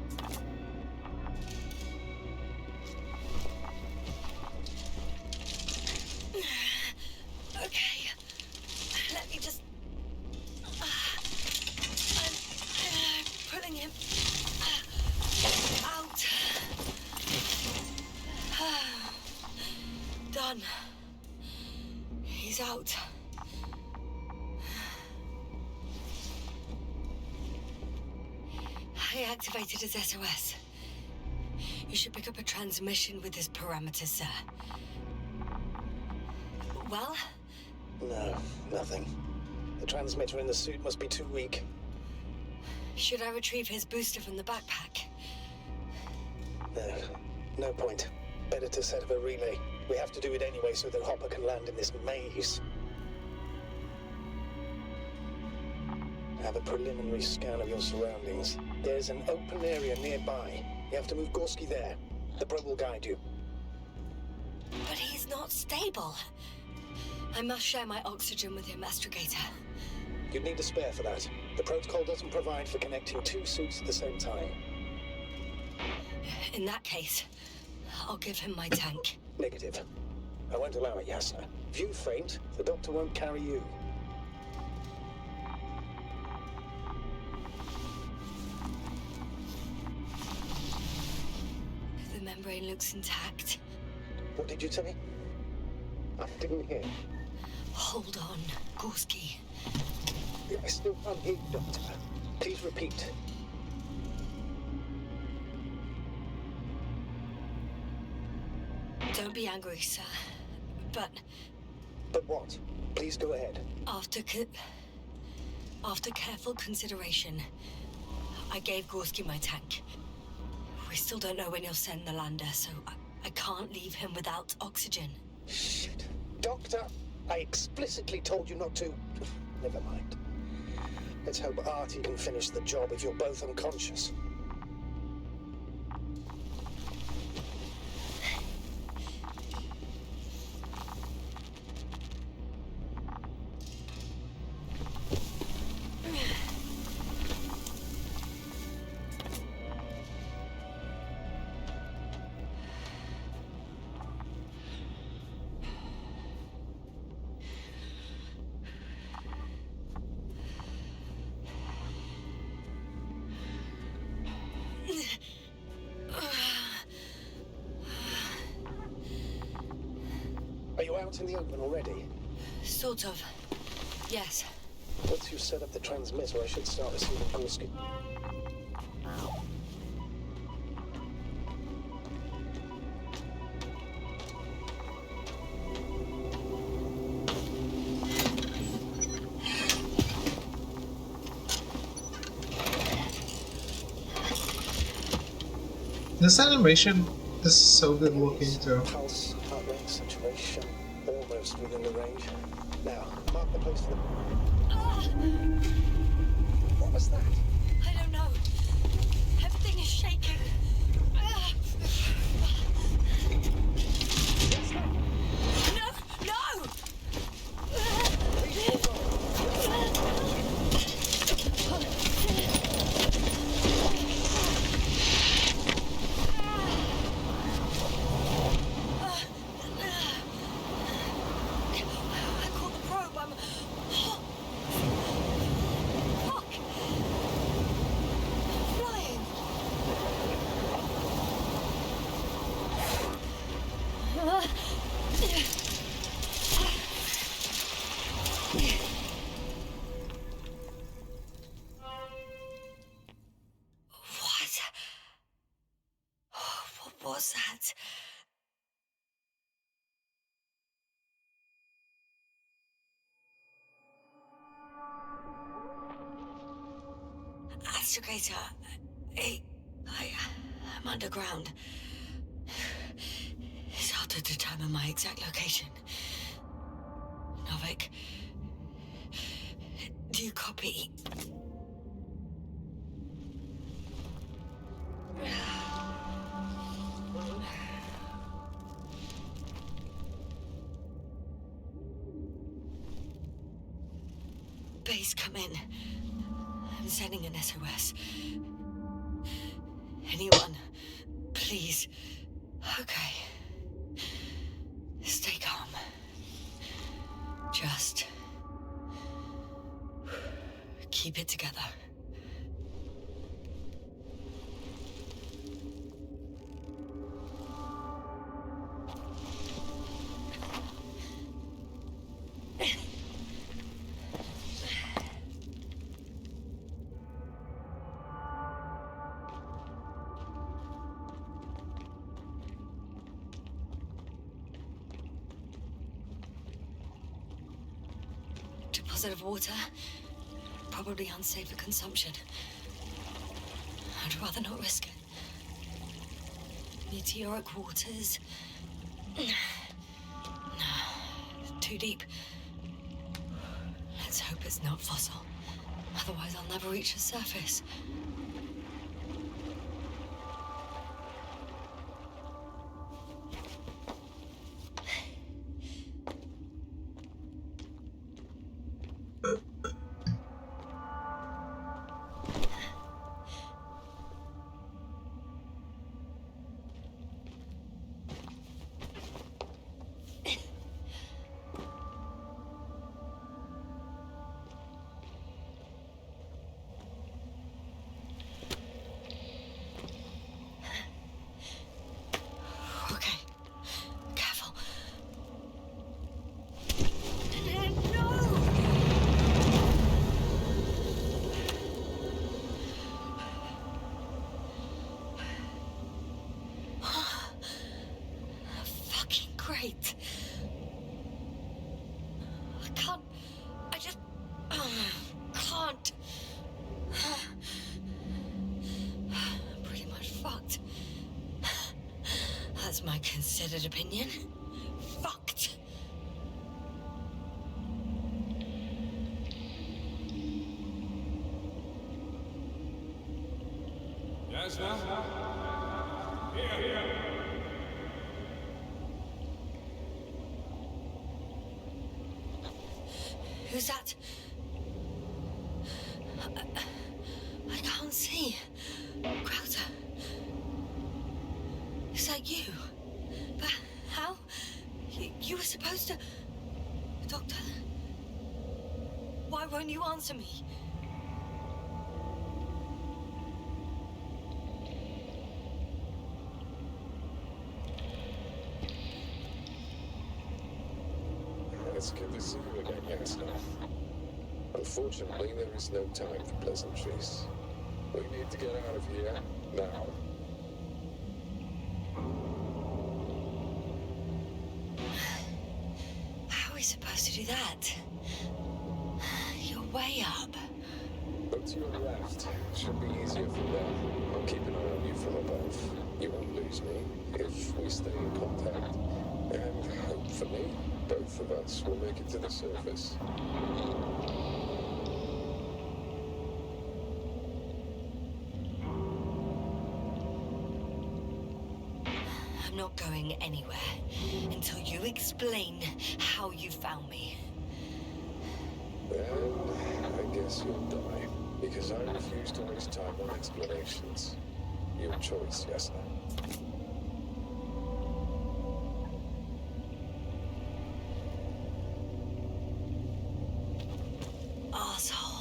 S2: Okay. Let me just... I'm pulling him out. Done. He's out. I activated his SOS. You should pick up a transmission with his parameters, sir. Well?
S9: No, nothing. The transmitter in the suit must be too weak.
S2: Should I retrieve his booster from the backpack?
S9: No, no point. Better to set up a relay. We have to do it anyway so that Hopper can land in this maze. Have a preliminary scan of your surroundings. There's an open area nearby. You have to move Gorski there. The probe will guide you.
S2: But he's not stable. I must share my oxygen with him, Astrogator.
S9: You'd need a spare for that. The protocol doesn't provide for connecting two suits at the same time.
S2: In that case, I'll give him my tank.
S9: Negative. I won't allow it, Yasna. If you faint, the doctor won't carry you.
S2: The membrane looks intact.
S9: What did you say? I didn't hear.
S2: Hold on, Gorski.
S9: I still can't hear you, Doctor. Please repeat.
S2: Don't be angry, sir. But
S9: But what? Please go ahead.
S2: after careful consideration, I gave Gorski my tank. We still don't know when he'll send the lander, so I can't leave him without oxygen.
S9: Shit. Doctor, I explicitly told you not to. Never mind. Let's hope Artie can finish the job if you're both unconscious. you out in the open already?
S2: Sort of. Yes.
S9: Once you set up the transmitter, I should start receiving Gorski.
S1: This animation is so good looking too.
S9: Pulse, heart rate, saturation, almost within the range. Now, mark the place for the... What was that?
S2: I don't know. Everything is shaking. No! No! I caught the probe. I'm... Fuck! Flying! What was that? Astrogator, I'm underground. It's hard to determine my exact location. Novik, do you copy? Base, come in. I'm sending an SOS. Anyone, please. Okay. Stay calm. Just keep it together. Deposit of water, probably unsafe for consumption. I'd rather not risk it. Meteoric waters. Too deep. Let's hope it's not fossil. Otherwise I'll never reach the surface. Okay. Careful. Fucking great. I can't. I just can't. I'm pretty much fucked. That's my considered opinion. Fucked.
S11: Yes, now? Here.
S2: Who's that? I can't see. Crowther. Is that you? But how? You were supposed to... Doctor? Why won't you answer me?
S6: It's good to see you again, Yassna. Unfortunately, there is no time for pleasantries. We need to get out of here now.
S2: How are we supposed to do that? You're way up.
S6: Look to your left. Should be easier from there. I'll keep an eye on you from above. You won't lose me if we stay in contact. And hopefully, both of us will make it to the surface.
S2: I'm not going anywhere until you explain how you found me.
S6: Then, I guess you'll die. Because I refuse to waste time on explanations. Your choice, Yassna.
S2: Asshole.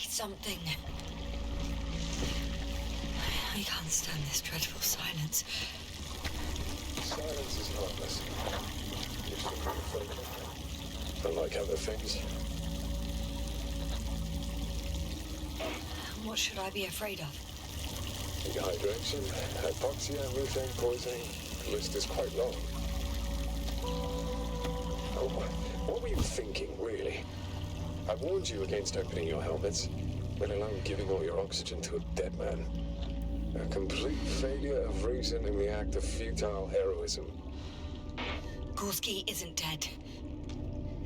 S2: Something. I can't stand this dreadful silence.
S6: Silence is harmless. You should be afraid of it. Unlike other things.
S2: What should I be afraid of?
S6: Dehydration, hypoxia, methane poisoning. The list is quite long. Oh, what were you thinking, really? I warned you against opening your helmets, let alone giving all your oxygen to a dead man. A complete failure of reason in the act of futile heroism.
S2: Gorski isn't dead.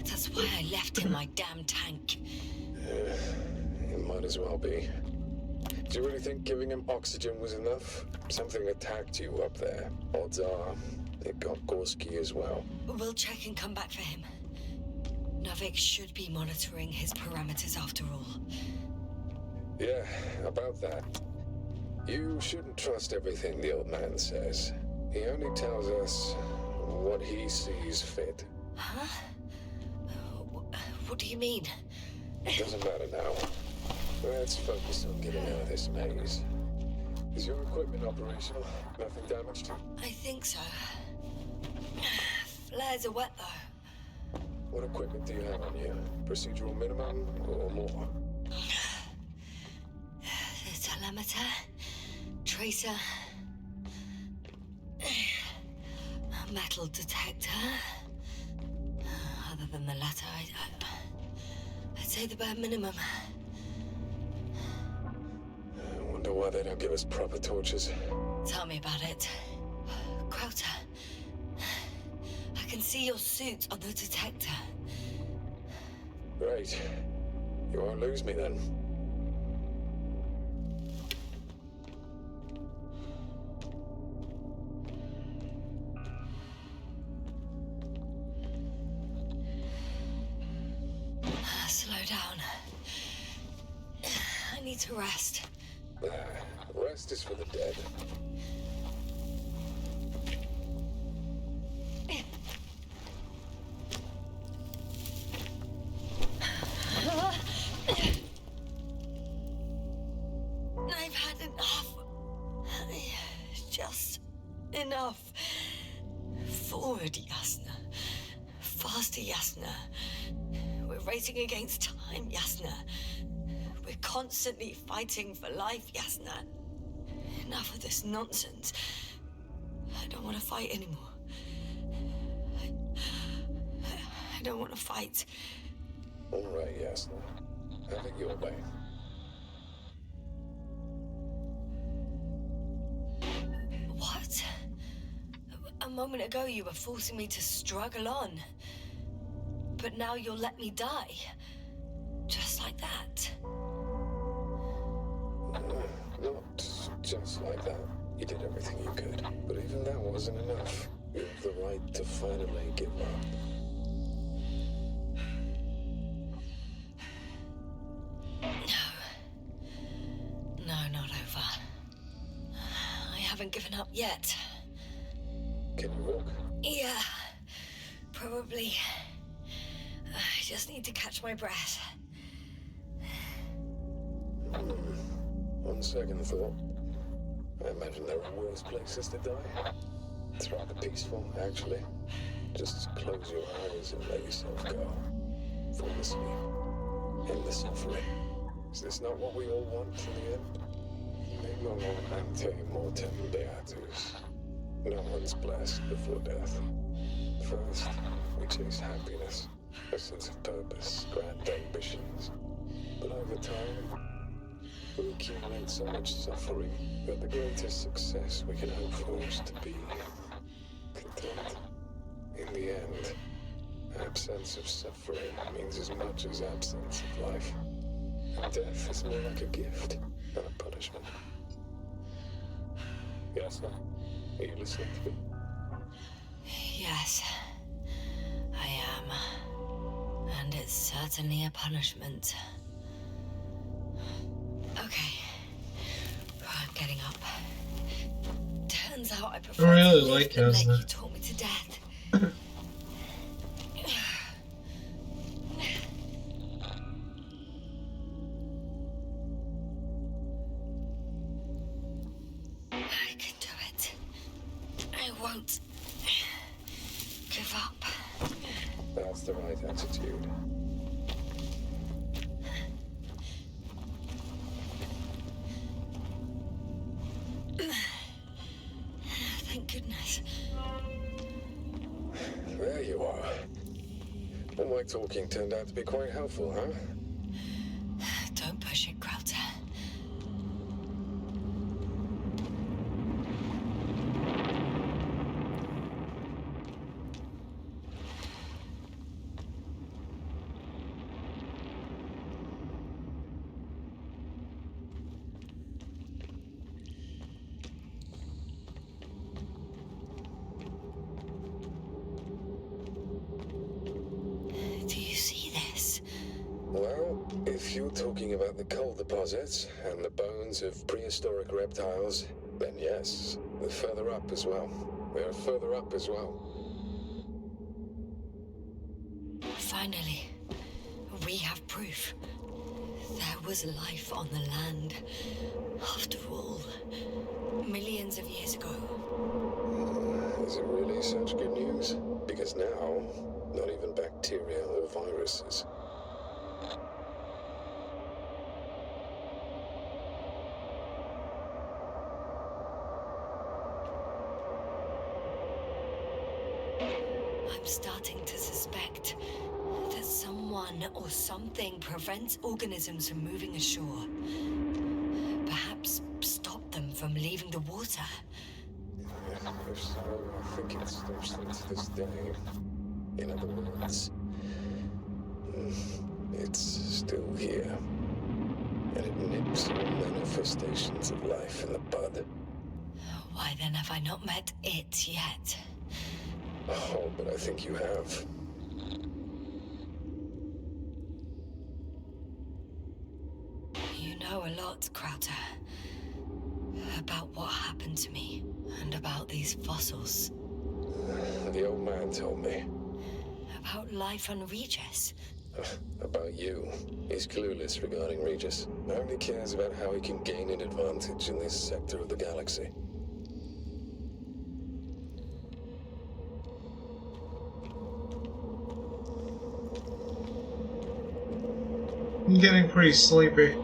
S2: That's why I left him my damn tank.
S6: It might as well be. Do you really think giving him oxygen was enough? Something attacked you up there. Odds are, it got Gorski as well.
S2: We'll check and come back for him. Navik should be monitoring his parameters after all.
S6: Yeah, about that. You shouldn't trust everything the old man says. He only tells us what he sees fit.
S2: Huh? What do you mean?
S6: It doesn't matter now. Let's focus on getting out of this maze. Is your equipment operational? Nothing damaged?
S2: I think so. Flares are wet, though.
S6: What equipment do you have on you? Procedural minimum or more?
S2: The telemeter, tracer, a metal detector. Other than the latter, I'd say the bare minimum.
S6: I wonder why they don't give us proper torches.
S2: Tell me about it. Crowter, I can see your suit on the detector.
S6: Great. You won't lose me then.
S2: Slow down. I need to rest.
S6: Rest is for the dead.
S2: I've had enough. Just enough. Forward, Yasna. Faster, Yasna. We're racing against time, Yasna. We're constantly fighting for life, Yasna. Enough of this nonsense. I don't want to fight anymore. I don't want to fight.
S6: All right, Yasna. Have it your way.
S2: A moment ago you were forcing me to struggle on. But now you'll let me die. Just like that.
S6: Not just like that. You did everything you could. But even that wasn't enough. You have the right to finally give up.
S2: No, not over. I haven't given up yet.
S6: Can you walk?
S2: Yeah, probably. I just need to catch my breath.
S6: On second thought, I imagine there are worse places to die. It's rather peaceful, actually. Just close your eyes and let yourself go. Fall asleep. End the suffering. Is this not what we all want in the end? No ante mortem beatus. No one's blessed before death. First, we chase happiness, a sense of purpose, grand ambitions. But over time, we accumulate so much suffering that the greatest success we can hope for is to be content. In the end, absence of suffering means as much as absence of life. And death is more like a gift than a punishment. Yes, sir? Are you listening to me?
S2: Yes, I am. And it's certainly a punishment. Okay. I'm getting up. Turns out I prefer
S1: I really
S2: to live
S1: like
S2: than let
S1: Yasna.
S2: you talk me to death. I can do it. I won't give up.
S6: That's the right attitude.
S2: Thank goodness.
S6: There you are. All my talking turned out to be quite helpful, huh?
S2: Don't push it, Crowder. Do you see this?
S6: Well, if you're talking about the coal deposits and the bones of prehistoric reptiles, then yes, they're further up as well. They're further up as well.
S2: Finally, we have proof. There was life on the land. After all, millions of years ago.
S6: Is it really such good news? Because now, not even bacteria or viruses.
S2: I'm starting to suspect that someone or something prevents organisms from moving ashore. Perhaps stop them from leaving the water.
S6: If so, I think it stops them to this day. In other words, it's still here. And it nips all manifestations of life in the bud.
S2: Why then have I not met it yet?
S6: Oh, but I think you have.
S2: You know a lot, Crowder. About what happened to me, and about these fossils.
S6: The old man told me.
S2: About life on Regis.
S6: About you. He's clueless regarding Regis. Only cares about how he can gain an advantage in this sector of the galaxy.
S1: I'm getting pretty sleepy,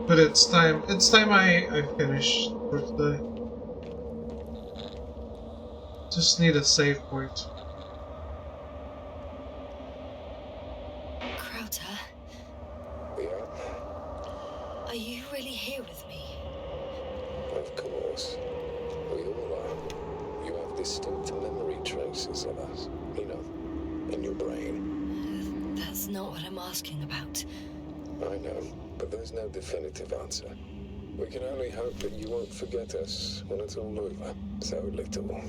S1: but it's time I finish for today. Just need a save point.
S2: Crowder,
S6: Yeah,
S2: are you really here with me?
S6: of course. We all are. You have
S9: distinct memory traces of us. You know, in your brain.
S2: That's not what I'm asking about.
S6: I know, but there's no definitive answer. We can only hope that you won't forget us when it's all over. So little,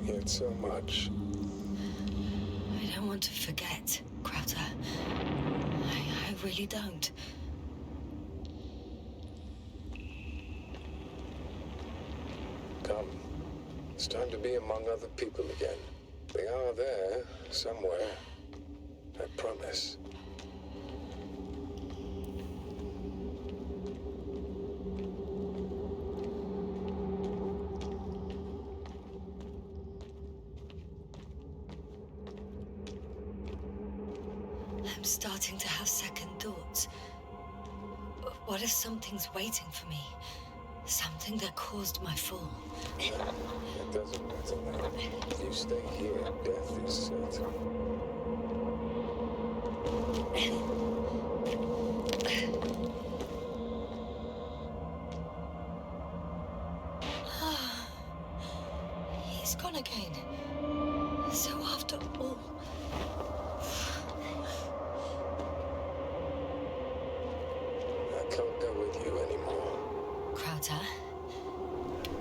S6: yet so much.
S2: I don't want to forget, Crowther. I really don't.
S6: Come. It's time to be among other people again. They are there, somewhere. I promise.
S2: I'm starting to have second thoughts. What if something's waiting for me? Something that caused my fall?
S6: It doesn't matter now. If you stay here, death is certain.
S2: He's gone again. So after all...
S6: I can't go with you anymore.
S2: Crowther?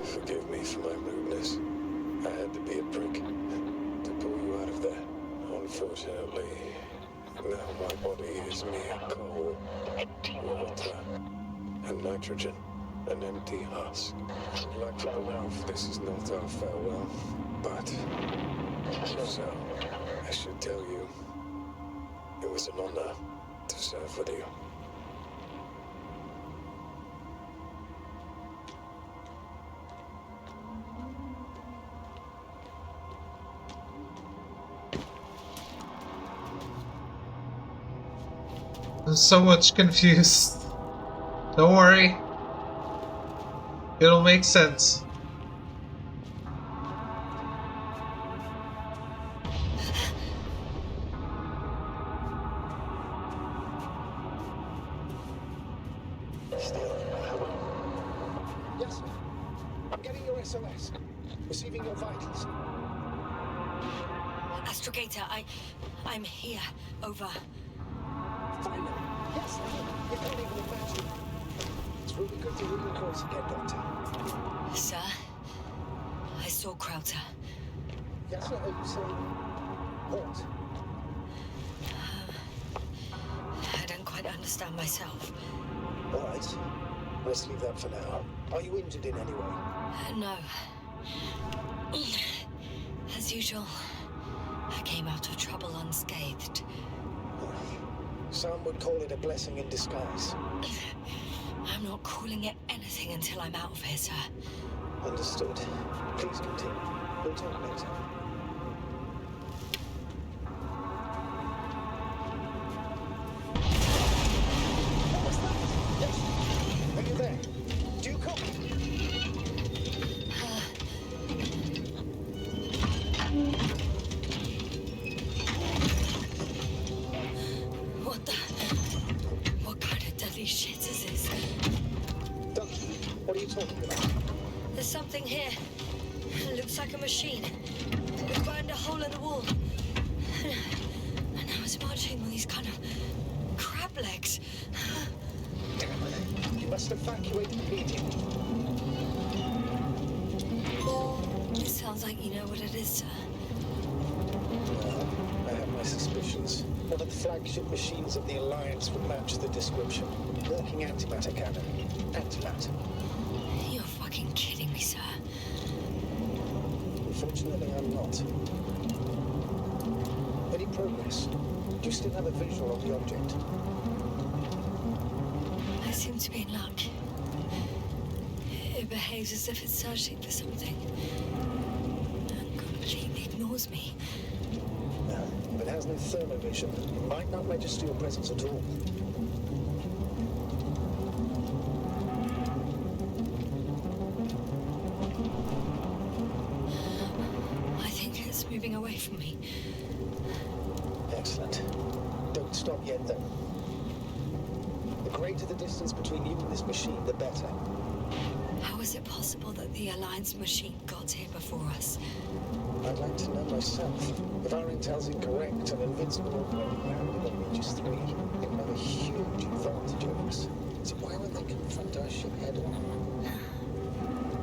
S6: Forgive me for my rudeness. I had to be a prick to pull you out of there. Unfortunately, now my body is mere coal, water, and nitrogen, an empty husk. I'd like to believe this is not our farewell, but if so, I should tell you, it was an honor to serve with you.
S1: I'm so much confused. Don't worry. It'll make sense.
S9: Still. Yes, sir. I'm getting your SOS. Receiving your vitals.
S2: Astrogator, I'm here. Over.
S9: Finally. Yes, you can't even imagine. It's really good to hear your voice again, Doctor.
S2: Sir? I saw Crowther.
S9: Yes, sir. You say what?
S2: I don't quite understand myself.
S9: All right. Let's leave that for now. Are you injured in any way?
S2: No. As usual, I came out of trouble unscathed.
S9: Some would call it a blessing in disguise.
S2: I'm not calling it anything until I'm out of here, sir.
S9: Understood. Please continue. We'll talk later. What was that? Yes. Are you there? Do you copy?
S2: What kind of deadly shit is this?
S9: Doctor, what are you talking about?
S2: There's something here. It looks like a machine. It burned a hole in the wall. And now it's marching on these kind of crab legs.
S9: You must evacuate immediately.
S2: It sounds like you know what it is, sir.
S9: I have my suspicions. One of the flagship machines of the Alliance would match the description. Walking antimatter cannon. Antimatter.
S2: You're fucking kidding me, sir.
S9: Unfortunately, I'm not. Any progress? Do you still have a visual of the object?
S2: I seem to be in luck. It behaves as if it's searching for something. And completely ignores me.
S9: No. If it has no thermovision, it might not register your presence at all.
S2: I think it's moving away from me.
S9: Excellent. Don't stop yet, though. The greater the distance between you and this machine, the better.
S2: How is it possible that the Alliance machine got here before us?
S9: I'd like to know myself. If our intel's incorrect and Invincible already landed on Regis 3, it will have a huge advantage over us. So why would they confront our ship head on?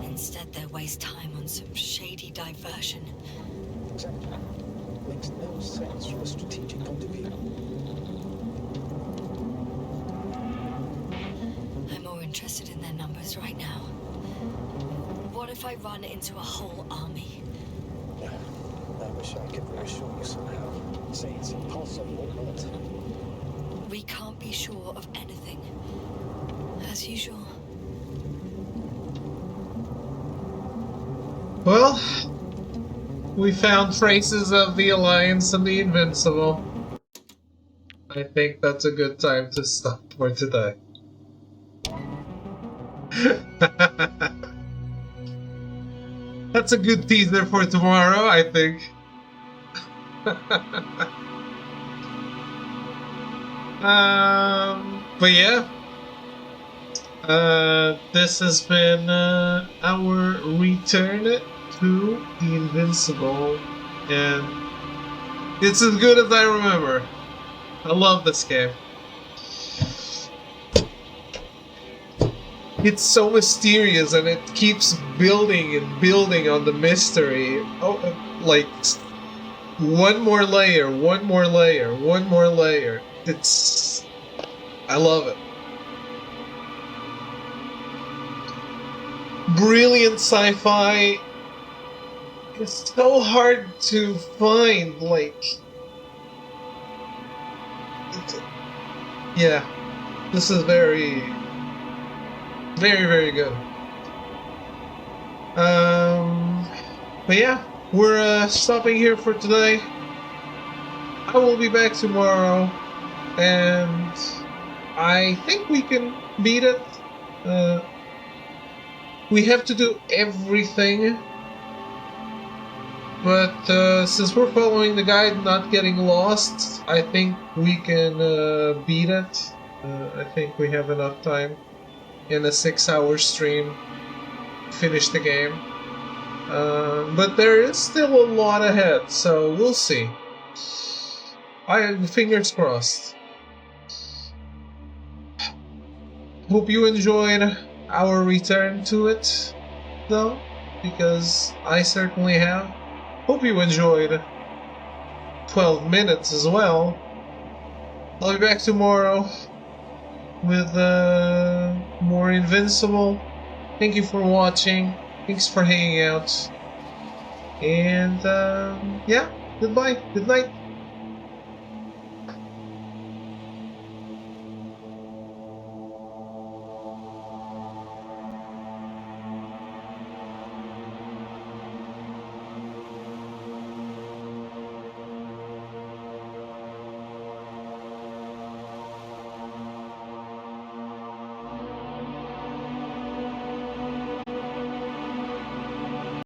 S2: Instead, they waste time on some shady diversion.
S9: Exactly. Makes no sense from a strategic point of view.
S2: I'm more interested in their numbers right now. What if I run into a whole army?
S9: I wish I could reassure you somehow. Say it's impossible, but...
S2: We can't be sure of anything. As usual.
S1: Well, we found traces of the Alliance and the Invincible. I think that's a good time to stop for today. That's a good teaser for tomorrow, I think. But yeah. This has been our return to the Invincible, and it's as good as I remember. I love this game. It's so mysterious, and it keeps building and building on the mystery. Oh, like one more layer, one more layer, one more layer. I love it. Brilliant sci-fi. It's so hard to find, like... Yeah, this is very, very good. But yeah, we're stopping here for today. I will be back tomorrow, and I think we can beat it. We have to do everything, but since we're following the guide, not getting lost, I think we can beat it. I think we have enough time in a 6-hour stream to finish the game. But there is still a lot ahead, so we'll see. Fingers crossed. Hope you enjoyed our return to it, though, because I certainly have. Hope you enjoyed 12 minutes as well. I'll be back tomorrow with more Invincible. Thank you for watching. Thanks for hanging out. And yeah, goodbye. Good night.